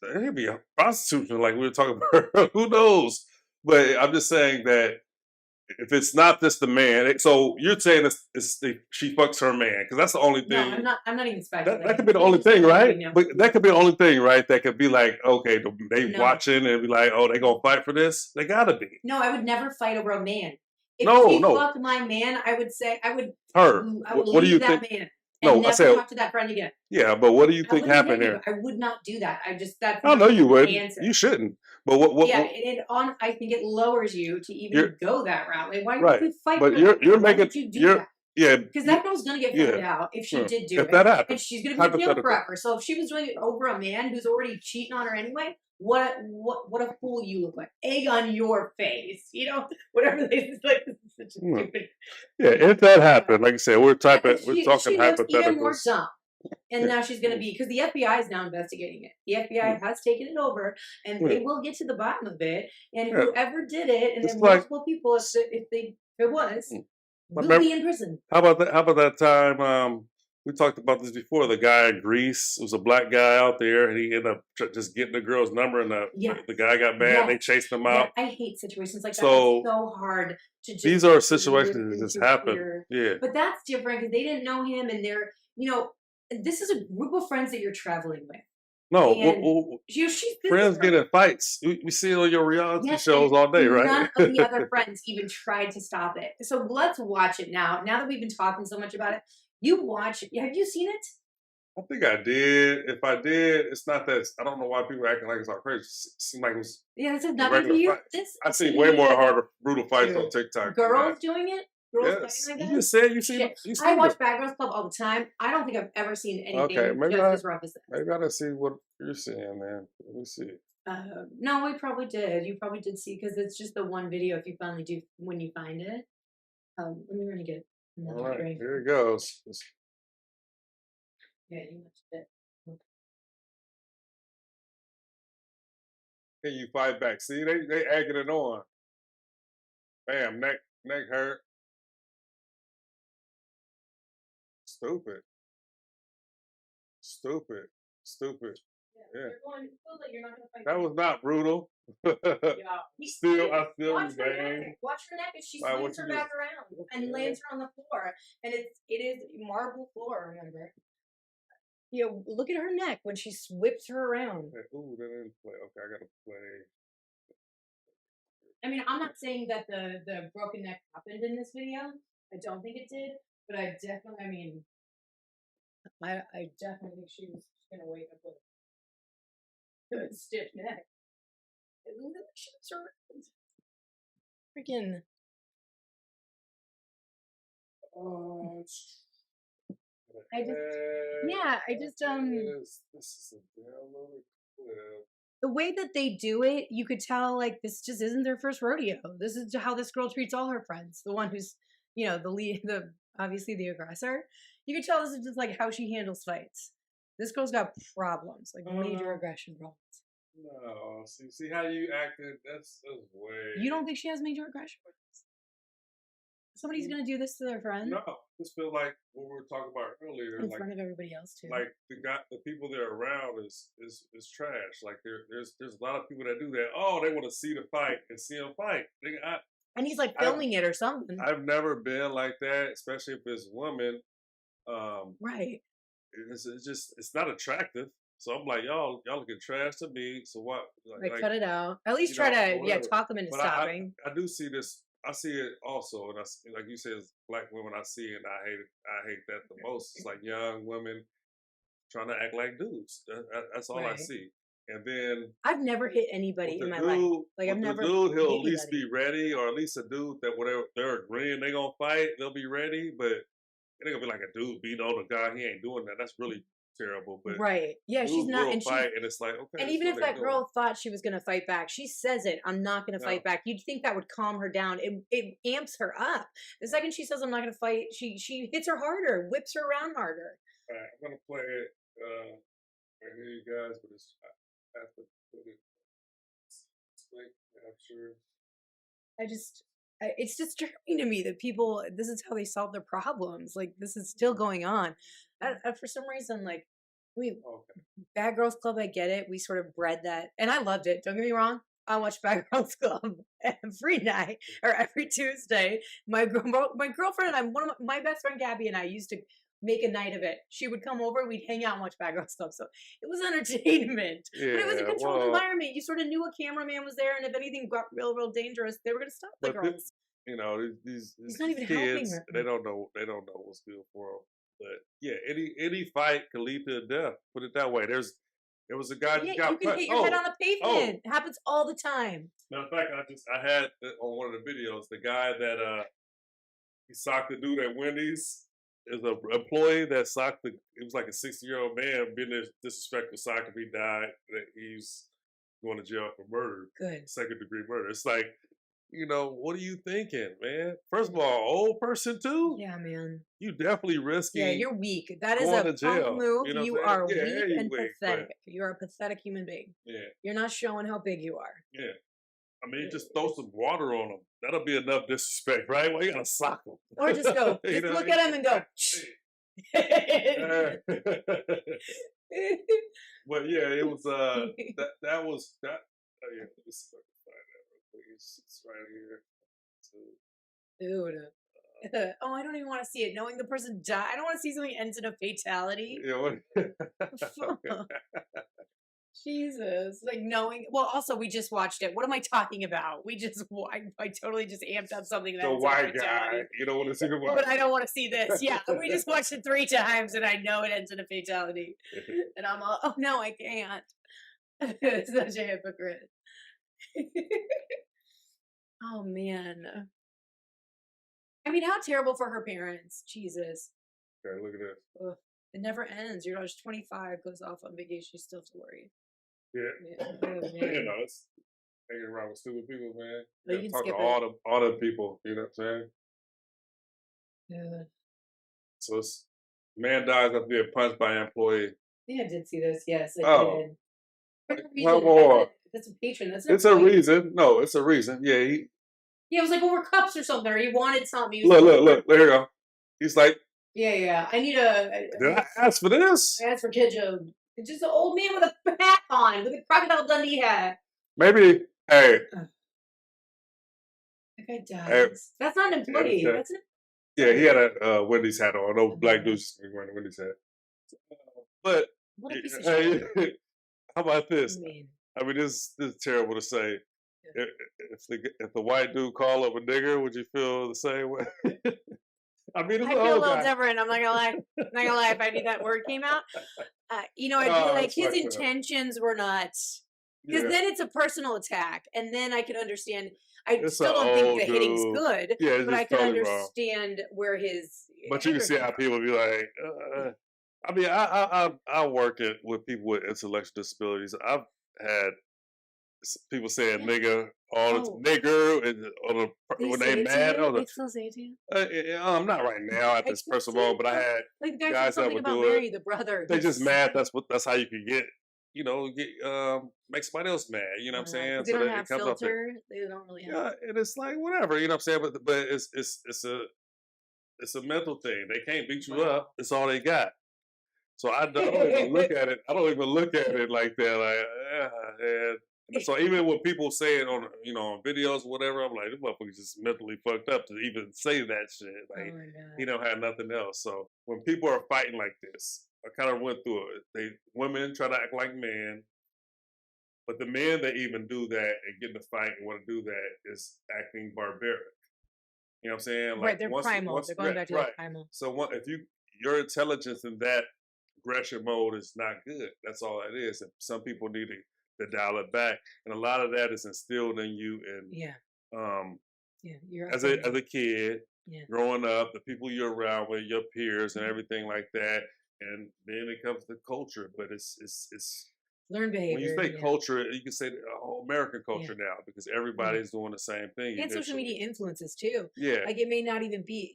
It could be a prostitution, like we were talking about. Who knows? But I'm just saying that if it's not just the man, so you're saying she fucks her man because that's the only thing. No, I'm not. I'm not even speculating. That could be the only thing, right? But that could be the only thing, right? That could be like, okay, they No. watching and be like, oh, they gonna fight for this? They gotta be. No, I would never fight over a man. If No, she no. fucked my man, I would say I would. Her. I would What do you leave that think? man No, and I never said, talk to that friend again. yeah, but what do you I think wouldn't happened hit there? you. I would not do that. That's I know not you the would. answer. You shouldn't. But what? Yeah, I think it lowers you to even go that route. Like, why Right. would you fight? But for you're that? Why making would you do that? yeah. Because that girl's gonna get found out if she did do If it, that happens, and she's gonna be in jail hypothetical. forever. So if she was doing it over a man who's already cheating on her anyway, what a fool you look like. Egg on your face, you know, whatever they like. This is such a stupid. Yeah, if that happened, like I said, we're talking She looks even more hypotheticals. dumb. And now she's going to be, because the FBI is now investigating it. The FBI has taken it over, and they will get to the bottom of it. And whoever did it, and then multiple people, if it was, will be in prison. How about that? How about that time? We talked about this before. The guy in Greece, it was a black guy out there, and he ended up just getting the girl's number, and the guy got mad. Yes. They chased him out. I hate situations like that. So, it's so hard to just. These are situations that just happen. Yeah. But that's different because they didn't know him, and they're, you know, this is a group of friends that you're traveling with. No, she's friends get in fights. We see it on your reality shows all day, right? None of the other friends even tried to stop it. So let's watch it now. Now that we've been talking so much about it, you watch it. Have you seen it? I think I did. If I did, it's not that. I don't know why people are acting like it's all crazy. It seemed like it was. Yeah, this is nothing for you. I've seen way more harder, brutal fights on TikTok. Girls doing it. Yes. Like that? You just said you seen it. I watch Bad Girls Club all the time. I don't think I've ever seen anything as rough as that. Maybe I didn't see what you're seeing, man. Let me see. No, we probably did. You probably did see because it's just the one video. If you finally do, when you find it, let me run and get another all right, drink. here it goes. Yeah, you watched it. Can you fight back? See, they egging it on. Bam, neck hurt. Stupid. Yeah. That was not brutal. Still, I still watch her bang. neck. Watch her neck, and she Why, swings her back around and lands her on the floor. And it is marble floor. Remember? You know, look at her neck when she whips her around. Okay. Ooh, that didn't play. Okay, I gotta play. I mean, I'm not saying that the broken neck happened in this video. I don't think it did, but I definitely think she was gonna wake up with a stiff neck. It literally shoots her around. Freaking. This is a downloaded clip. The way that they do it, you could tell like this just isn't their first rodeo. This is how this girl treats all her friends. The one who's, you know, the lead, obviously the aggressor. You could tell this is just like how she handles fights. This girl's got problems, like major aggression problems. No, see how you acted. That's way. You don't think she has major aggression problems? Somebody's gonna do this to their friend? No, this feels like what we were talking about earlier. In front of everybody else too. Like the people they're around is trash. Like there's a lot of people that do that. Oh, they want to see the fight and see them fight. And he's like filming it or something. I've never been like that, especially if it's women. Right. It's not attractive. So I'm like, y'all looking trash to me. So what? Like cut it out. At least try to talk them into stopping. I do see this. I see it also, and like you said, as black women, I see it, and I hate it. I hate that the most. It's like young women trying to act like dudes. That's all I see. And then I've never hit anybody in my life. Like I've never. The dude, he'll at least be ready, or at least a dude that whatever they're agreeing they gonna fight, they'll be ready. But it ain't gonna be like a dude beating on a guy. He ain't doing that. That's really terrible. But yeah, she's not. And it's like okay. And even if that girl thought she was gonna fight back, she says it. I'm not gonna fight back. You'd think that would calm her down. It amps her up. The second she says I'm not gonna fight, she hits her harder, whips her around harder. All right, I'm gonna play it right here, you guys, but I have to put it. I'm sure. It's disturbing to me that people, this is how they solve their problems. Like, this is still going on. For some reason, like, Bad Girls Club, I get it. We sort of bred that. And I loved it. Don't get me wrong. I watch Bad Girls Club every night or every Tuesday. My girlfriend and I, my best friend Gabby and I used to make a night of it. She would come over, we'd hang out and watch Bad Girls Club. So it was entertainment. But it was a controlled environment. You sort of knew a cameraman was there, and if anything got real dangerous, they were going to stop the girls. You know, these not even helping kids, her. they don't know what's good for them. But yeah, any fight can lead to death. Put it that way. There was a guy that got you can hit your head on the pavement. It happens all the time. Matter of fact, I had on one of the videos the guy that he socked the dude at Wendy's. Is an employee that socked it was like a 60-year-old man being disrespectful sock. He died. That he's going to jail for murder. Good. 2nd-degree murder. It's like, you know, what are you thinking, man? First of all, old person too? Yeah, man. You definitely risky. Yeah, you're weak. That is a punk move. You are weak and weak, pathetic. You're a pathetic human being. Yeah. You're not showing how big you are. Yeah. I mean, just throw some water on them. That'll be enough disrespect, right? Well, you gotta sock them. Or just go, just look at him and go, But yeah, it was that was that. Oh yeah, let me see if I can find that real quick. It's right here. Dude. Oh, I don't even want to see it. Knowing the person died, I don't want to see something ends in a fatality. Yeah. Jesus, like knowing. Well, also we just watched it. What am I talking about? I totally just amped up something. The white guy. You don't want to see the white. But I don't want to see this. Yeah, we just watched it 3 times, and I know it ends in a fatality. And I'm all, oh no, I can't. Such a hypocrite. Oh man. I mean, how terrible for her parents. Jesus. Okay, look at this. Ugh. It never ends. Your daughter's 25, goes off on vacation, you still have to worry. Yeah. Oh, You know, it's hanging around with stupid people, man. You You can talk to skip all the people, you know what I'm saying? Yeah. So it's man dies after being punched by an employee. Yeah, I did see this. Yes, I did. For a One reason. more. That's a patron. That's It's a reason. No, it's a reason. Yeah, Yeah, it was like over cups or something, or he wanted something. He was look, there you go. He's like, Yeah. I need a. did I ask for this? I asked for ketchup. It's just an old man with a hat on, with a Crocodile Dundee hat. Maybe, hey. That guy dies. Hey. That's not an employee. Yeah, That's an. Yeah, he had a Wendy's hat on. No black dudes wearing a Wendy's hat. But What a piece of hey, shit. how about this? Man. I mean, this is terrible to say. If the white dude call up a nigger, would you feel the same way? I mean, it's I feel a little different. I'm not gonna lie. I'm not gonna lie. If I knew that word came out, I'd be like, his intentions were not. Because then it's a personal attack, and then I could understand. I still don't think the hitting's good, but I can understand where his. But you can see how people be like. I mean, I work it with people with intellectual disabilities. I've had people saying nigga all the nigger and when they mad. They still say it to you? Not right now at this personal moment, but I had like guys that would do Mary, it. the brother. They just mad. That's how you can get. Make somebody else mad. You know what I'm saying? They don't have filter. They don't really have. Yeah, and it's like whatever. You know what I'm saying? But it's a mental thing. They can't beat you up. It's all they got. So I don't even look at it. I don't even look at it like that. Like, so even when people say it on on videos or whatever, I'm like, this motherfucker's just mentally fucked up to even say that shit. Like he don't have nothing else. So when people are fighting like this, I kind of went through it. Women try to act like men, but the men that even do that and get in a fight and want to do that is acting barbaric. You know what I'm saying? Like Right, they're primal. They're going back to the primal. So if your intelligence in that aggression mode is not good. That's all that is. And some people need to dial it back, and a lot of that is instilled in you. And you're as a kid, growing up, the people you're around with, your peers, and everything like that. And then it comes to culture, but it's learned behavior. When you say culture, you can say American culture now because everybody's doing the same thing. And social media influences too. Yeah, like it may not even be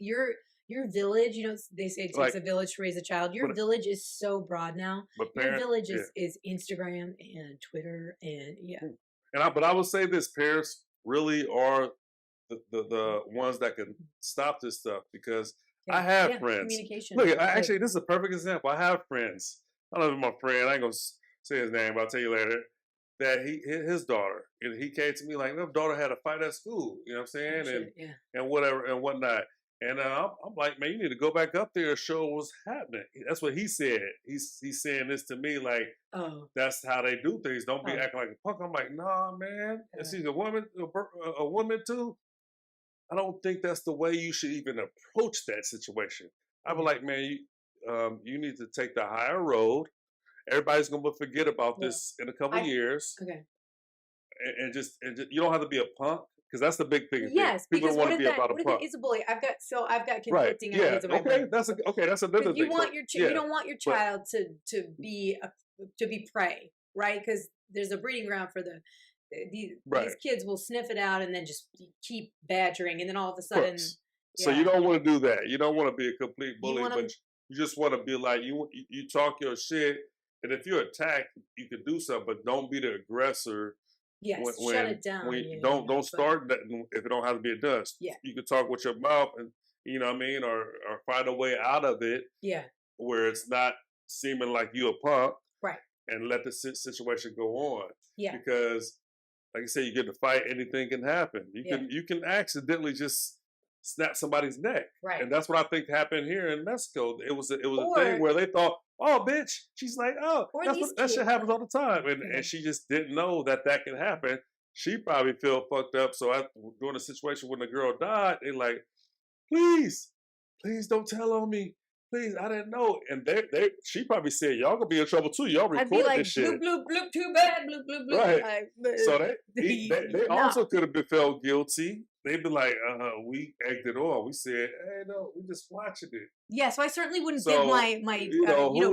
your village, you know, they say it takes a village to raise a child. Your village is so broad now. Your village is Instagram and Twitter and But I would say this: parents really are the ones that can stop this stuff because I have friends. Communication. Look, actually, this is a perfect example. I have friends. I don't know if my friend. I ain't gonna say his name, but I'll tell you later. That his daughter, and he came to me like, my daughter had a fight at school. You know what I'm saying? And whatever and whatnot. And I'm like, man, you need to go back up there and show what's happening. That's what he said. He's saying this to me like, that's how they do things. Don't be acting like a punk. I'm like, nah, man. And she's a woman too. I don't think that's the way you should even approach that situation. I'd be like, man, you need to take the higher road. Everybody's gonna forget about this in a couple of years. Okay. And just you don't have to be a punk because that's the big thing. Yes, people want to be about a punk. It's a bully. I've got conflicting ideas of my brain. That's another thing. You want you don't want your child to be prey, right? Because there's a breeding ground for these kids will sniff it out and then just keep badgering, and then all of a sudden. So you don't want to do that. You don't want to be a complete bully, but you just want to be like you talk your shit. And if you're attacked, you can do something, but don't be the aggressor. Yes, shut it down. Don't start that if it don't have to be done. Yeah. You can talk with your mouth, and you know what I mean, or find a way out of it. Yeah. Where it's not seeming like you a punk. Right. And let the situation go on. Yeah. Because, like I said, you get to fight, anything can happen. You can accidentally just snap somebody's neck. Right. And that's what I think happened here in Mexico. It was a thing where they thought, oh, bitch. She's like, oh, that shit happens all the time. And she just didn't know that can happen. She probably felt fucked up. So during the situation when the girl died, they like, please don't tell on me. Please, I didn't know. And she probably said, y'all gonna be in trouble too. Y'all record this shit. Bloop, bloop, bloop, too bad, bloop, bloop, bloop. Right. So they also could have been felt guilty. They'd be like, we egged it on. We said, hey, no, we just watching it. Yeah, so I certainly wouldn't give my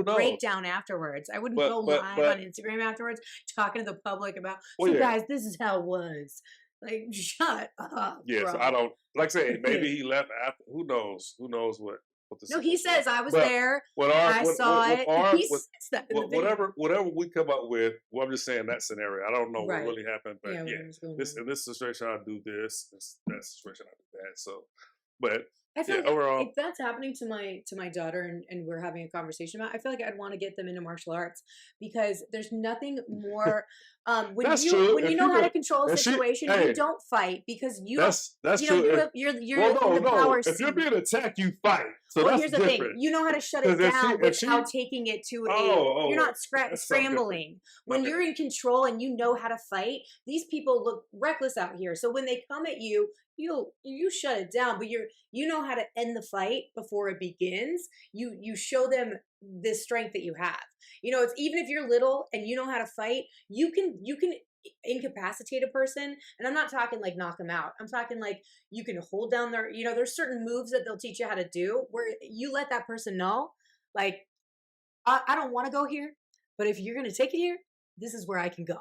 breakdown afterwards. I wouldn't go live on Instagram afterwards talking to the public about, guys, this is how it was. Like, shut up. Yes, bro. I don't, like I said, maybe he left after, who knows what. No, he says I was there. I saw it. He says that in the video. Whatever we come up with, well, I'm just saying that scenario. I don't know what really happened, but in this situation I do this, that situation I do that. So, but I feel like overall, if that's happening to my daughter and we're having a conversation about it, I feel like I'd want to get them into martial arts because there's nothing more when you know how to control a situation, you don't fight because that's true. You're in the power seat. If you're being attacked, you fight. So that's here's the thing: you know how to shut it down without taking it to you're not scrambling. When you're in control and you know how to fight, these people look reckless out here. So when they come at you, you shut it down, but you know how to end the fight before it begins. You show them the strength that you have. You know, it's even if you're little and you know how to fight, you can incapacitate a person. And I'm not talking like knock them out. I'm talking like you can hold down their, there's certain moves that they'll teach you how to do where you let that person know, like, I don't want to go here, but if you're going to take it here, this is where I can go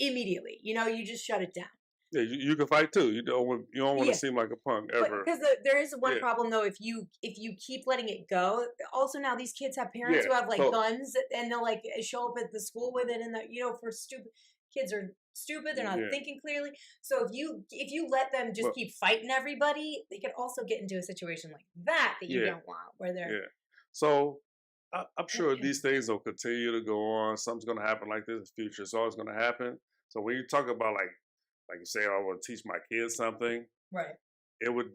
immediately. You just shut it down. Yeah, you can fight too. You don't want to seem like a punk ever. Because there is one problem though. If you keep letting it go, also now these kids have parents who have like guns and they'll like show up at the school with it, and for stupid kids are stupid. They're not thinking clearly. So if you let them just keep fighting everybody, they could also get into a situation like that you don't want, where they're So I'm sure these things will continue to go on. Something's going to happen like this in the future. It's always going to happen. So when you talk about like you say, I want to teach my kids something. Right. It would,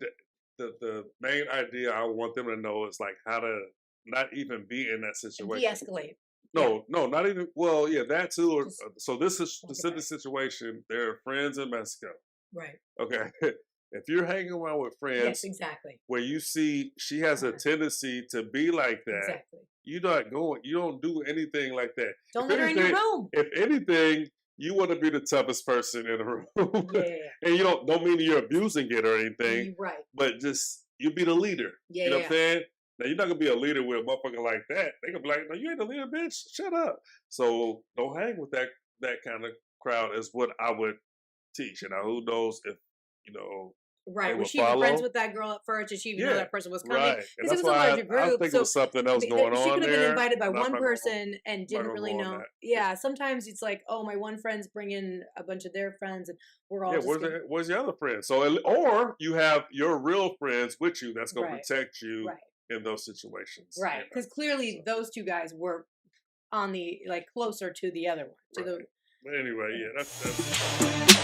the main idea I want them to know is like how to not even be in that situation. De-escalate. No, not even, well, yeah, that too. So this is specific situation. They're friends in Mexico. Right. Okay. If you're hanging around with friends. Yes, exactly. Where you see she has a tendency to be like that. Exactly. You don't do anything like that. Don't let her in your room. If anything, you want to be the toughest person in the room. And you don't mean you're abusing it or anything. Right. But just, you be the leader. You know what I'm saying? Now, you're not going to be a leader with a motherfucker like that. They're going to be like, no, you ain't a leader, bitch. Shut up. So don't hang with that kind of crowd is what I would teach. And now who knows if, Right. They Was would she even follow. friends with that girl at first? Did she even know that person was coming? Right. And Because that's it was a why larger I group. think So it was something else going she on could have been there. invited by and I'm one not gonna go- person and not didn't gonna really go on know. that. Yeah. Sometimes it's like, oh, my one friend's bringing a bunch of their friends, and we're all Yeah, just. where's your other friends? So, or you have your real friends with you that's going Right. to protect you Right. in those situations. Right. you know. Because clearly those two guys were on the like closer to the other one. To the. But anyway, yeah, that's